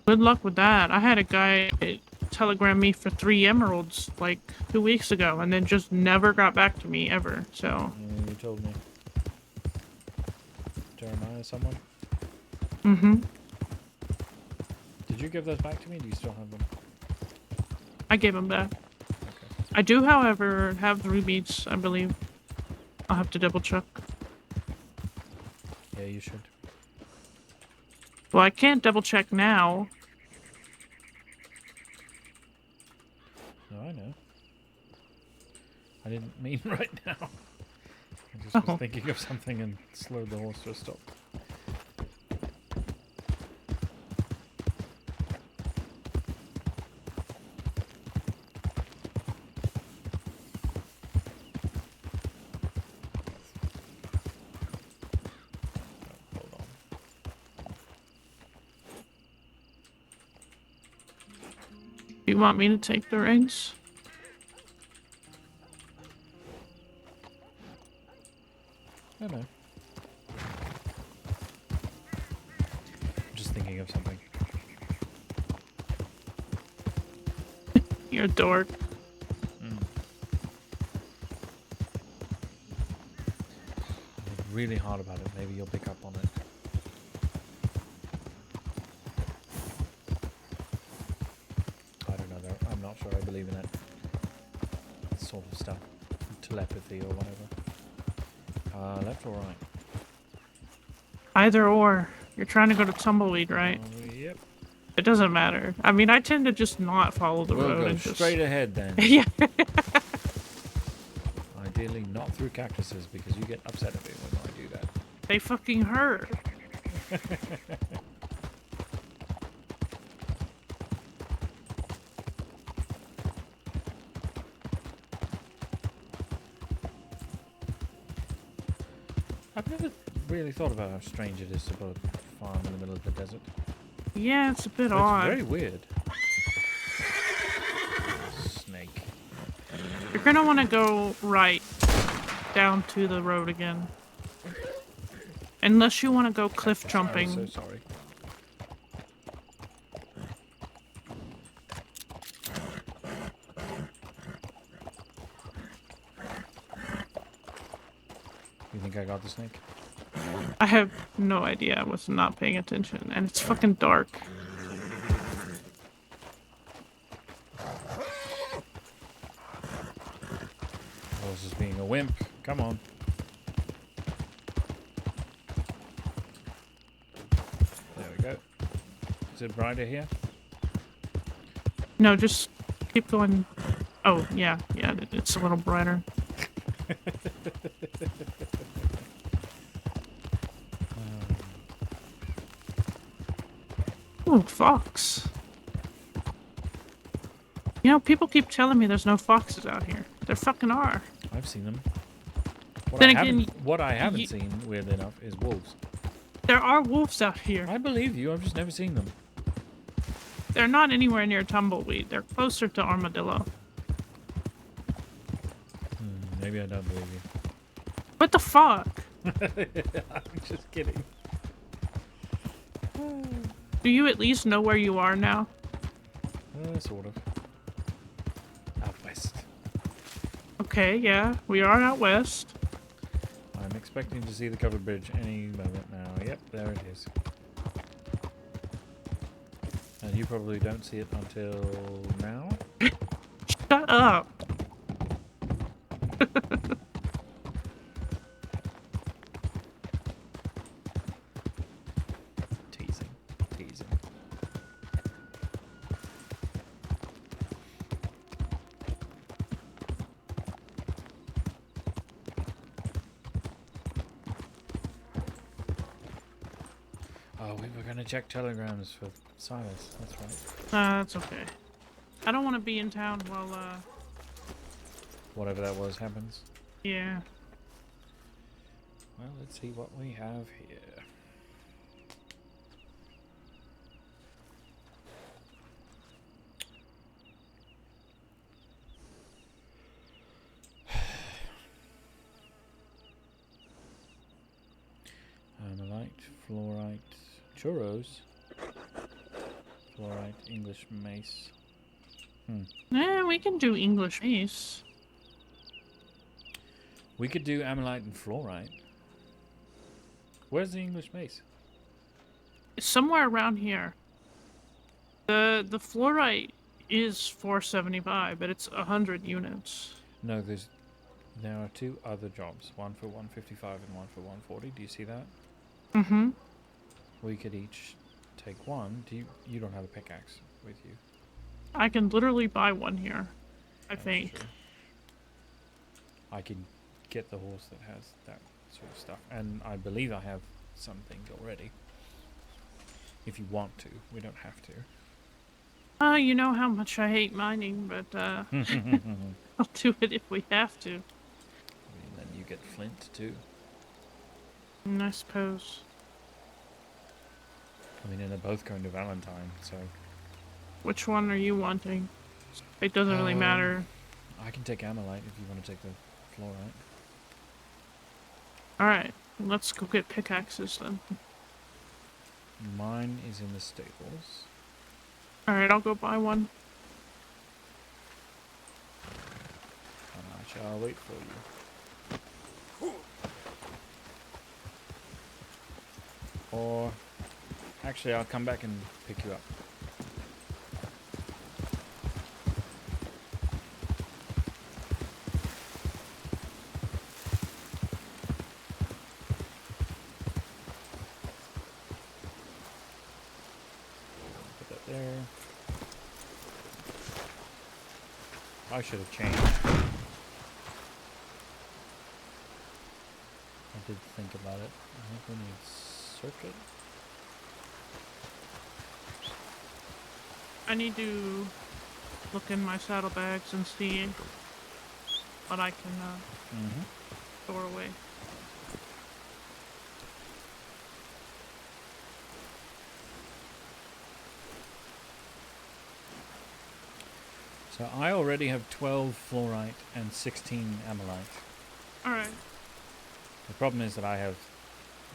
Good luck with that. I had a guy telegram me for 3 emeralds like 2 weeks ago and then just never got back to me ever, so... Yeah, you told me. Jeremiah, someone? Mm-hmm. Did you give those back to me? Do you still have them? I gave him back. Okay. I do, however, have the rubies, I believe. I'll have to double check. Yeah, you should. Well, I can't double check now. No, I know. I didn't mean right now. I just was thinking of something and slowed the horse to a stop. Do you want me to take the reins? I know. I'm just thinking of something. You're a dork. Think really hard about it. Maybe you'll pick up on it. I don't know though. I'm not sure I believe in that sort of stuff. Telepathy or whatever. Left or right? Either or. You're trying to go to Tumbleweed, right? Yep. It doesn't matter. I mean, I tend to just not follow the We'll road go and just... straight ahead then. Yeah. Ideally not through cactuses because you get upset at me when I do that. They fucking hurt. I've never really thought about how strange it is to put a farm in the middle of the desert. Yeah, it's a bit It's odd. very weird. Snake. You're gonna want to go right down to the road again. Unless you want to go cliff jumping. I'm so sorry. You think I got the snake? I have no idea. I was not paying attention. And it's fucking dark. I was just being a wimp. Come on. There we go. Is it brighter here? No, just keep going. Oh, yeah. Yeah, it's a little brighter. Oh, fox. You know, people keep telling me there's no foxes out here. There fucking are. I've seen them. What I haven't seen, weirdly enough, is wolves. There are wolves out here. I believe you. I've just never seen them. They're not anywhere near Tumbleweed. They're closer to Armadillo. Maybe I don't believe you. What the fuck? I'm just kidding. Do you at least know where you are now? Sort of. Out west. Okay, yeah, we are out west. I'm expecting to see the covered bridge any moment now. Yep, there it is. And you probably don't see it until now? Shut up. Teasing. Teasing. Oh, we were going to check telegrams for Silas. That's right. That's okay. I don't want to be in town while, Whatever that was happens. yeah. Well, let's see what we have here. Ammonite, fluorite, churros, fluorite, English mace. We can do English mace. We could do ammonite and fluorite. Where's the English mace? Somewhere around here. The fluorite is 475, but it's 100 units. No, there are two other jobs. One for 155 and one for 140. Do you see that? Mm-hmm. We could each take one. You don't have a pickaxe with you? I can literally buy one here, I think. True. I can get the horse that has that sort of stuff, and I believe I have something already. If you want to, we don't have to. You know how much I hate mining, but I'll do it if we have to. And then you get flint too. I suppose. I mean, and they're both going to Valentine, so. Which one are you wanting? It doesn't really matter. I can take ammonite if you want to take the fluorite. Alright, let's go get pickaxes then. Mine is in the stables. Alright, I'll go buy one. And I shall wait for you. Or, actually, I'll come back and pick you up. Put that there. I should have changed. I did think about it. I think we need circuit. I need to look in my saddlebags and see what I can store away. So I already have 12 fluorite and 16 ammonite. Alright. The problem is that I have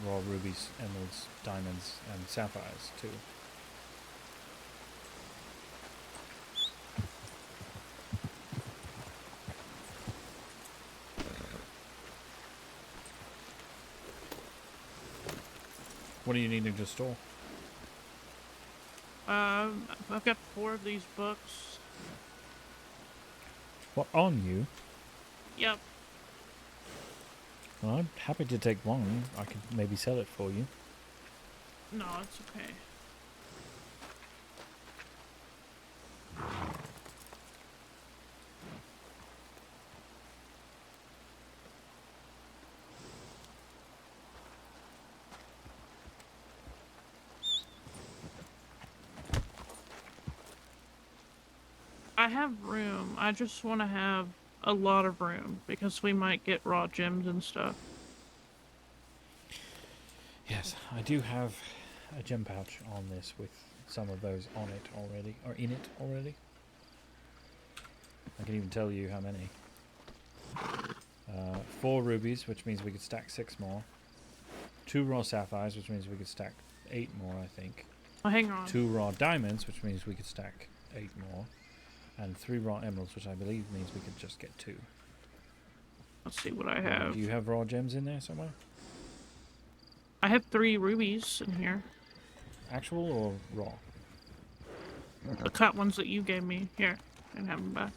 raw rubies, emeralds, diamonds, and sapphires too. What are you needing to store? I've got 4 of these books. What, on you? Yep. Well, I'm happy to take one. I could maybe sell it for you. No, it's okay. I have room. I just want to have a lot of room because we might get raw gems and stuff. Yes, I do have a gem pouch on this with some of those on it already, or in it already. I can even tell you how many. 4 rubies, which means we could stack 6 more. 2 raw sapphires, which means we could stack 8 more, I think. Oh, hang on. 2 raw diamonds, which means we could stack 8 more. And 3 raw emeralds, which I believe means we could just get 2. Let's see what I have. Do you have raw gems in there somewhere? I have 3 rubies in here. Actual or raw? The cut ones that you gave me. Here, and have them back.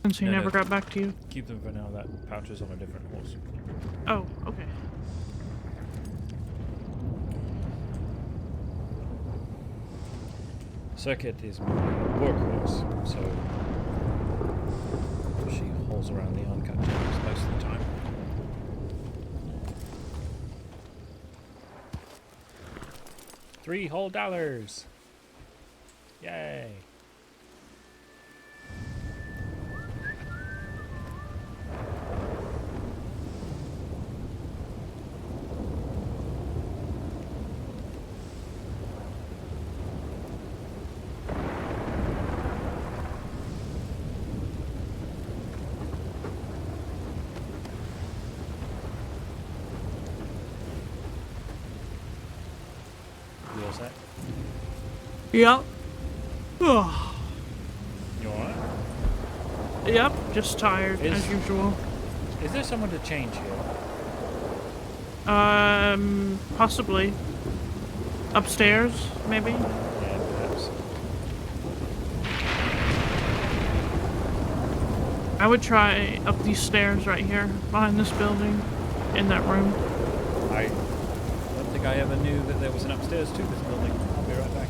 Since he never got back to you. Keep them for now. That pouch is on a different horse. Oh, okay. Circuit is my workhorse, so she hauls around the uncut gems most of the time. $3 whole. Yay! You all set? Yep. You alright? Yep, just tired as usual. Is there someone to change here? Possibly. Upstairs, maybe? Yeah, perhaps. I would try up these stairs right here, behind this building, in that room. I don't think I ever knew that there was an upstairs to this building. I'll be right back.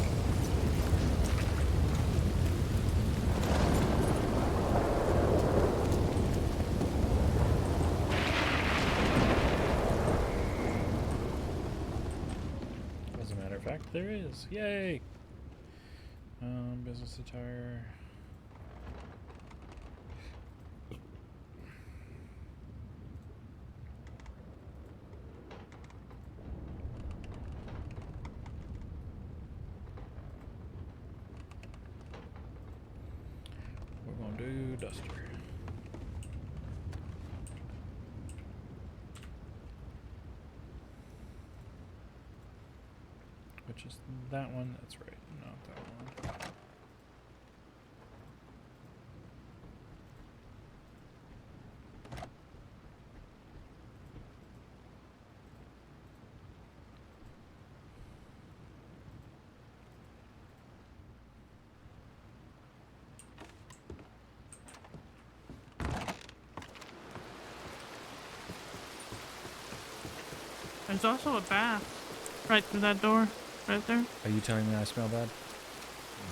As a matter of fact, there is. Yay! Business attire. We're gonna do duster. Which is that one? That's right, not that one. There's also a bath right through that door, right there. Are you telling me I smell bad?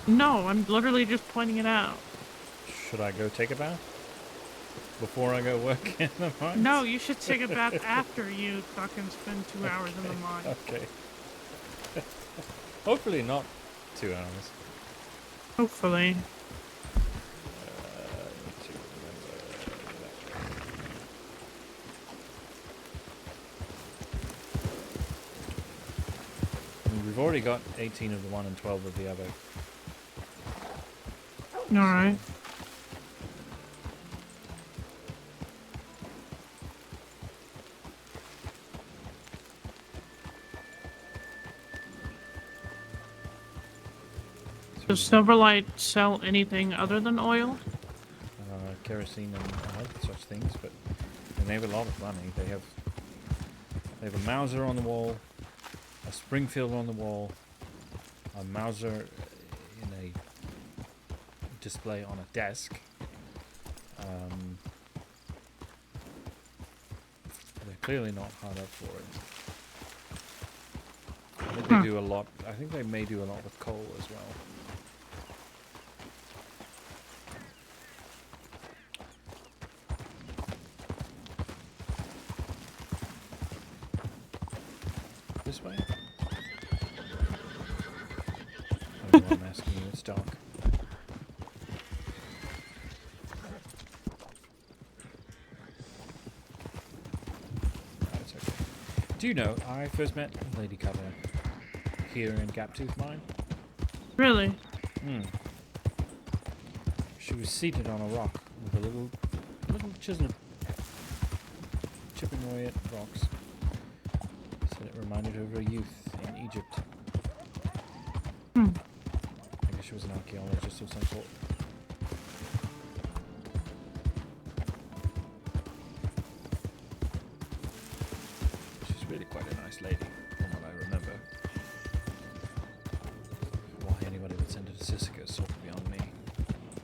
No, I'm literally just pointing it out. Should I go take a bath? Before I go work in the mines? No, you should take a bath after you fucking spend 2 hours in the mine. Okay. Hopefully not 2 hours. Hopefully. We've already got 18 of the one and 12 of the other. Alright. Does Silverlight sell anything other than oil? Kerosene and such things, but and they have a lot of money. They have a Mauser on the wall, a Springfield on the wall, a Mauser in a display on a desk. They're clearly not hard up for it. I think they do a lot. I think they may do a lot with coal as well. This way? I don't know why I'm asking you, it's dark. Do you know, I first met Lady Cutter here in Gaptooth Mine. Really? Hmm. She was seated on a rock with a little chisel chipping away at rocks. Said it reminded her of her youth in Egypt. Hmm. I guess she was an archaeologist of some sort. She's really quite a nice lady, from what I remember. Why anybody would send her to Sisika is sort of beyond me.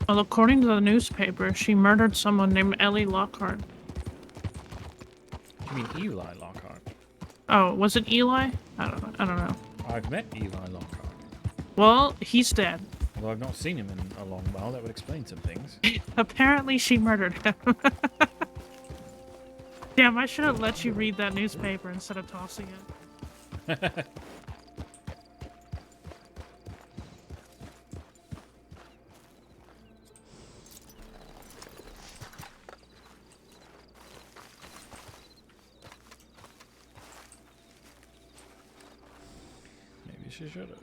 Well, according to the newspaper, she murdered someone named Ellie Lockhart. You mean Eli Lockhart? Oh, was it Eli? I don't know. I've met Eli Lockhart. Well, he's dead. Although I've not seen him in a long while, that would explain some things. Apparently, she murdered him. Damn, I should have let you read that newspaper instead of tossing it. Maybe she should have.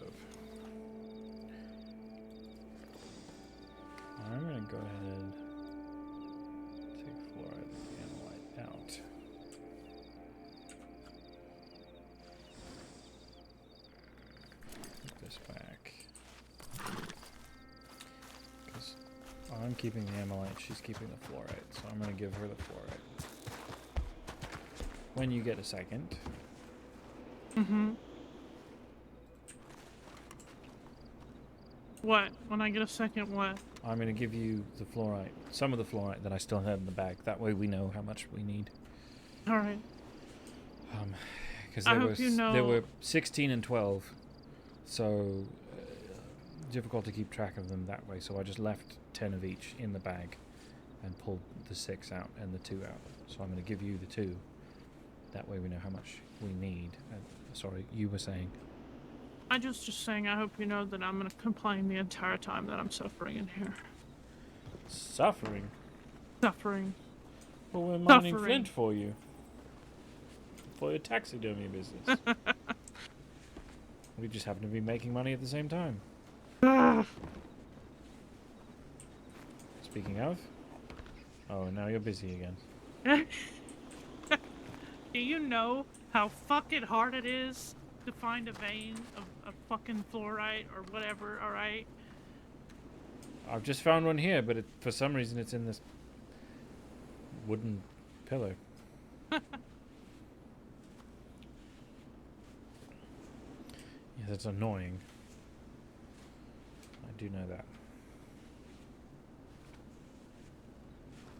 I'm gonna go ahead take fluoride and analyte out. Put this back. Because I'm keeping the amylite, she's keeping the fluoride, so I'm gonna give her the fluoride. When you get a second. Mm-hmm. What? When I get a second, what? I'm going to give you the fluorite, some of the fluorite that I still have in the bag. That way we know how much we need. All right. Because there were 16 and 12, so difficult to keep track of them that way. So I just left 10 of each in the bag and pulled the 6 out and the 2 out. So I'm going to give you the 2. That way we know how much we need. Sorry, you were saying. I just saying, I hope you know that I'm gonna complain the entire time that I'm suffering in here. Suffering? Suffering. Well, we're mining flint for you. For your taxidermy business. We just happen to be making money at the same time. Speaking of... Oh, now you're busy again. Do you know how fucking hard it is to find a vein of fucking fluorite or whatever, alright? I've just found one here, but for some reason it's in this wooden pillar. Yes, it's annoying. I do know that.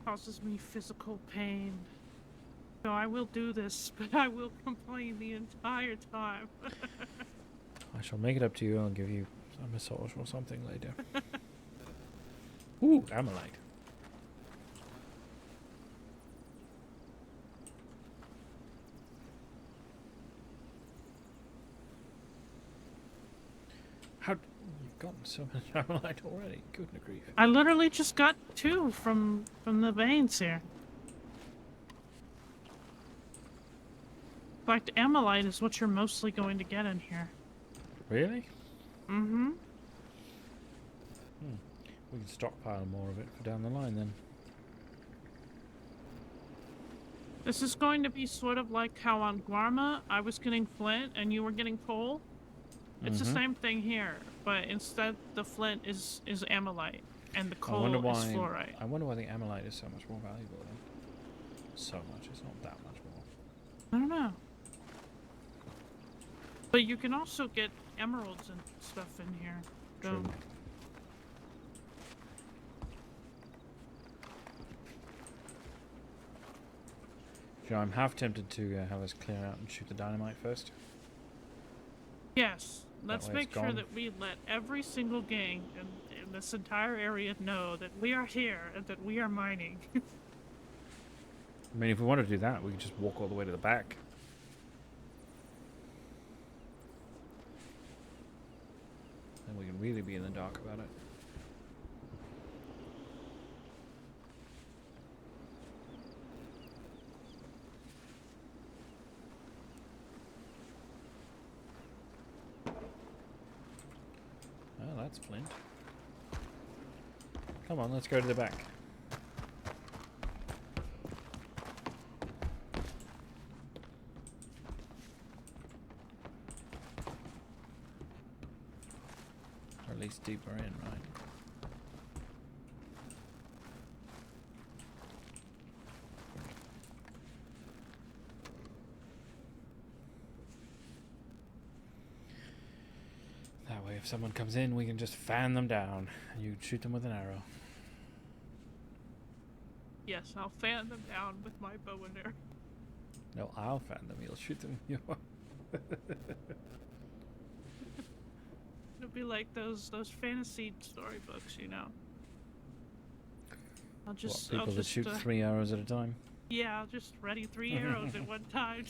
Causes me physical pain. So I will do this, but I will complain the entire time. I shall make it up to you. I'll give you a massage or something later. Ooh, amylite. How you've gotten so much amylite already? Goodness grief! I literally just got 2 from the veins here. In fact, amylite is what you're mostly going to get in here. Really? Mm-hmm. We can stockpile more of it for down the line then. This is going to be sort of like how on Guarma I was getting flint and you were getting coal. It's the same thing here, but instead the flint is amylite and the coal is fluorite. I wonder why the amylite is so much more valuable then. So much, it's not that much more. I don't know. But you can also get emeralds and stuff in here. True. So I'm half tempted to have us clear out and shoot the dynamite first. Yes, let's way make it's sure gone. that we let every single gang in this entire area know that we are here and that we are mining. I mean, if we want to do that, we can just walk all the way to the back. Then we can really be in the dark about it. that's Flint. Come on, let's go to the back. Or at least deeper in, right? That way, if someone comes in, we can just fan them down. And you shoot them with an arrow. Yes, I'll fan them down with my bow and arrow. No, I'll fan them. You'll shoot them. It'll be like those fantasy storybooks, you know. I'll just What, people that shoot 3 arrows at a time? Yeah, I'll just ready 3 arrows at one time.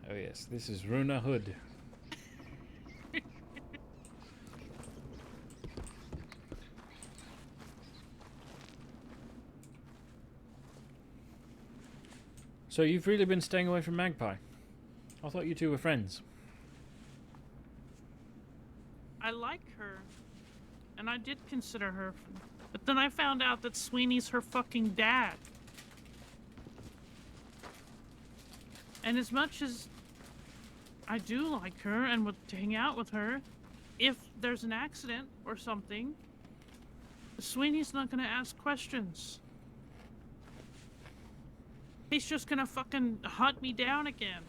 Oh yes, this is Runa Hood. So you've really been staying away from Magpie? I thought you two were friends. I like her, and I did consider her, but then I found out that Sweeney's her fucking dad. And as much as I do like her and would hang out with her, if there's an accident or something, Sweeney's not gonna ask questions. He's just gonna fucking hunt me down again.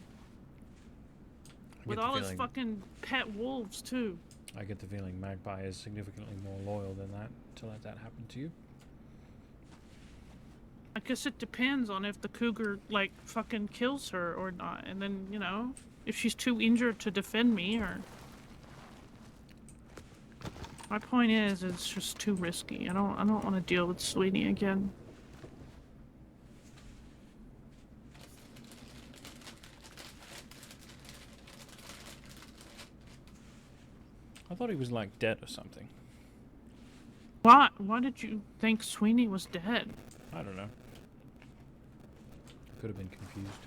With all his fucking pet wolves, too. I get the feeling Magpie is significantly more loyal than that to let that happen to you. I guess it depends on if the cougar, like, fucking kills her or not. And then, you know, if she's too injured to defend me or... My point is, it's just too risky. I don't want to deal with Sweeney again. I thought he was like dead or something. Why? Why did you think Sweeney was dead? I don't know. Could have been confused.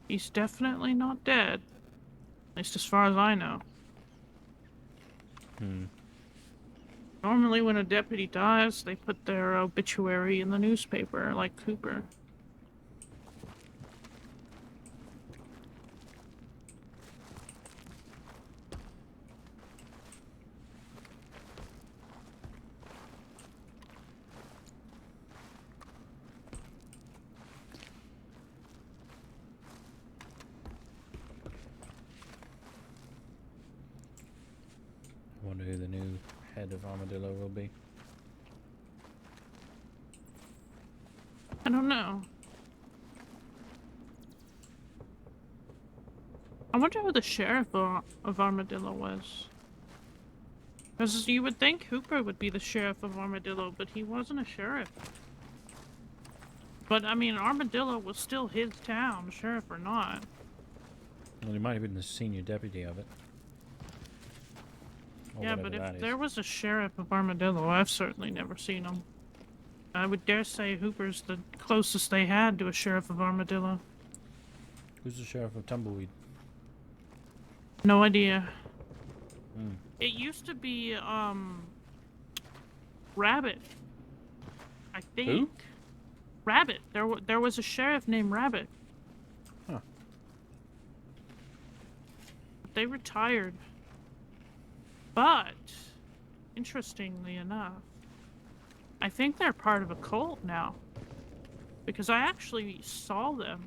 He's definitely not dead. At least as far as I know. Normally when a deputy dies, they put their obituary in the newspaper, like Cooper. I wonder who the new head of Armadillo will be. I don't know. I wonder who the sheriff of Armadillo was. Because you would think Hooper would be the sheriff of Armadillo, but he wasn't a sheriff. But, I mean, Armadillo was still his town, sheriff or not. Well, he might have been the senior deputy of it. Or Yeah, but whatever that if is. there was a sheriff of Armadillo, I've certainly never seen him. I would dare say Hooper's the closest they had to a sheriff of Armadillo. Who's the sheriff of Tumbleweed? No idea. Hmm. It used to be, Rabbit. I think. Who? Rabbit. There was a sheriff named Rabbit. Huh. They retired. But, interestingly enough, I think they're part of a cult now. Because I actually saw them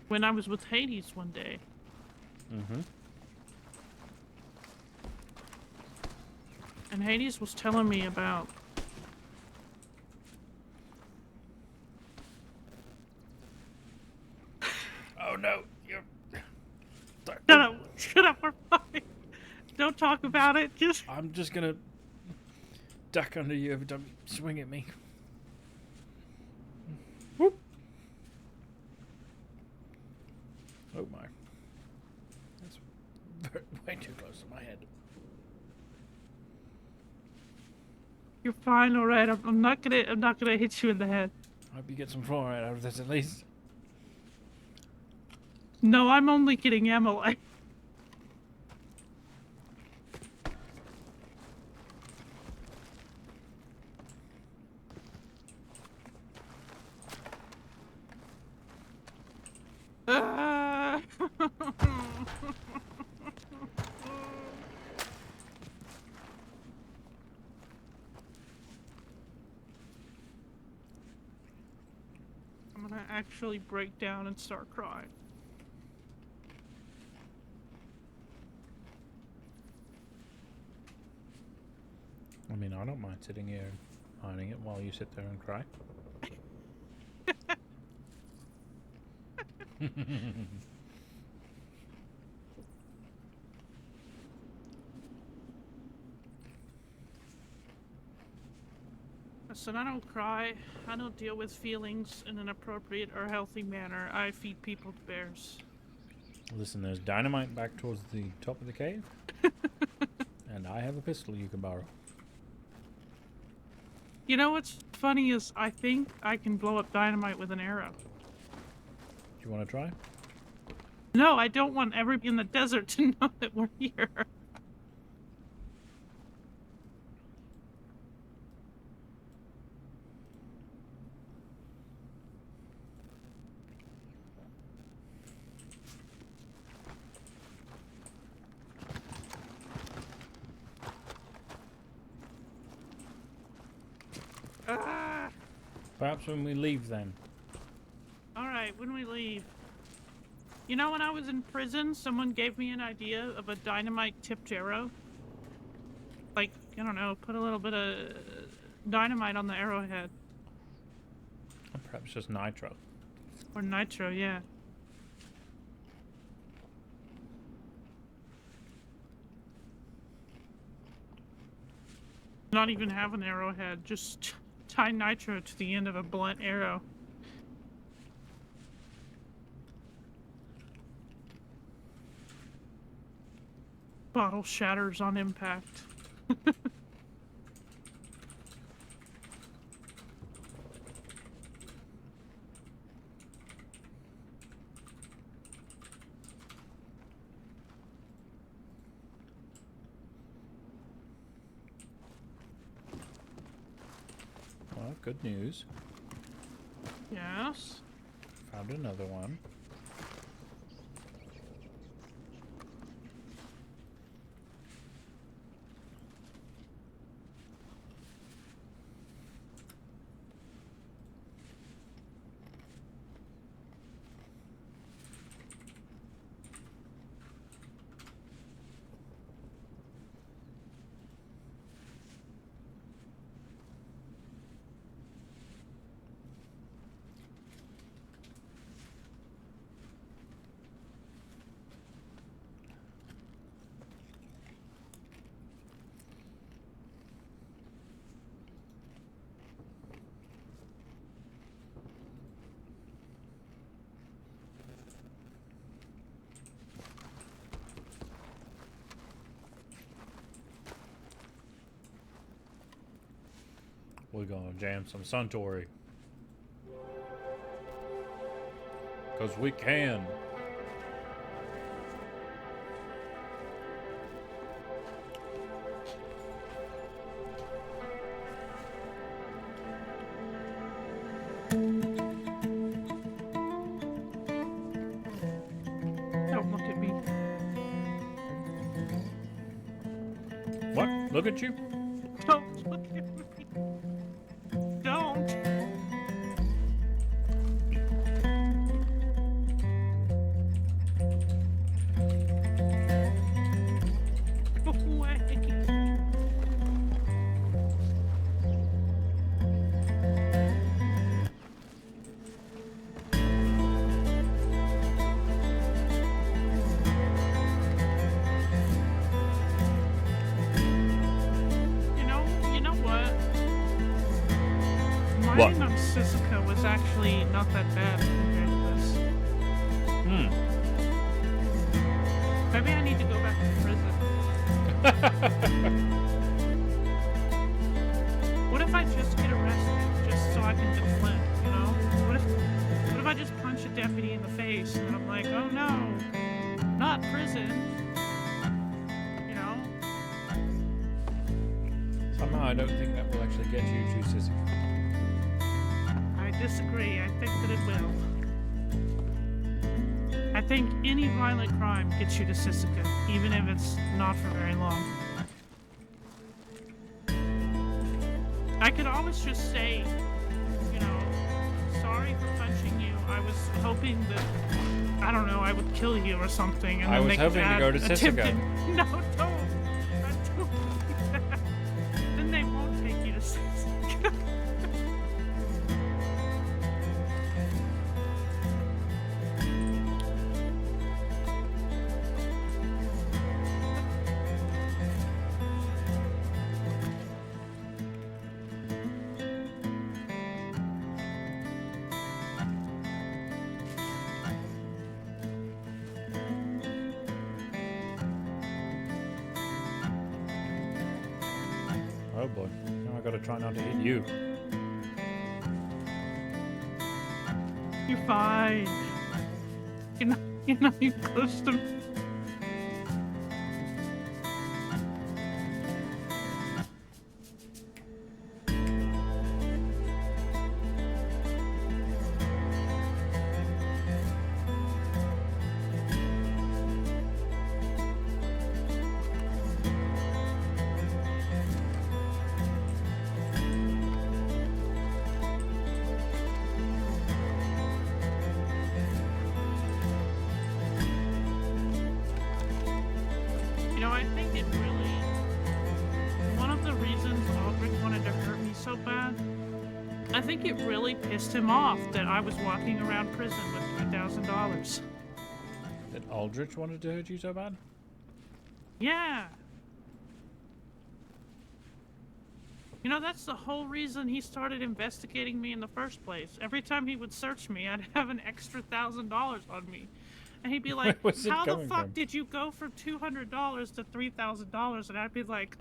when I was with Hades one day. Mm-hmm. And Hades was telling me about... Oh no, you're... Shut up, we're fine. Don't talk about it, just... I'm just gonna duck under you every time you swing at me. Whoop. Oh my. That's way too close to my head. You're fine, alright. I'm not gonna hit you in the head. I hope you get some fluoride out of this at least. No, I'm only getting Emily. I'm gonna actually break down and start crying. I mean, I don't mind sitting here and hiding it while you sit there and cry. Listen, I don't cry. I don't deal with feelings in an appropriate or healthy manner. I feed people to bears. Listen, there's dynamite back towards the top of the cave. And I have a pistol you can borrow. You know what's funny is I think I can blow up dynamite with an arrow. Do you want to try? No, I don't want everybody in the desert to know that we're here. Perhaps when we leave then. Alright, when we leave. You know, when I was in prison, someone gave me an idea of a dynamite-tipped arrow. Like, I don't know, put a little bit of dynamite on the arrowhead. Or perhaps just nitro. Or nitro, yeah. Not even have an arrowhead, just tie nitro to the end of a blunt arrow. Bottle shatters on impact. Well, good news. Yes. Found another one. We're gonna jam some Suntory. 'Cause we can. Don't look at me. What? Look at you? Don't look at me. Don't. Go away. You know what? Mining on Sisika was actually not that bad compared to this. Maybe I need to go back to prison. What if I just get arrested just so I can deflect, you know? What if I just punch a deputy in the face and I'm like, oh no, not prison. You know? Somehow I don't think that will actually get you to Sissy. I disagree. I think that it will. I think any violent crime gets you to Sisika, even if it's not for very long. I could always just say, you know, sorry for punching you. I was hoping that, I don't know, I would kill you or something. And I then was they hoping to go to Sisika. No, don't. I don't do that. Then they won't take you to Sisika. Oh boy, now I gotta try not to hit you. You're fine. You're not even close to me. You know, I think it really... One of the reasons Aldrich wanted to hurt me so bad, I think it really pissed him off that I was walking around prison with $3,000. That Aldrich wanted to hurt you so bad? Yeah. You know, that's the whole reason he started investigating me in the first place. Every time he would search me, I'd have an extra $1,000 on me. And he'd be like, how the fuck did you go from $200 to $3,000? And I'd be like,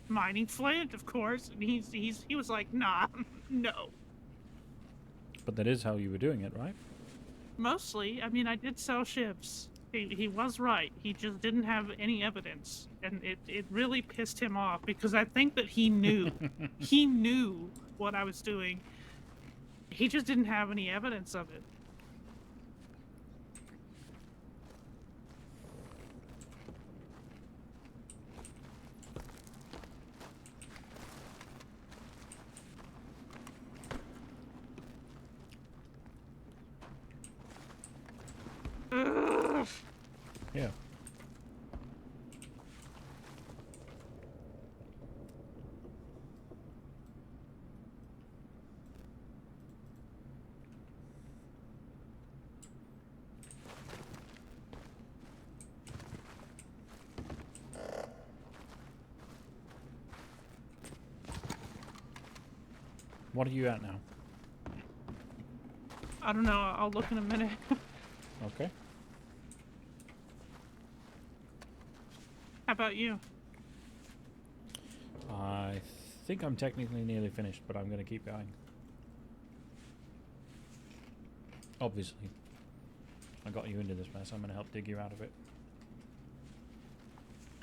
mining Flint, of course. And he was like, nah, no. But that is how you were doing it, right? Mostly. I mean, I did sell ships. He was right. He just didn't have any evidence. And it really pissed him off because I think that he knew. He knew what I was doing. He just didn't have any evidence of it. Yeah. What are you at now? I don't know. I'll look in a minute. Okay. How about you? I think I'm technically nearly finished, but I'm going to keep going. Obviously. I got you into this mess. I'm going to help dig you out of it.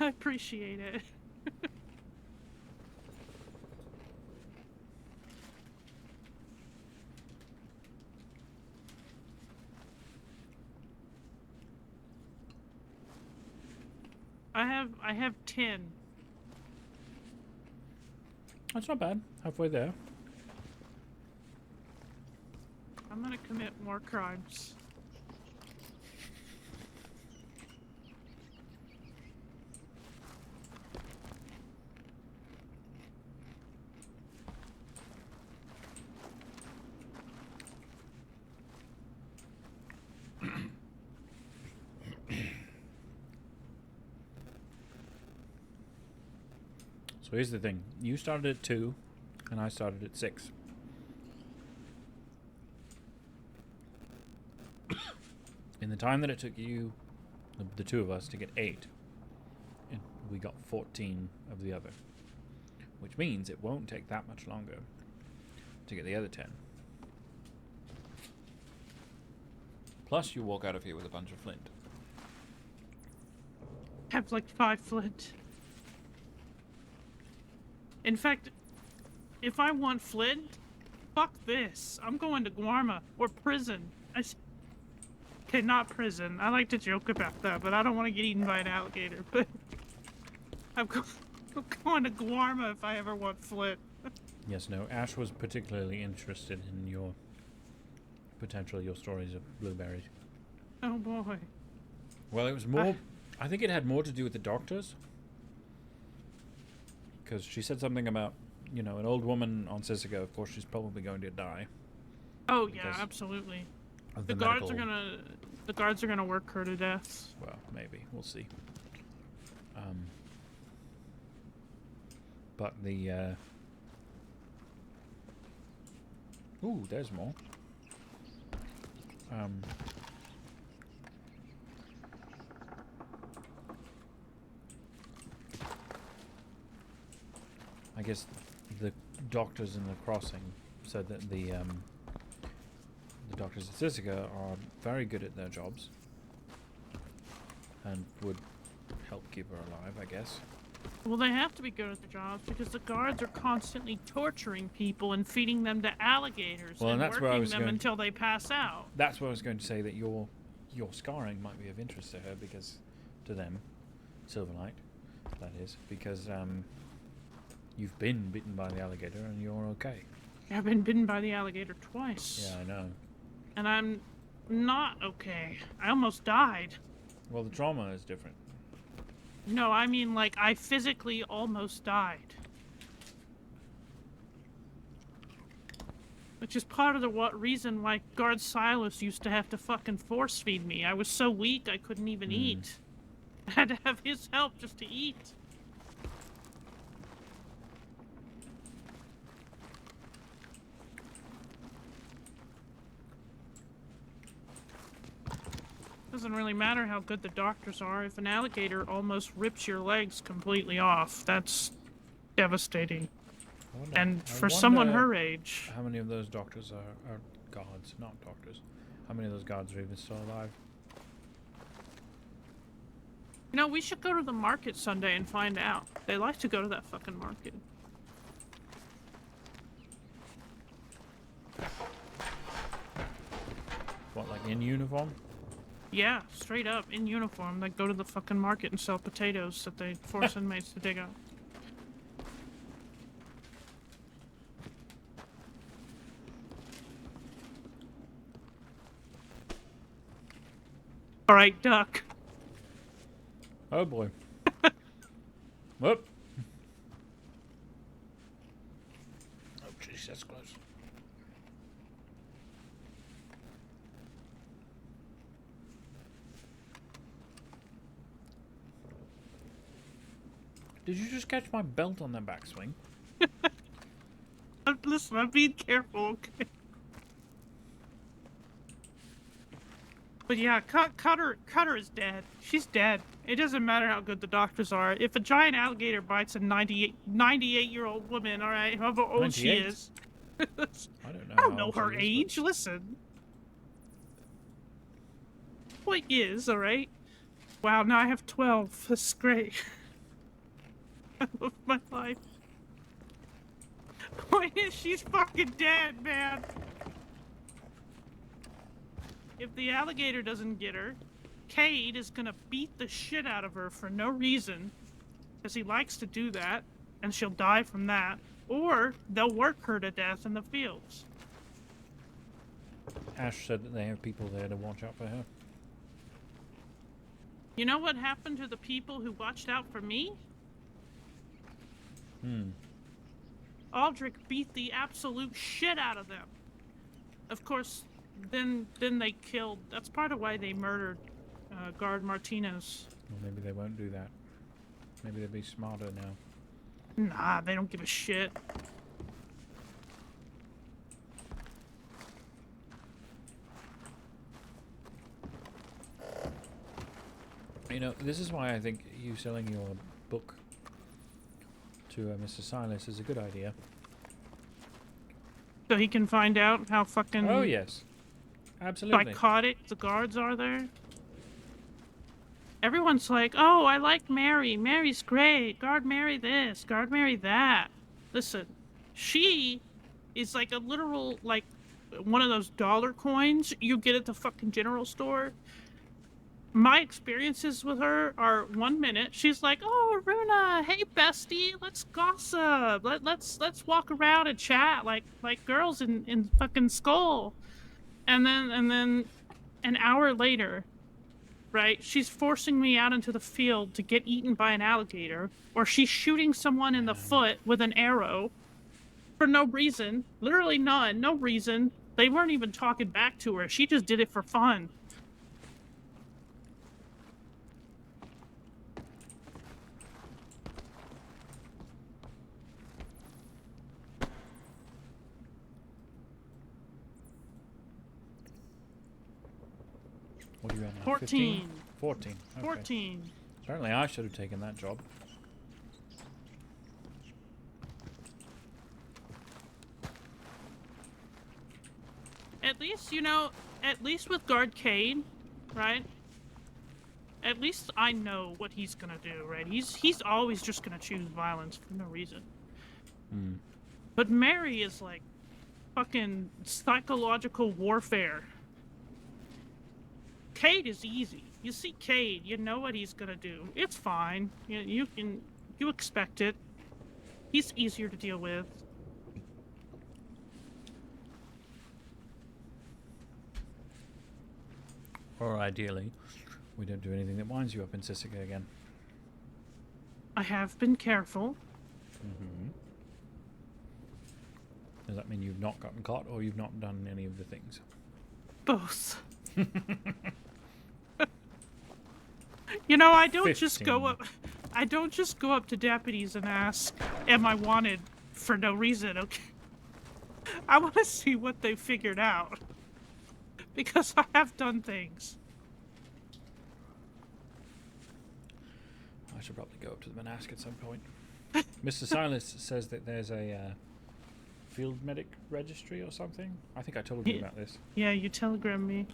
I appreciate it. I have 10. That's not bad. Halfway there. I'm gonna commit more crimes. So here's the thing. You started at 2, and I started at 6. In the time that it took you, the two of us, to get 8, we got 14 of the other. Which means it won't take that much longer to get the other 10. Plus, you walk out of here with a bunch of flint. I have like 5 flint. In fact, if I want flint, fuck this. I'm going to Guarma or prison. Okay, not prison. I like to joke about that, but I don't want to get eaten by an alligator. But I'm going to Guarma if I ever want Flit. Yes, no. Ash was particularly interested in your stories of blueberries. Oh boy. Well, it was more. I think it had more to do with the doctors. Because she said something about, you know, an old woman on Sisika. Of course, she's probably going to die. Oh yeah, absolutely. The guards are gonna work her to death. Well, maybe we'll see. But the ooh, there's more. I guess the doctors in the crossing said that the doctors at Sisika are very good at their jobs and would help keep her alive, I guess. Well, they have to be good at their jobs because the guards are constantly torturing people and feeding them to alligators and working them until they pass out. That's what I was going to say, that your scarring might be of interest to her, because to them, Silverlight, that is, because you've been bitten by the alligator and you're okay. I've been bitten by the alligator twice. Yeah, I know. And I'm not okay. I almost died. Well, the trauma is different. No, I mean, like, I physically almost died. Which is part of the reason why Guard Silas used to have to fucking force feed me. I was so weak I couldn't even eat. I had to have his help just to eat. Doesn't really matter how good the doctors are. If an alligator almost rips your legs completely off, that's devastating. And for someone her age. How many of those doctors are guards, not doctors? How many of those guards are even still alive? You know, we should go to the market Sunday and find out. They like to go to that fucking market. What, like in uniform? Yeah, straight up, in uniform. They go to the fucking market and sell potatoes that they force inmates to dig up. Alright, duck. Oh boy. Whoop. Oh jeez, that's close. Did you just catch my belt on the backswing? Listen, I'm being careful, okay? But yeah, Cutter is dead. She's dead. It doesn't matter how good the doctors are. If a giant alligator bites a 98-year-old woman, alright, however old she is. I don't know. I don't know her age, listen. Point is, alright? Wow, now I have 12. That's great. I love my life. Point is, she's fucking dead, man. If the alligator doesn't get her, Cade is gonna beat the shit out of her for no reason, because he likes to do that, and she'll die from that, or they'll work her to death in the fields. Ash said that they have people there to watch out for her. You know what happened to the people who watched out for me? Aldrich beat the absolute shit out of them. Of course, then they killed. That's part of why they murdered Guard Martinez. Well, maybe they won't do that. Maybe they'll be smarter now. Nah, they don't give a shit. You know, this is why I think you selling your book to Mr. Silas is a good idea. So he can find out how fucking... Oh, yes. Absolutely. Psychotic the guards are there. Everyone's like, oh, I like Mary. Mary's great. Guard Mary this. Guard Mary that. Listen, she is like a literal, like, one of those dollar coins you get at the fucking general store. My experiences with her are 1 minute she's like, "Oh, Runa, hey bestie, let's gossip. Let's walk around and chat like girls in fucking Skull." And then an hour later, right, she's forcing me out into the field to get eaten by an alligator, or she's shooting someone in the foot with an arrow for no reason. Literally none, no reason. They weren't even talking back to her. She just did it for fun. What are you at now? 14. 14. Okay. 14. Certainly I should have taken that job. At least, you know, at least with Guard Cade, right? At least I know what he's gonna do, right? He's always just gonna choose violence for no reason. But Mary is like fucking psychological warfare. Cade is easy. You see Cade, you know what he's gonna do. It's fine. You expect it. He's easier to deal with. Or ideally, we don't do anything that winds you up in Sisika again. I have been careful. Does that mean you've not gotten caught, or you've not done any of the things? Both. You know, I don't just go up. I don't just go up to deputies and ask, "Am I wanted?" for no reason. Okay. I want to see what they figured out, because I have done things. I should probably go up to the Manask at some point. Mr. Silas says that there's a field medic registry or something. I think I told you about this. Yeah, you telegrammed me.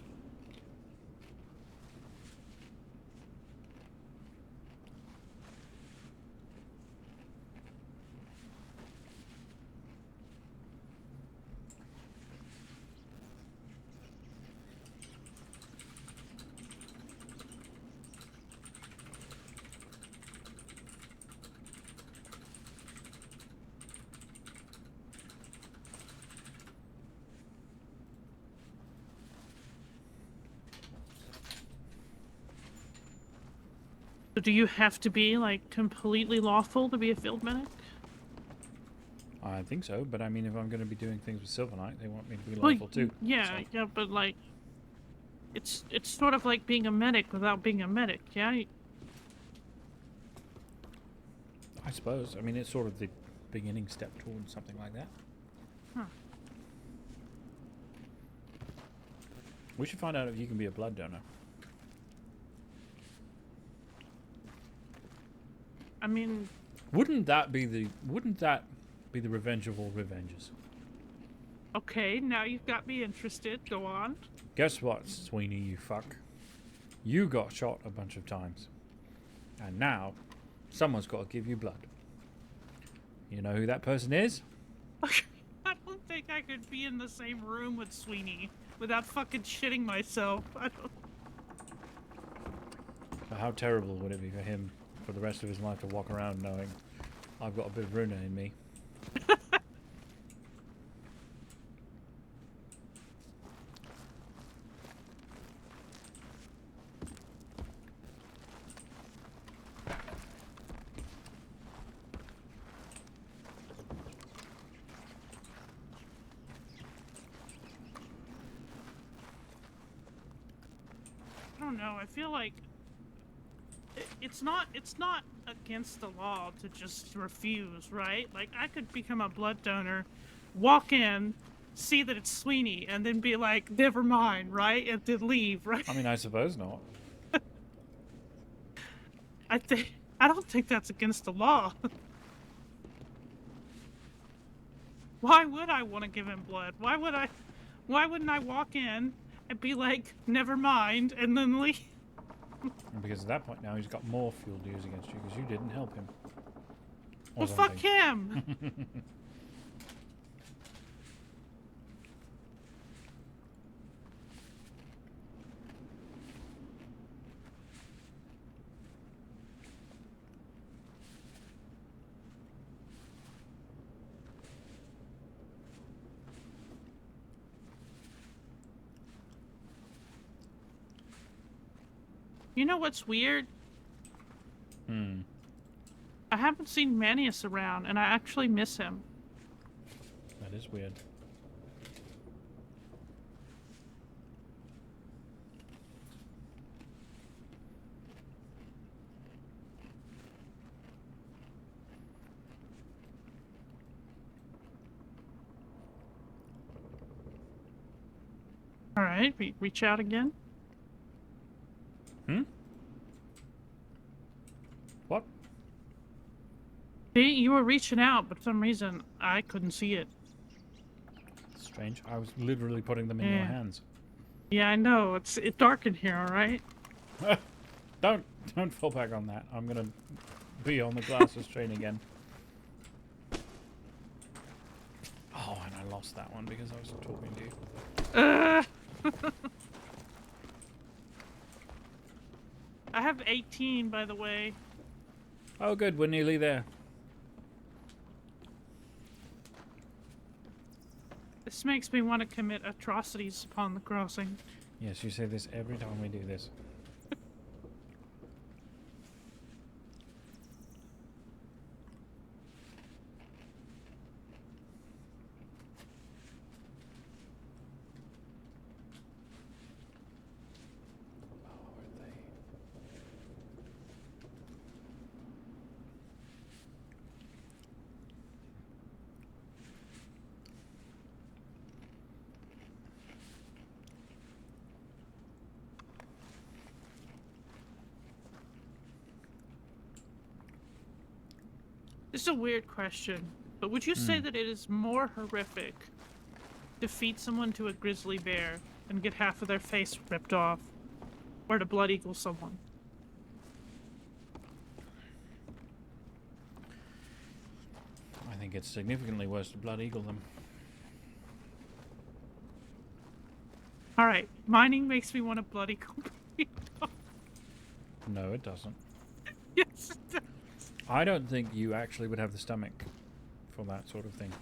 So do you have to be, like, completely lawful to be a field medic? I think so, but I mean, if I'm going to be doing things with Silvernight, they want me to be lawful too. Yeah, yeah, but like, it's sort of like being a medic without being a medic, yeah? I suppose. I mean, it's sort of the beginning step towards something like that. Huh. We should find out if you can be a blood donor. I mean, wouldn't that be the revenge of all revenges? Okay, now you've got me interested. Go on. Guess what, Sweeney, you fuck? You got shot a bunch of times. And now, someone's got to give you blood. You know who that person is? I don't think I could be in the same room with Sweeney without fucking shitting myself. I don't... But how terrible would it be for him for the rest of his life to walk around knowing I've got a bit of Runa in me? I don't know. I feel like it's not against the law to just refuse, right? Like, I could become a blood donor, walk in, see that it's Sweeney, and then be like, never mind, right? And then leave, right? I mean, I suppose not. I don't think that's against the law. Why would I want to give him blood? Why wouldn't I walk in and be like, never mind, and then leave? Because at that point now he's got more fuel to use against you because you didn't help him. Well, fuck him! You know what's weird? I haven't seen Manius around, and I actually miss him. That is weird. All right, reach out again. What? See, you were reaching out, but for some reason I couldn't see it. Strange. I was literally putting them in your hands. Yeah, I know. It's dark in here, all right? Don't fall back on that. I'm gonna be on the glasses train again. Oh, and I lost that one because I was talking to you. I have 18, by the way. Oh, good. We're nearly there. This makes me want to commit atrocities upon the crossing. Yes, you say this every time we do this. This is a weird question, but would you say that it is more horrific to feed someone to a grizzly bear and get half of their face ripped off, or to blood eagle someone? I think it's significantly worse to blood eagle them. Alright, mining makes me want to blood eagle people. No, it doesn't. Yes, it does. I don't think you actually would have the stomach for that sort of thing.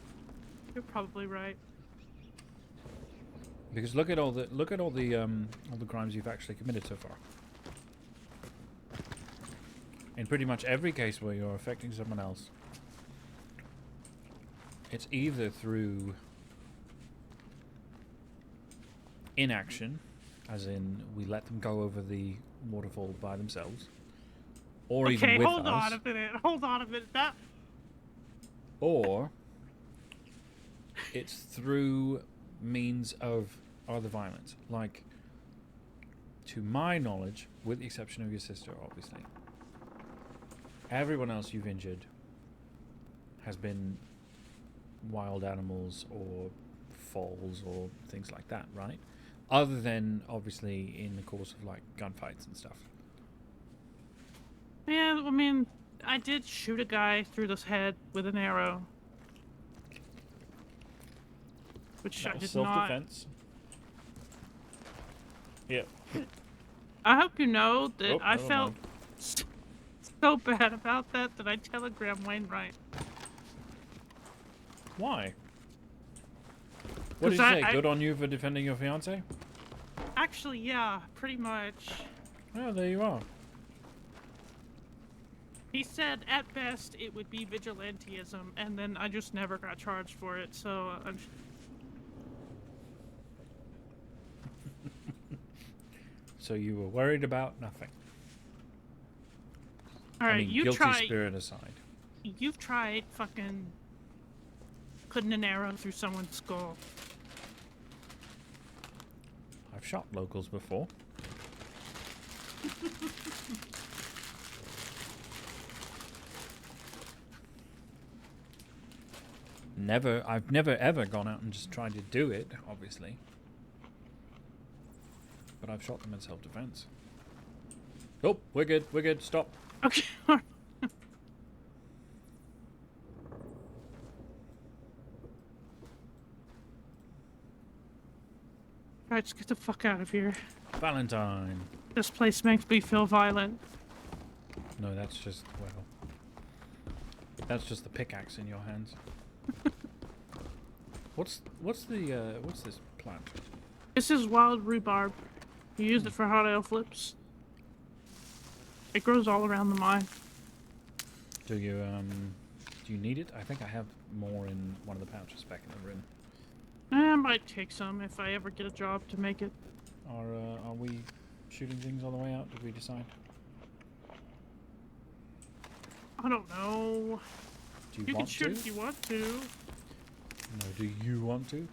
You're probably right. Because look at all the crimes you've actually committed so far. In pretty much every case where you're affecting someone else, it's either through inaction, as in we let them go over the waterfall by themselves, or even with us. Okay, hold on a minute. That... Or it's through means of other violence. Like, to my knowledge, with the exception of your sister, obviously, everyone else you've injured has been wild animals or falls or things like that, right? Other than, obviously, in the course of, like, gunfights and stuff. Yeah, I mean, I did shoot a guy through the head with an arrow. Which I did not... self-defense. Yep. I hope you know that I never felt mind. so bad about that I telegrammed Wainwright. Why? What did you say? Good on you for defending your fiancé? Actually, yeah, pretty much. Oh, there you are. He said at best it would be vigilantism, and then I just never got charged for it, so I'm... So you were worried about nothing. Alright, I mean, you guilty tried... spirit aside. You've tried fucking putting an arrow through someone's skull. I've shot locals before. I've never ever gone out and just tried to do it, obviously. But I've shot them in self-defense. Oh, we're good, stop. Okay. Alright, let's get the fuck out of here. Valentine. This place makes me feel violent. No, that's just, well... That's just the pickaxe in your hands. What's this plant? This is wild rhubarb. You use it for hot ale flips. It grows all around the mine. Do you need it? I think I have more in one of the pouches back in the room. I might take some if I ever get a job to make it. Are we shooting things on the way out? Did we decide? I don't know. Do you You can want shoot to? if you want to. No, do you want to?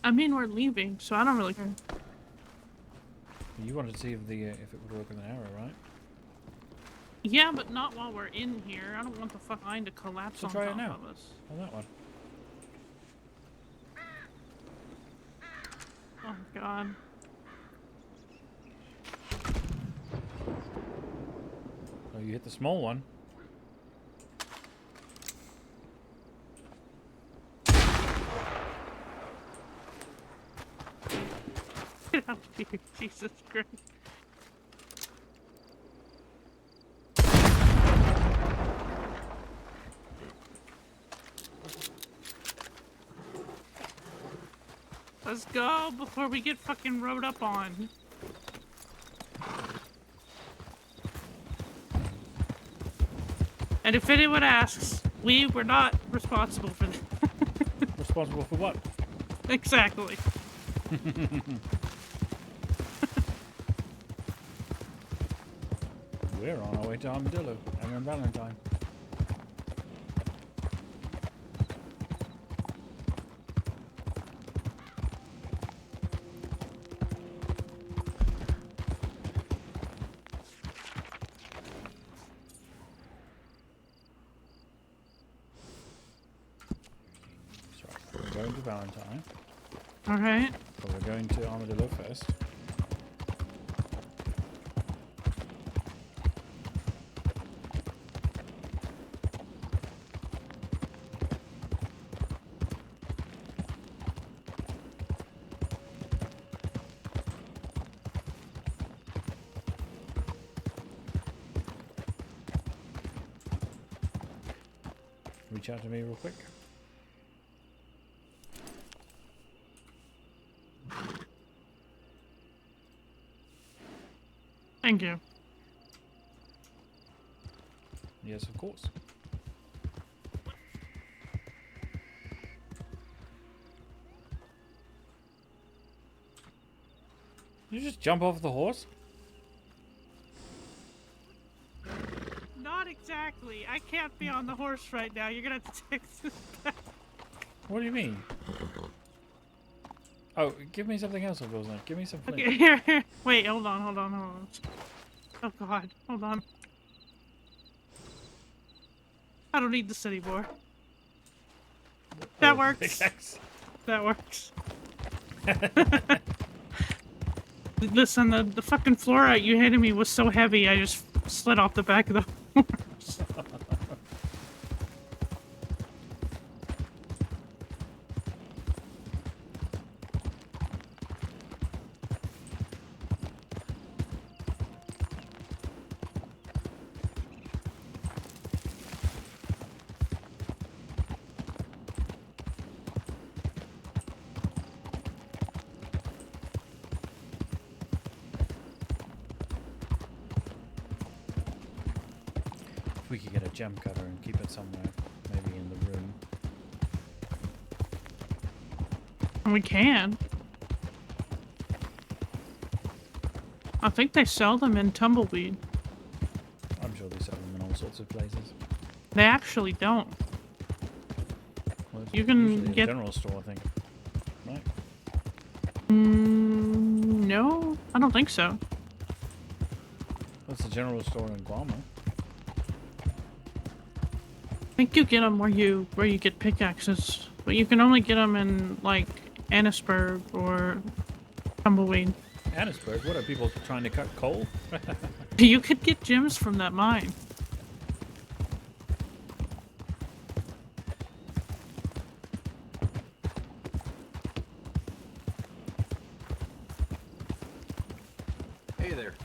I mean, we're leaving, so I don't really care. You wanted to see if it would work with an arrow, right? Yeah, but not while we're in here. I don't want the fucking line to collapse So on try top it now. of us. On that one. Oh god. Oh, you hit the small one. Get out of here, Jesus Christ. Let's go before we get fucking rode up on. And if anyone asks, we were not responsible for that. Responsible for what? Exactly. We're on our way to Armadillo and on Valentine. We're going to Valentine. Alright. But we're going to Armadillo first. Reach out to me real quick. Thank you. Yes, of course. Did you just jump off the horse? Not exactly. I can't be on the horse right now. You're gonna have to take this back. What do you mean? Oh, give me something else, Abdul-Qadir. Give me some flint. Okay, here. Wait, hold on. Oh god, hold on. I don't need this anymore. That works. Pickaxe. That works. Listen, the fucking fluorite you handed me was so heavy, I just slid off the back of the horse. If we could get a gem cutter and keep it somewhere, maybe in the room. We can. I think they sell them in Tumbleweed. I'm sure they sell them in all sorts of places. They actually don't. Well, it's You can usually get a general store, I think. Right? No, I don't think so. What's the general store in Guam? I think you get them where you get pickaxes, but you can only get them in like Annisburg or Tumbleweed. Annisburg? What are people trying to cut coal? You could get gems from that mine. Hey there.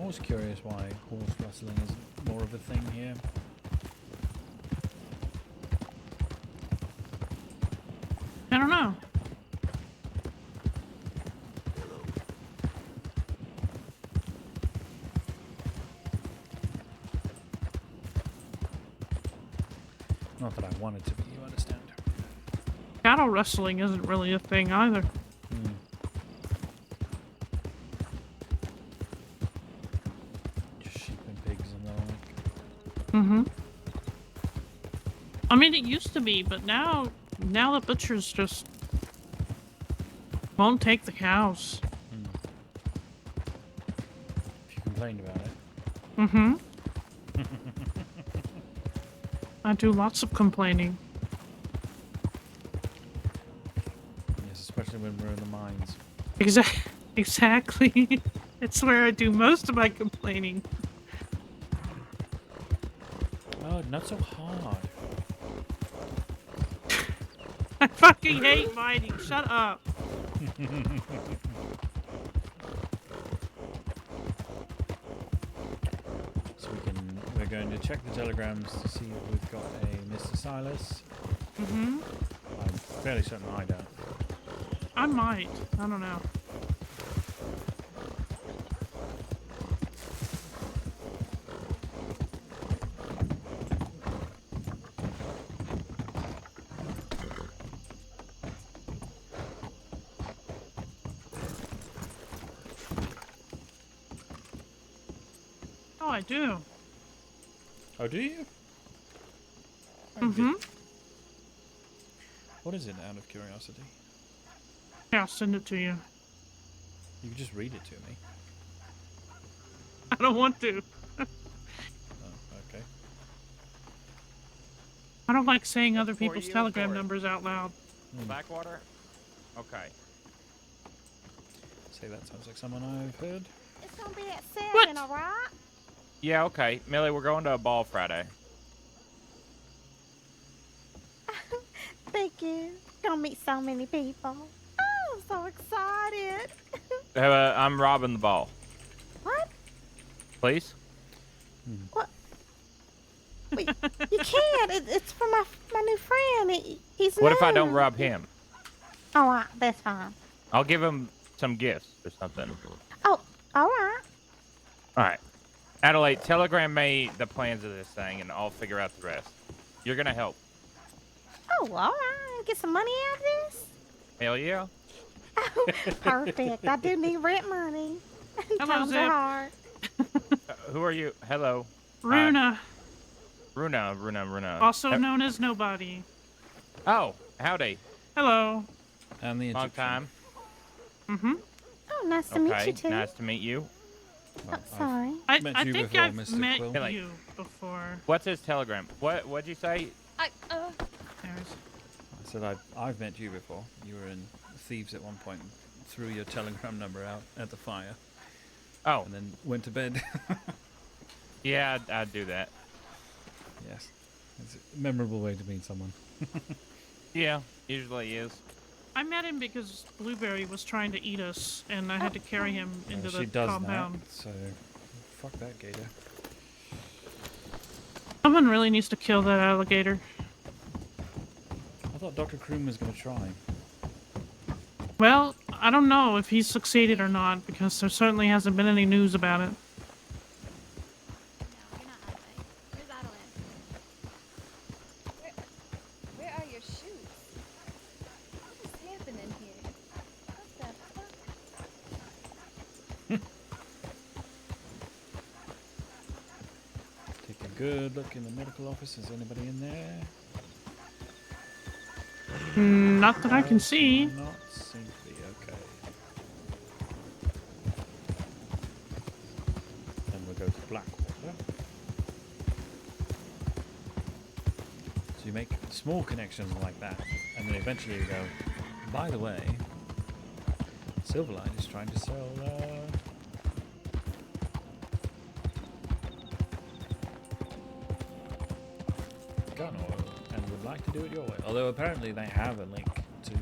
I'm always curious why horse rustling isn't more of a thing here. I don't know. Not that I wanted to be, you understand. Cattle rustling isn't really a thing either. Just sheep and pigs and the like. Mm-hmm. I mean, it used to be, but now the butchers just won't take the cows. If you complained about it. Mm-hmm. I do lots of complaining. Yes, especially when we're in the mines. Exactly. It's where I do most of my complaining. Oh, not so hard. I fucking hate mining. Shut up. So we're going to check the telegrams to see if we've got a Mr. Silas. Mm-hmm. I'm fairly certain I don't. I might. I don't know. Oh, I do. Oh, do you? Mm-hmm. What is it, out of curiosity? Yeah, I'll send it to you. You can just read it to me. I don't want to. Oh, okay. I don't like saying other people's telegram numbers out loud. Backwater? Okay. Say that sounds like someone I've heard. It's gonna be at 7, alright? Yeah, okay. Millie, we're going to a ball Friday. Thank you. Gonna meet so many people. Oh, I'm so excited. I'm robbing the ball. What? Please? What? Wait, you can't. It's for my new friend. He's What if I new. don't rob him? Alright, that's fine. I'll give him some gifts or something. Oh, alright. Alright. Adelaide, telegram me the plans of this thing and I'll figure out the rest. You're gonna help. Oh, alright. Get some money out of this? Hell yeah. Oh, perfect. I do need rent money. Hello, Times Zip. are hard. Who are you? Hello. Runa. Runa. Also known as Nobody. Oh, howdy. Hello. And the Long Egyptian. time. Mm-hmm. Oh, nice to meet you too. Nice to meet you. Oh, sorry. I met I you think before, I've Mr. met Quill. you before. What's his telegram? What'd you say? I said I've met you before. You were in Thieves at one point and threw your telegram number out at the fire. Oh. And then went to bed. Yeah, I'd do that. Yes. It's a memorable way to meet someone. Yeah, usually is. I met him because Blueberry was trying to eat us, and I had to carry him into she the does compound. that, so fuck that gator. Someone really needs to kill that alligator. I thought Dr. Kroom was going to try. Well, I don't know if he's succeeded or not, because there certainly hasn't been any news about it. Where are your shoes? What is happening here? What the fuck? Take a good look in the medical office. Is anybody in there? Not that I can see. Not seem to be okay. Then we'll go to Blackwater. So you make small connections like that, and then eventually you go, by the way, Silverlight is trying to sell gun oil and would like to do it your way. Although apparently they have a link to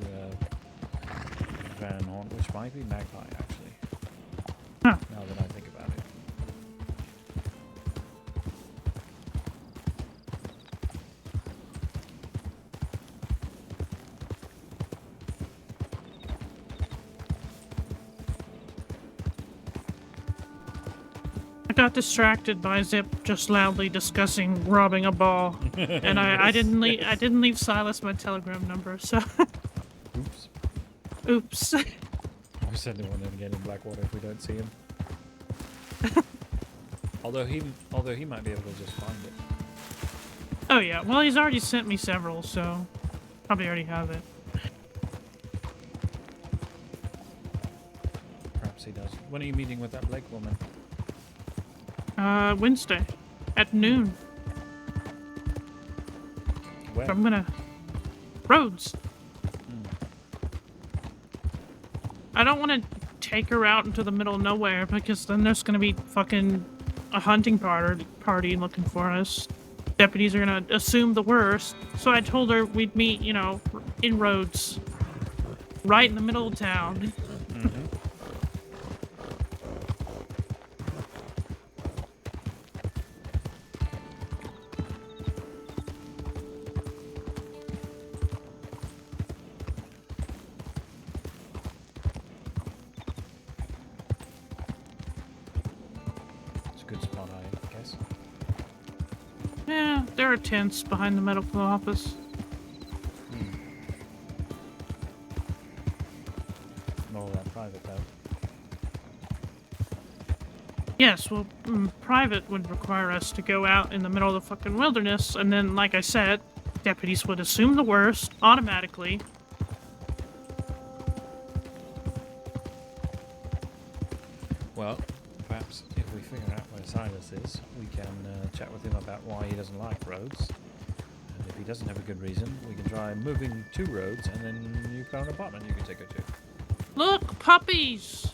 Van Horn, which might be Magpie actually. Huh. Now that I think about it. got distracted by Zip just loudly discussing robbing a ball, and I didn't leave Silas my telegram number. So. Oops. Oops. I certainly want him to get in Blackwater if we don't see him. although he might be able to just find it. Oh yeah, well he's already sent me several, so probably already have it. Perhaps he does. When are you meeting with that Blake woman? Wednesday at noon. Where? So I'm gonna Rhodes. I don't want to take her out into the middle of nowhere because then there's gonna be fucking a hunting party looking for us. Deputies are gonna assume the worst. So I told her we'd meet, you know, in Rhodes, right in the middle of town. Mm-hmm. Yeah, there are tents behind the medical office. Not all that private, though. Yes, well, private would require us to go out in the middle of the fucking wilderness, and then, like I said, deputies would assume the worst, automatically. Well, perhaps if we figure out where Silas is, we can chat with him about why he doesn't like Rhodes. And if he doesn't have a good reason, we can try moving to Rhodes, and then you've got an apartment you can take her to. Look, puppies!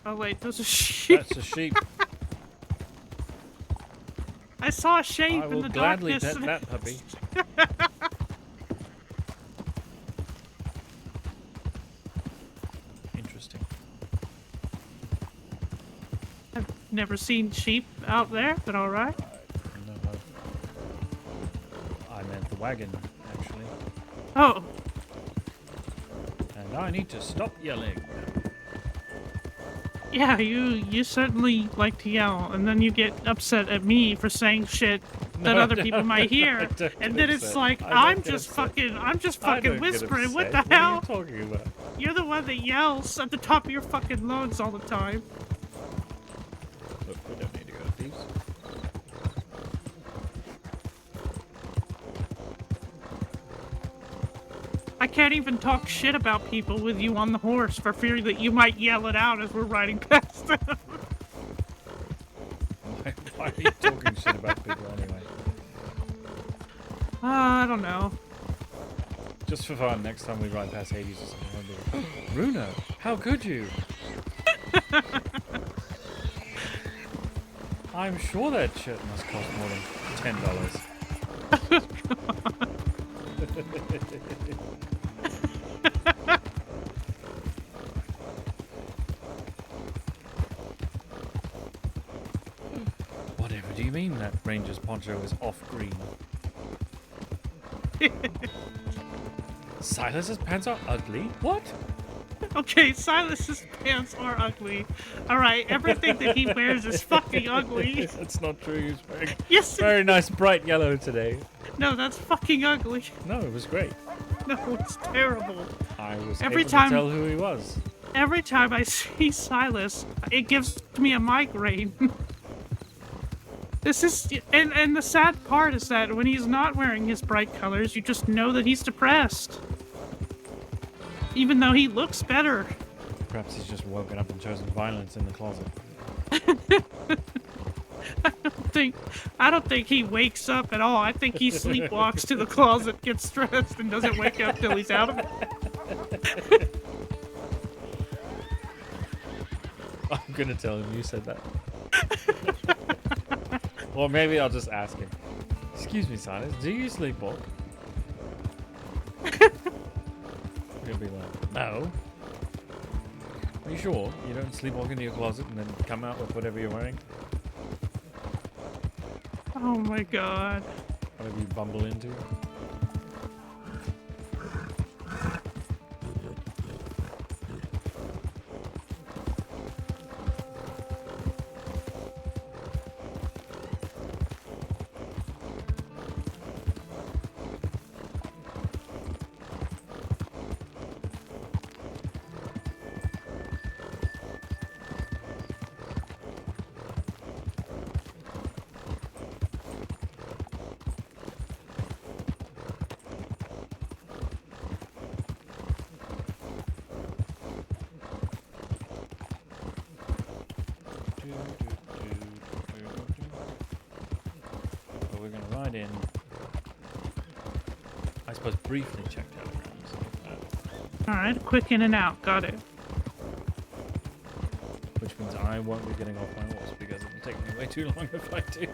Oh wait, those are sheep. That's a sheep. I saw a sheep I in will the gladly darkness. pet that puppy. Interesting. I've never seen sheep out there, but alright. No, I meant the wagon, actually. Oh. And I need to stop yelling. Yeah, you certainly like to yell, and then you get upset at me for saying shit that other people might hear, and then it's like I'm just fucking whispering. What the hell? What are you talking about? You're the one that yells at the top of your fucking lungs all the time. Look, we don't need to go to thieves. I can't even talk shit about people with you on the horse for fear that you might yell it out as we're riding past them. Why are you talking shit about people anyway? I don't know. Just for fun, next time we ride past Hades or something, I'll be like, Runa, how could you? I'm sure that shirt must cost more than $10. Whatever do you mean that ranger's poncho is off green? Silas's pants are ugly? What? Okay, Silas's pants are ugly. Alright, everything that he wears is fucking ugly. That's not true, he's wearing Yes, nice bright yellow today. No, that's fucking ugly. No, it was great. No, it's terrible. I was Every able time- to tell who he was. Every time I see Silas, it gives me a migraine. This is, and the sad part is that when he's not wearing his bright colors, you just know that he's depressed. Even though he looks better. Perhaps he's just woken up and chosen violence in the closet. I don't think he wakes up at all. I think he sleepwalks to the closet, gets stressed, and doesn't wake up till he's out of it. I'm gonna tell him you said that. Or maybe I'll just ask him. Excuse me, Silas, do you sleepwalk? He'll be like, no. Are you sure you don't sleepwalk into your closet and then come out with whatever you're wearing? Oh my god. Whatever you bumble into? ride in. I suppose briefly check telegrams. Alright, quick in and out. Got it. Which means I won't be getting off my horse because it will take me way too long if I do.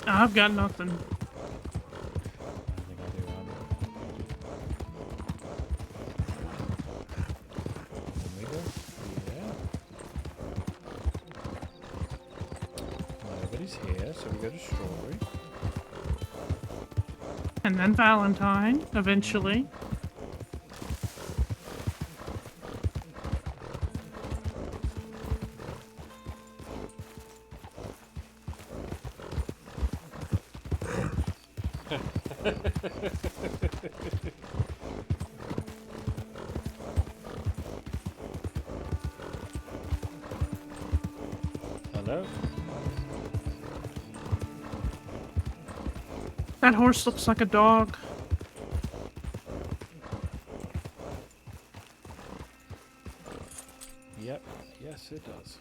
I've got nothing. Nobody's here, so we go to Strawberry. And then Valentine, eventually. Hello? That horse looks like a dog. Yep, yes it does.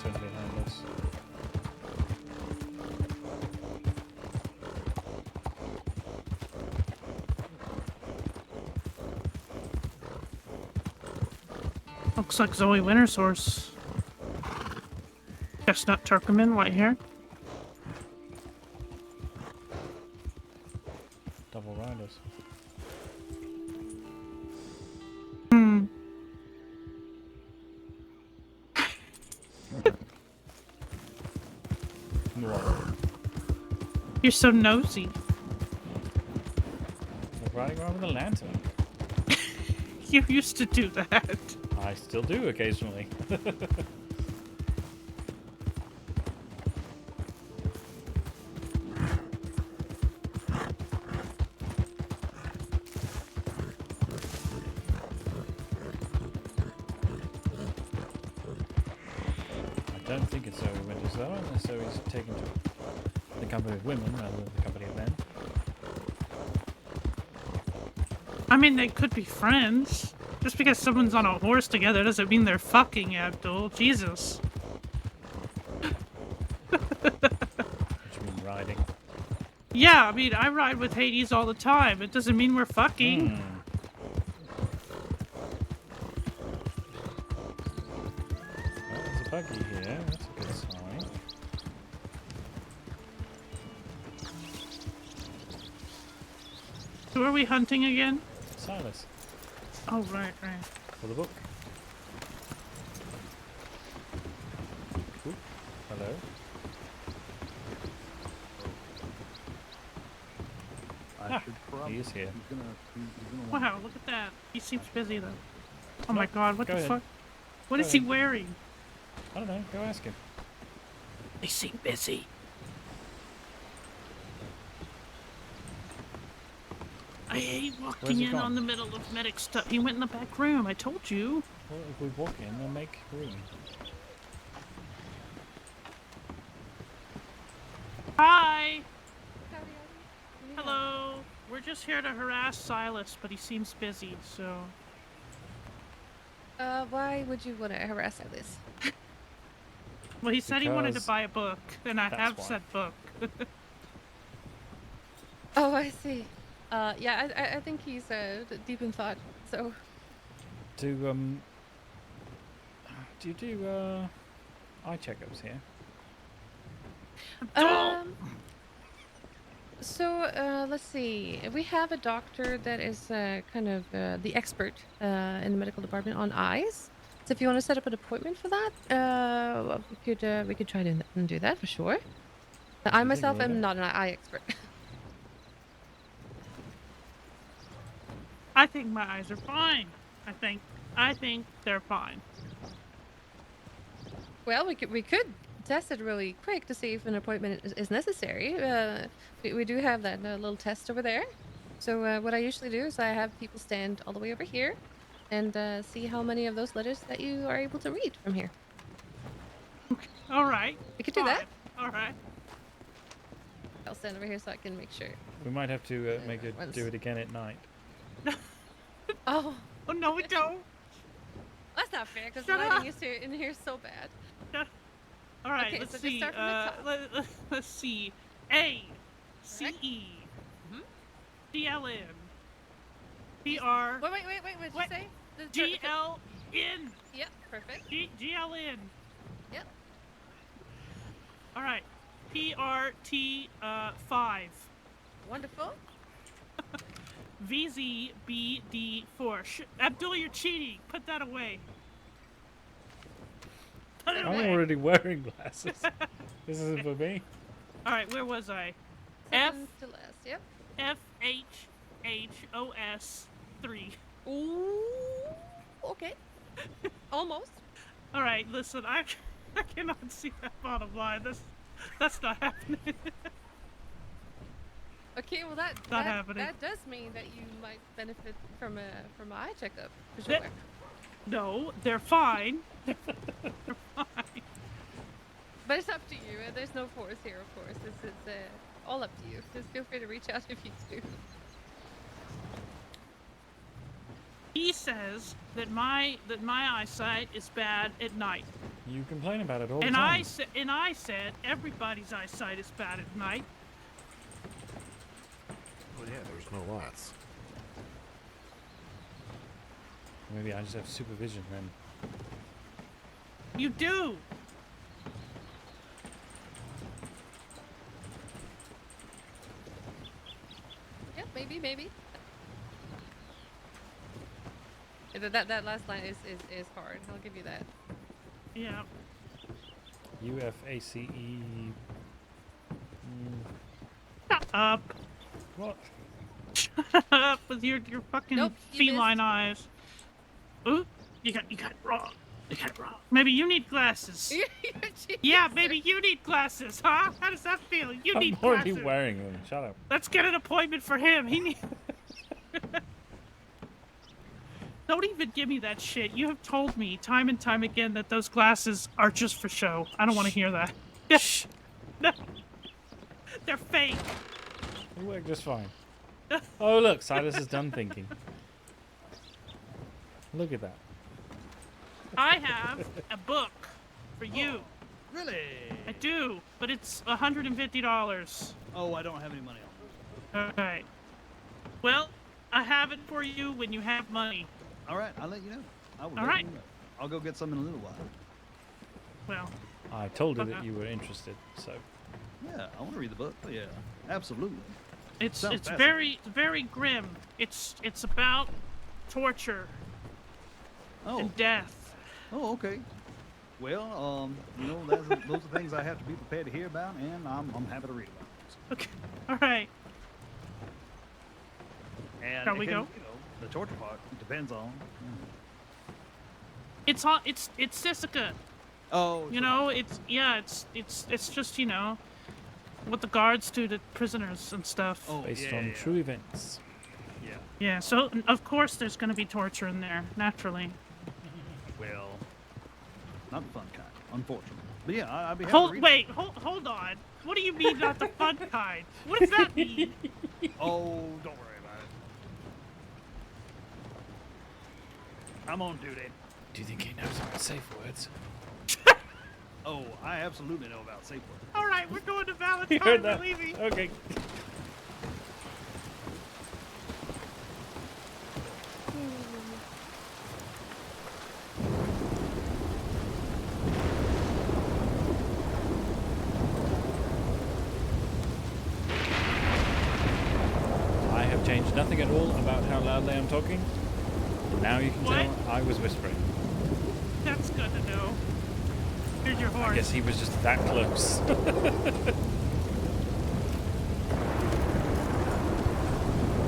Behind us. Looks like Zoe Winter's horse. Chestnut Turkoman, white hair. Double riders. Hmm. You're so nosy. We're riding around with a lantern. You used to do that. I still do occasionally. I don't think it's Zoe Winters though, unless Zoe's taken to the company of women rather than the company of men. I mean, they could be friends. Just because someone's on a horse together doesn't mean they're fucking, Abdul. Jesus. What do you mean riding? Yeah, I mean, I ride with Hades all the time. It doesn't mean we're fucking. Well, there's a buggy here. That's a good sign. Who are we hunting again? Silas. Oh, right, right. For the book. Ooh, hello. He is here. Wow, look at that. He seems busy, though. Oh my god, what Go the ahead. fuck? What Go is he ahead. wearing? I don't know. Go ask him. They seem busy. I hate Where's walking he in gone? on the middle of medic stuff. He went in the back room, I told you. Well, if we walk in, then make room. Hi! Hello. We're just here to harass Silas, but he seems busy, so... Why would you want to harass this? Well, he said he wanted to Because buy a book, and I that's have why. said book. Oh, I see. Yeah, I think he's deep in thought. So. Do you do eye checkups here? So let's see. We have a doctor that is kind of the expert in the medical department on eyes. So if you want to set up an appointment for that, we could try to do that for sure. I myself am not an eye expert. I think my eyes are fine. I think they're fine. Well, we could test it really quick to see if an appointment is necessary. We do have that little test over there. So what I usually do is I have people stand all the way over here and see how many of those letters that you are able to read from here. All right. We could do that. All right. I'll stand over here so I can make sure. We might have to make it once. do it again at night. Oh. Oh no, we don't. That's not fair because the lighting in here is so bad. All right, Okay, let's so just see. start from the top. Let's see. A, C, E, D, L, N, P, R. Wait. What'd you say? G, L, N. Yep, perfect. G, L, N. Yep. All right. P, R, T, 5. Wonderful. V, Z, B, D, 4. Abdul, you're cheating. Put that away. Put it I'm away. already wearing glasses. This isn't for me. All right, where was I? Second to last, yep. F, H, H, O, S, 3. Ooh. Okay. Almost. All right, listen, I cannot see that bottom line. That's not happening. Okay, well that does mean that you might benefit from an eye checkup. For sure. No, they're fine. They're fine. But it's up to you. There's no force here, of course. This is all up to you. Just feel free to reach out if you do. He says that my eyesight is bad at night. You complain about it all the And time. I said everybody's eyesight is bad at night. Well, yeah, there's no lights. Maybe I just have supervision then. You do. Yeah, maybe. That last line is hard. I'll give you that. Yeah. UFACE. Shut up. What? Shut up with your fucking Nope, you feline eyes. Ooh, you got it wrong. You got it wrong. Maybe you need glasses. Yeah, maybe you need glasses, huh? How does that feel? You need I'm already glasses. wearing them. Shut up. Let's get an appointment for him. He needs. Don't even give me that shit. You have told me time and time again that those glasses are just for show. I don't want to hear that. Shh. No. They're fake. They work just fine. Oh, look, Silas is done thinking. Look at that. I have a book for you. Really? I do, but it's $150. Oh, I don't have any money on All right. Well, I have it for you when you have money. All right, I'll let you know. I will All let right. you know. I'll go get some in a little while. Well, I told her that you were interested, so. Yeah, I want to read the book. Yeah, absolutely. it's Sounds very grim. It's about torture and death. Oh, okay. Well, those are things I have to be prepared to hear about, and I'm happy to read about. Okay. All right. And Shall we go? The torture part depends on. It's Sisika. Oh. You know, it's just, you know, what the guards do to prisoners and stuff. Oh, Based on true events. Yeah. Yeah, so of course there's going to be torture in there, naturally. Well, not the fun kind, unfortunately. But yeah, I'd be happy to read it. Hold on. What do you mean not the fun kind? What does that mean? Oh, don't worry about it. I'm on duty. Do you think he knows about safe words? Oh, I absolutely know about safe words. All right, we're going to You Valentine. heard We're that? leaving. Okay. I have changed nothing at all about how loudly I'm talking. Now you can tell I was whispering. That's good to know. Here's your horse. I guess he was just that close.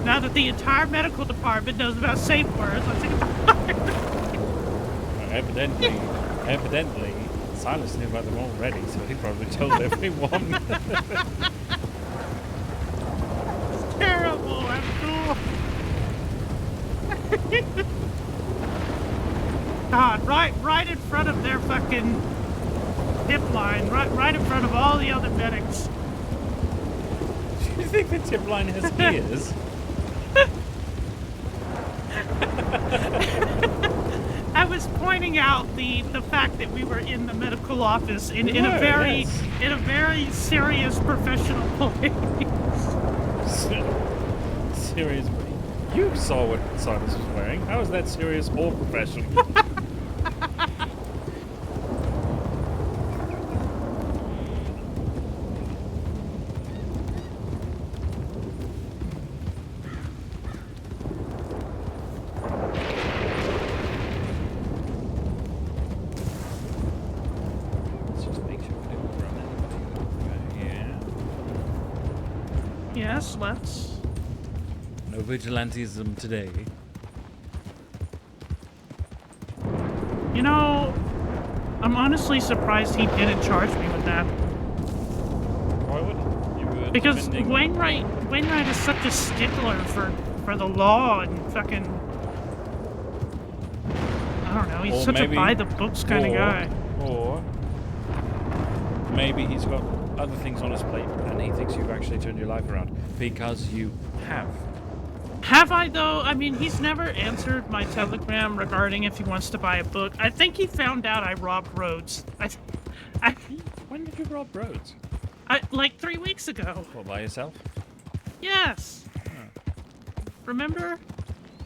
Now that the entire medical department knows about safe words, let's take a Evidently, Silas knew about them already, so he probably told everyone. It's terrible, Abdul. God, right in front of their fucking tip line, right in front of all the other medics. Do you think the tip line has ears? I was pointing out the fact that we were in the medical office in a very serious professional place. Serious. You saw what Silas was wearing. How is that serious or professional? Yes, let's. No vigilantism today. You know, I'm honestly surprised he didn't charge me with that. Why would you? Were Because defending... Wainwright is such a stickler for the law and fucking. I don't know. He's such a by the books kind of guy. Or maybe he's got other things on his plate and he thinks you've actually turned your life around because you have. Have I, though? I mean, he's never answered my telegram regarding if he wants to buy a book. I think he found out I robbed Rhodes. When did you rob Rhodes? Like 3 weeks ago. What, by yourself? Yes. Huh. Remember?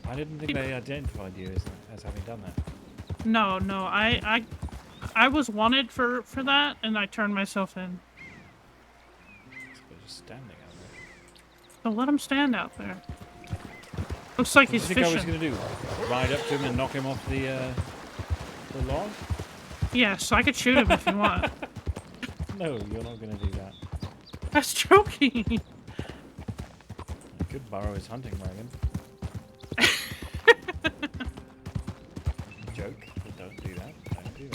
I didn't think they identified you as having done that. No. I was wanted for that, and I turned myself in. Just standing out there. So let him stand out there. Looks like he's fishing. What do you think I was going to do? Ride up to him and knock him off the log? Yeah, so I could shoot him if you want. No, you're not going to do that. That's joking. You could borrow his hunting wagon. Joke, but don't do that. Don't do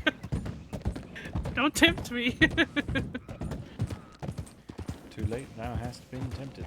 that. Don't tempt me. Too late, now has been tempted.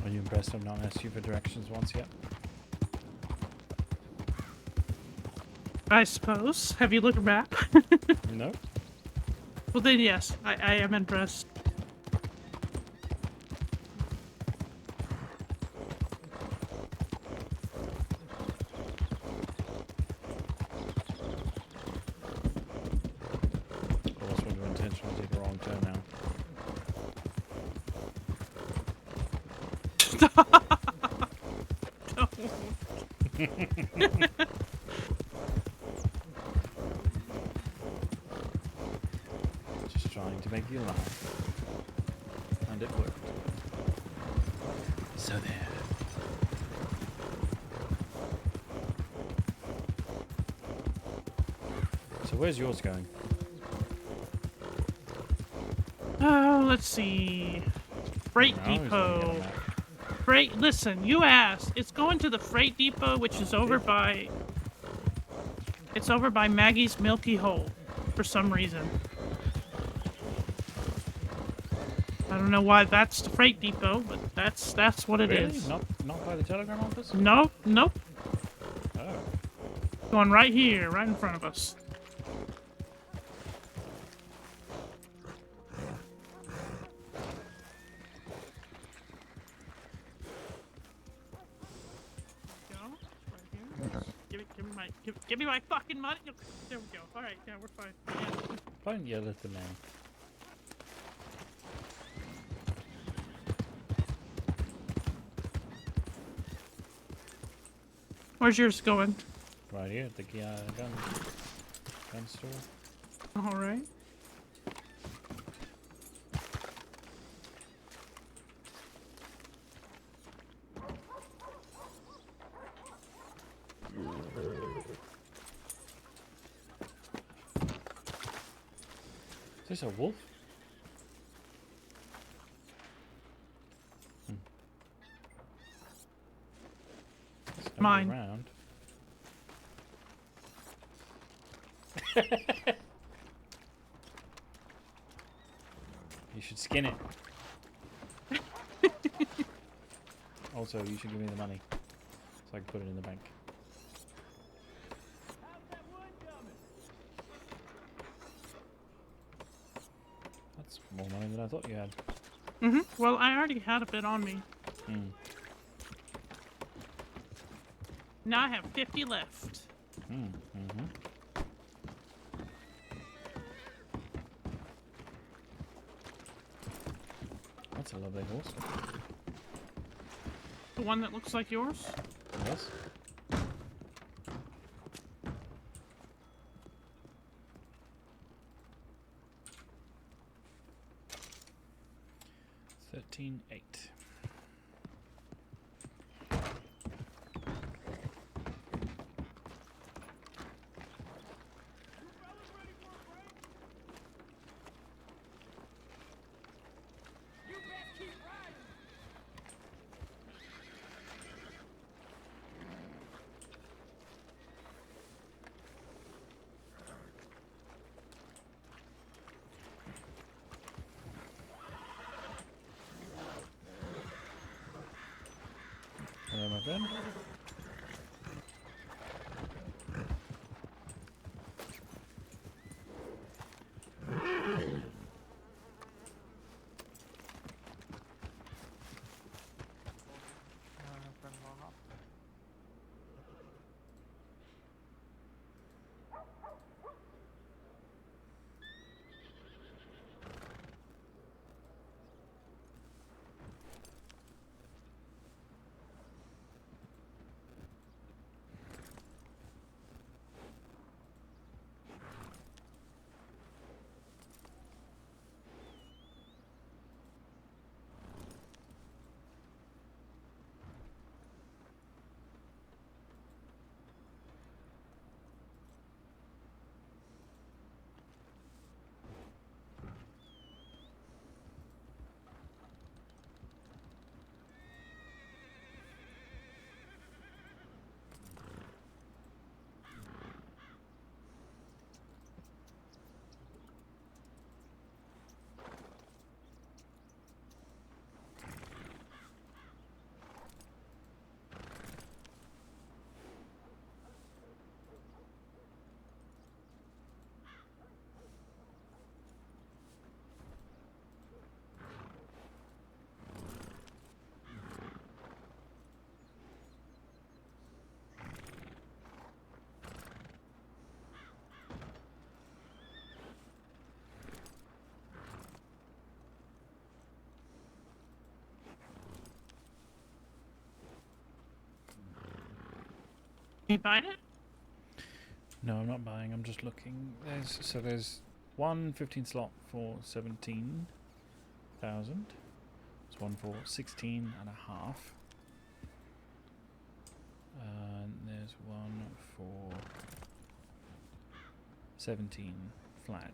Are you impressed I've not asked you for directions once yet? I suppose. Have you looked at a map? No. Well then, yes. I am impressed. Or else we're intentionally take a wrong turn now. Just trying to make you laugh. And it worked. So there. So where's yours going? Oh, let's see. Freight No, he's gonna get on depot. that. Listen, you asked. It's going to the freight depot, which is over by. It's over by Maggie's Milky Hole, for some reason. I don't know why that's the freight depot, but that's what it is. Really? Not by the telegram office? Nope. Oh. Going right here, right in front of us. Give it Give me my fucking money. There we go. All right, yeah, we're fine. Yeah. Don't yell at the man. Where's yours going? Right here at the gun store. All right. Is this a wolf? It's Mine. Around. You should skin it. Also, you should give me the money so I can put it in the bank. That's more money than I thought you had. Well, I already had a bit on me. Now I have 50 left. That's a lovely horse. The one that looks like yours? Yes. $13,800. Where am I then? You buying it? No, I'm not buying. I'm just looking. There's one 15 slot for 17,000. There's one for 16 and a half. And there's one for 17 flat.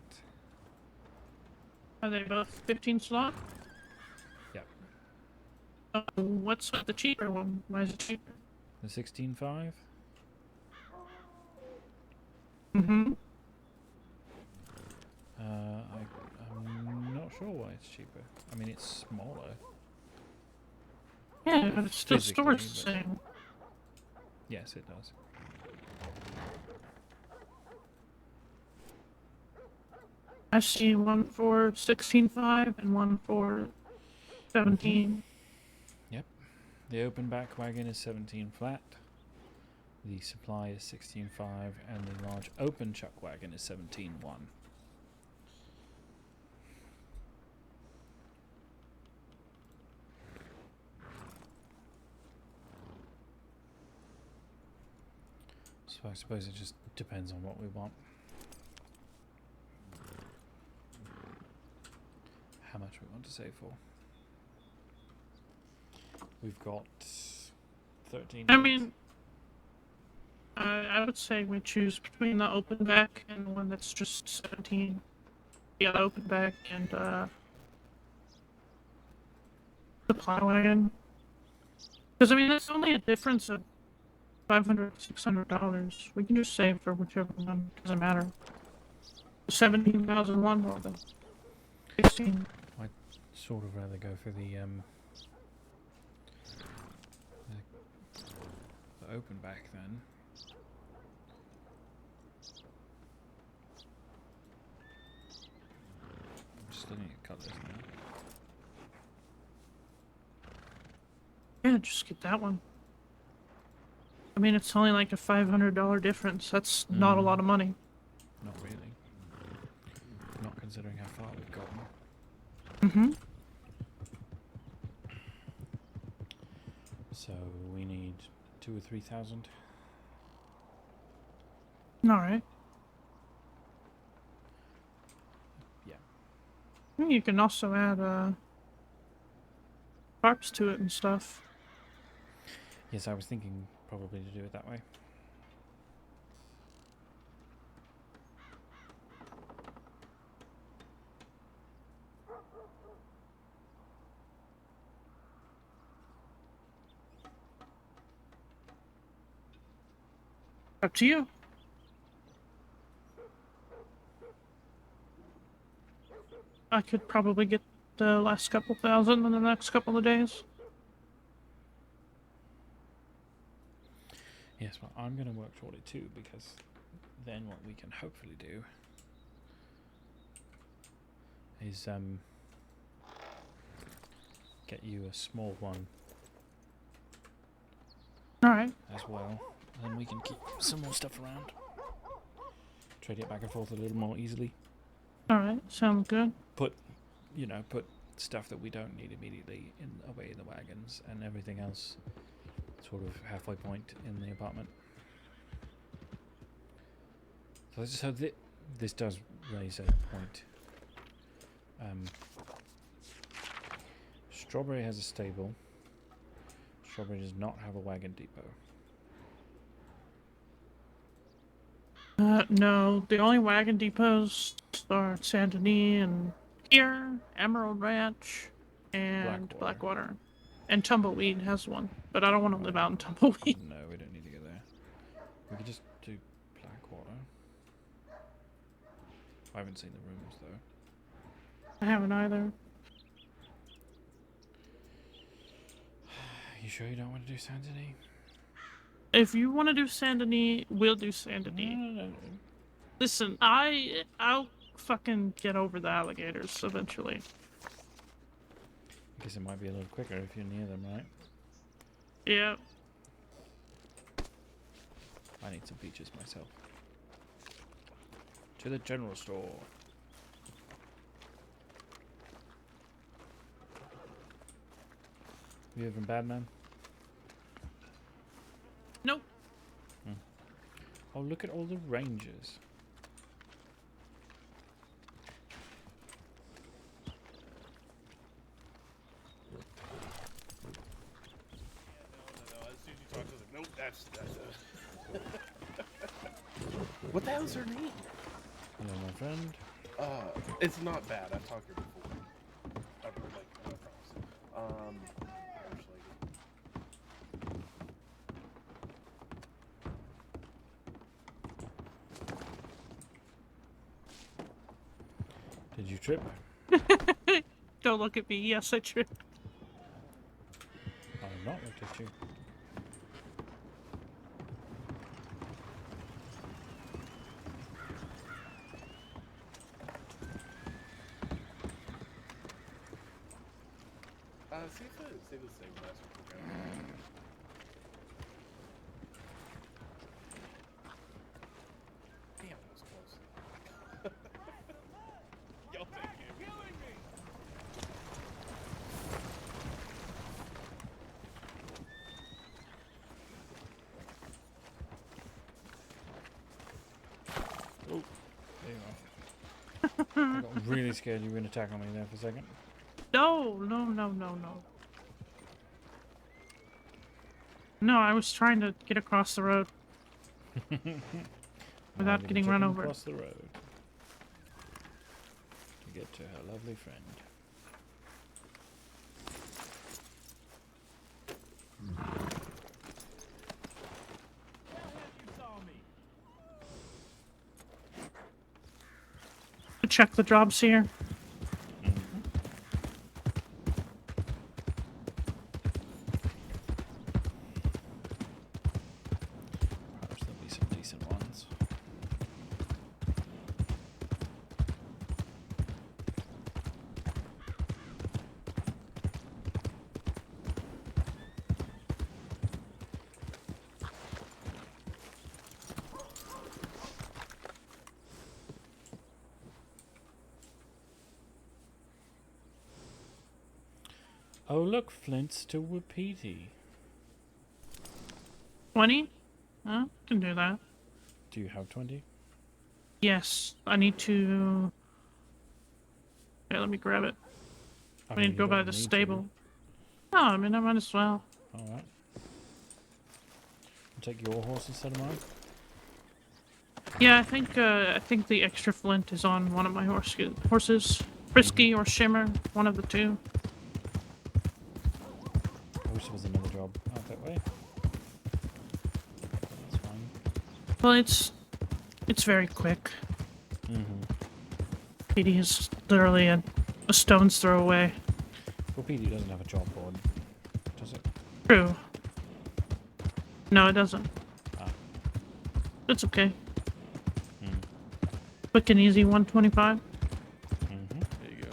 Are they both 15 slot? Yep. What's the cheaper one? Why is it cheaper? The 16.5. I'm not sure why it's cheaper. I mean, it's smaller. Yeah, but it still physically, stores the same. Yes, it does. I see one for 16.5 and one for 17. Yep. The open back wagon is 17 flat. The supply is 16.5, and the large open chuck wagon is 17.1. So I suppose it just depends on what we want. How much we want to save for. We've got 13. I mean, I would say we choose between the open back and the one that's just 17. Yeah, the open back and the plow wagon. Because, I mean, that's only a difference of $500, $600. We can just save for whichever one. Doesn't matter. 17,001 or the 16. I'd sort of rather go for the open back then. I'm just looking at colours now. Yeah, just get that one. I mean, it's only like a $500 difference. That's not a lot of money. Not really. Not considering how far we've gotten. Mm-hmm. So we need 2,000 or 3,000. Alright. Yeah. I mean, you can also add tarps to it and stuff. Yes, I was thinking probably to do it that way. Up to you. I could probably get the last couple thousand in the next couple of days. Yes, well, I'm going to work toward it too, because then what we can hopefully do is get you a small one. Alright. As well. And then we can keep some more stuff around. Trade it back and forth a little more easily. Alright, sounds good. Put stuff that we don't need immediately away in the wagons, and everything else sort of halfway point in the apartment. So this does raise a point. Strawberry has a stable. Strawberry does not have a wagon depot. No, the only wagon depots are Saint Denis and here, Emerald Ranch, and Blackwater. And Tumbleweed has one, but I don't want to live out in Tumbleweed. No, we don't need to go there. We could just do Blackwater. I haven't seen the rumors though. I haven't either. You sure you don't want to do Saint Denis? If you want to do Saint Denis, we'll do Saint Denis. No. Listen, I'll fucking get over the alligators eventually. I guess it might be a little quicker if you're near them, right? Yeah. I need some peaches myself. To the general store. You having bad, man? Nope. Oh, look at all the rangers. Nope, that's What the hell's her name? Hello, my friend. It's not bad. I've talked to her before. I promise. Did you trip? Don't look at me. Yes, I tripped. I have not looked at you. See if the same last week. I got really scared you were going to attack on me there for a second. No. No, I was trying to get across the road. Without getting run over. Across the road. To get to her lovely friend. Check the jobs here. Perhaps there'll be some decent ones. Oh look, Flint's still with Petey. 20? Can do that. Do you have 20? Yes, I need to... Okay, let me grab it. I need to go by the stable. No, I mean, I might as well. Alright. Take your horse instead of mine? Yeah, I think the extra flint is on one of my horses. Frisky or Shimmer, one of the two. I wish there was another job out that way. That's fine. Well, it's very quick. Petey is literally a stone's throw away. Well, Petey doesn't have a job board, does it? True. No, it doesn't. Ah. It's okay. Quick and easy 125. There you go.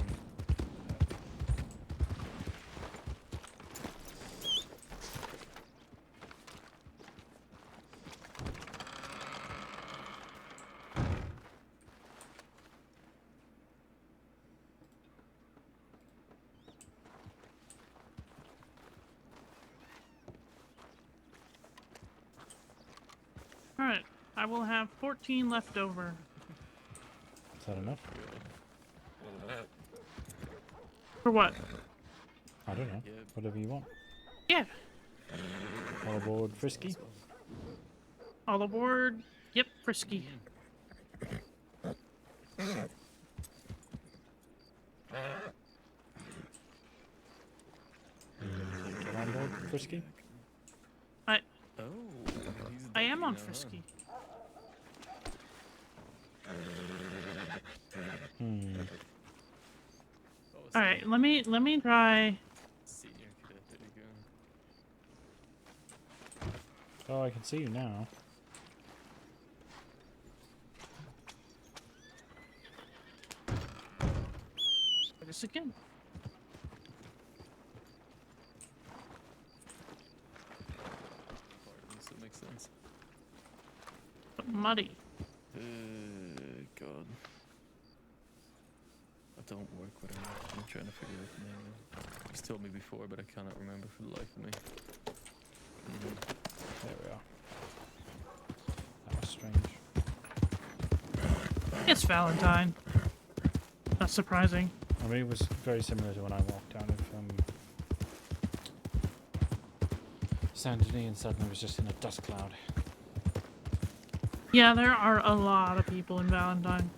Alright, I will have 14 left over. Is that enough? For what? I don't know. Whatever you want. Yeah. All aboard Frisky? All aboard. Yep, Frisky. Get on board Frisky? I am on Frisky. Alright, let me try. Oh, I can see you now. Try this again. Does that make sense? But muddy. God. I don't work with him. I'm trying to figure out the name. He's told me before, but I cannot remember for the life of me. There we are. That was strange. It's Valentine. Not surprising. I mean, it was very similar to when I walked out of Saint Denis and suddenly was just in a dust cloud. Yeah, there are a lot of people in Valentine.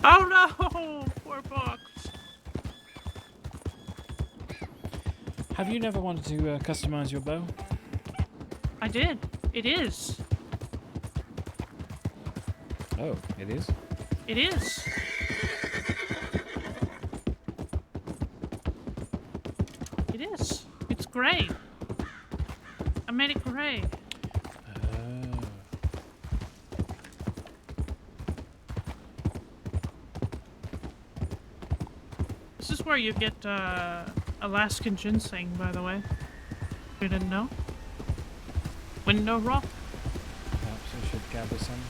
Oh no! Poor Fox. Have you never wanted to customize your bow? I did. It is. Oh, it is? It is. It is. It's great. made it gray. This is where you get Alaskan ginseng, by the way. You didn't know? Window rock? Perhaps I should gather some.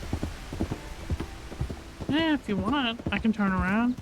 Yeah, if you want, I can turn around.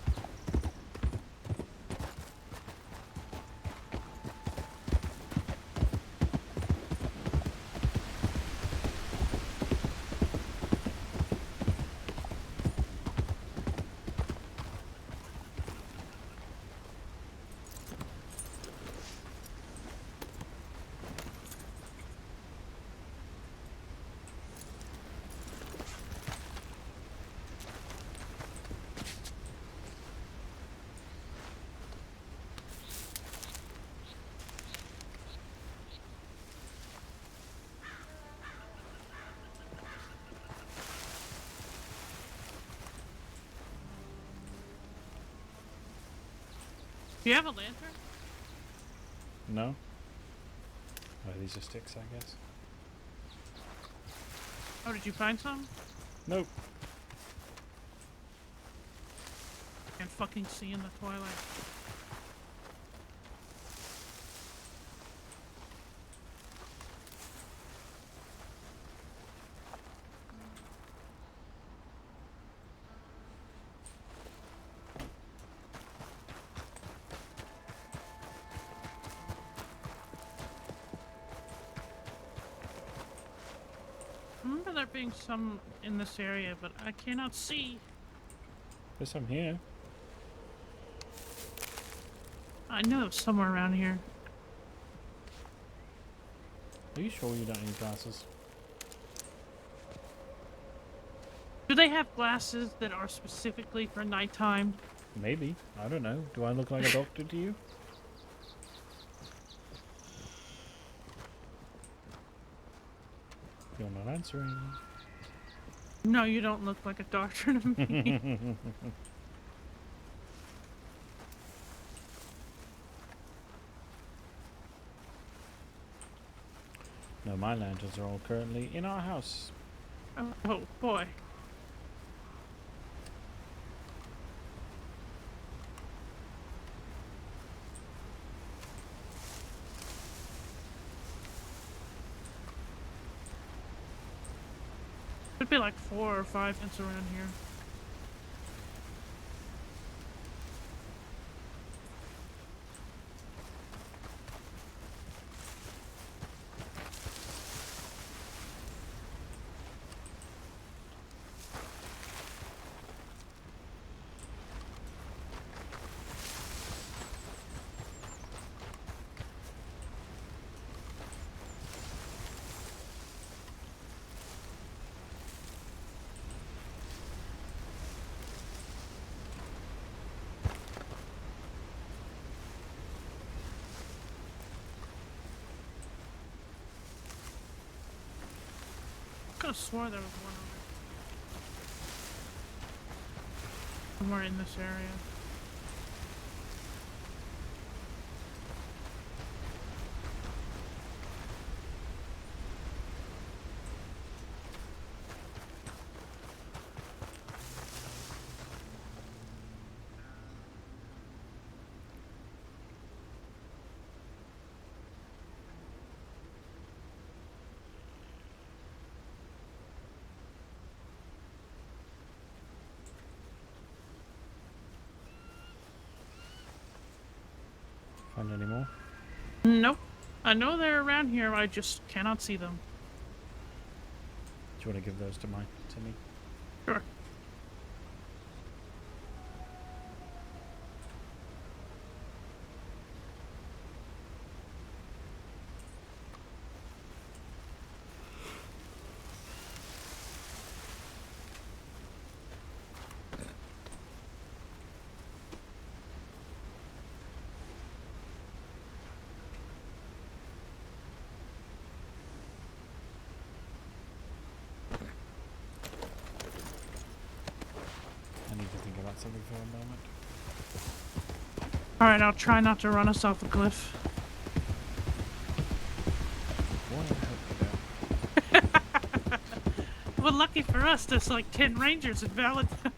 Do you have a lantern? No. Oh, these are sticks, I guess. Oh, did you find some? Nope. Can't fucking see in the twilight. I remember there being some in this area, but I cannot see. There's some here. I know it's somewhere around here. Are you sure you don't need glasses? Do they have glasses that are specifically for nighttime? Maybe. I don't know. Do I look like a doctor to you? You're not answering. No, you don't look like a doctor to me. No, my lanterns are all currently in our house. Oh boy. Could be like 4 or 5 tents around here. I could have swore there was one over somewhere in this area. Find any more? Nope. I know they're around here, I just cannot see them. Do you want to give those to me? Sure. I need to think about something for a moment. Alright, I'll try not to run us off a cliff. What? lucky for us, there's like 10 rangers in Valentine.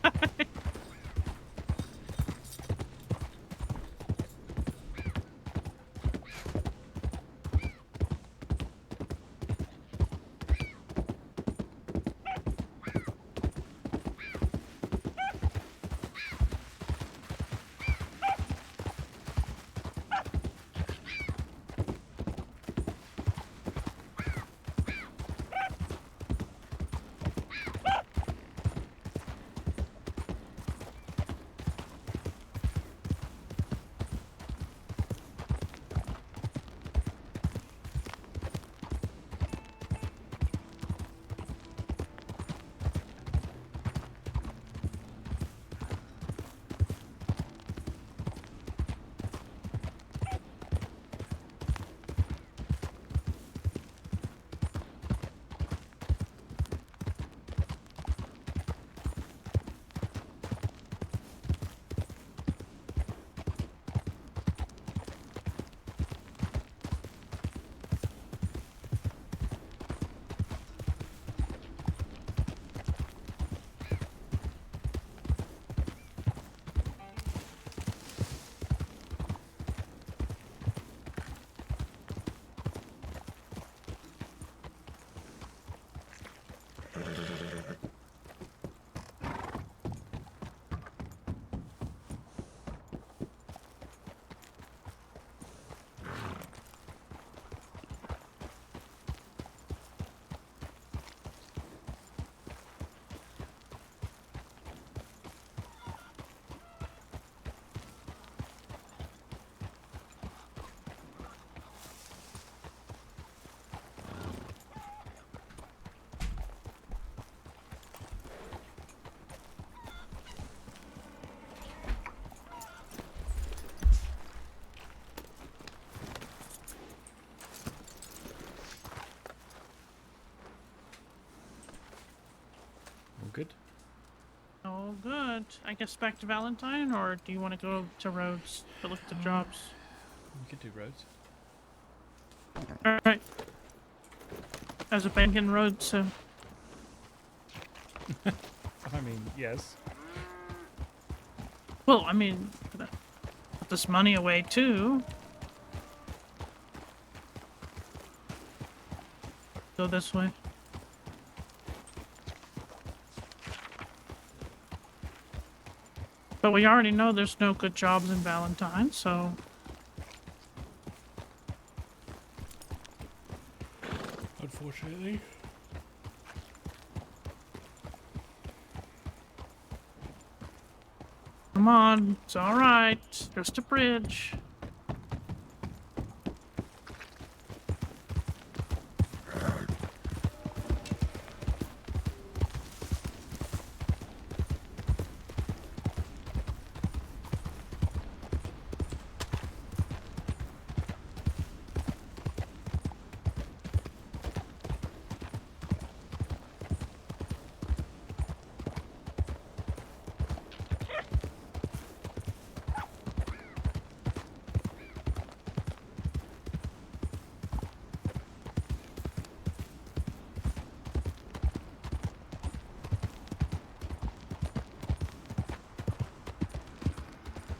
Good. Oh, good. I guess back to Valentine, or do you want to go to Rhodes to look at the jobs? We could do roads. Alright. As a bank in Rhodes, so... I mean, yes. Well, I mean, put this money away too. Go this way. But we already know there's no good jobs in Valentine, so... Unfortunately. Come on, it's alright. Just a bridge.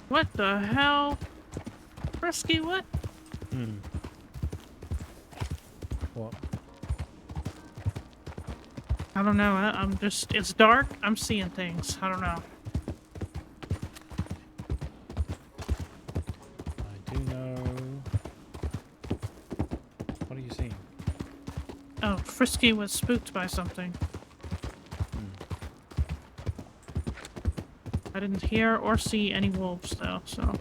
What the hell? Frisky, what? What? I don't know. I'm just... It's dark. I'm seeing things. I don't know. I do know... What are you seeing? Oh, Frisky was spooked by something. I didn't hear or see any wolves, though, so...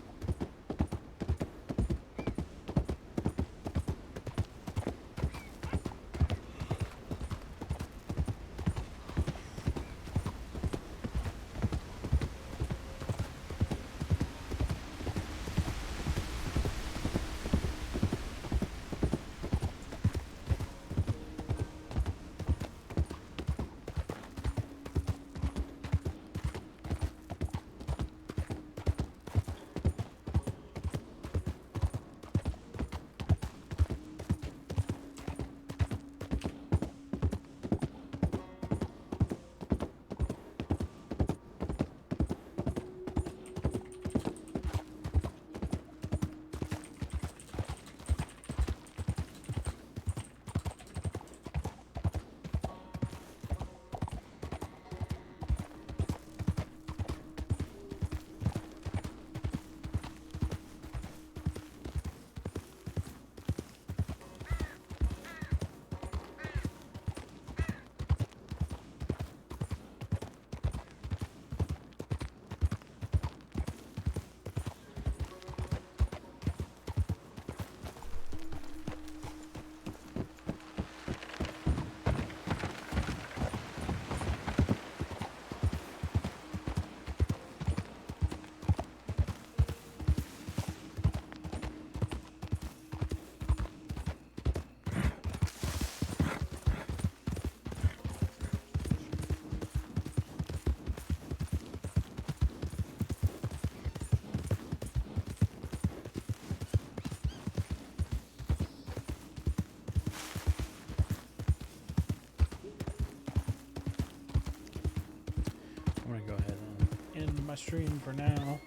my stream for now.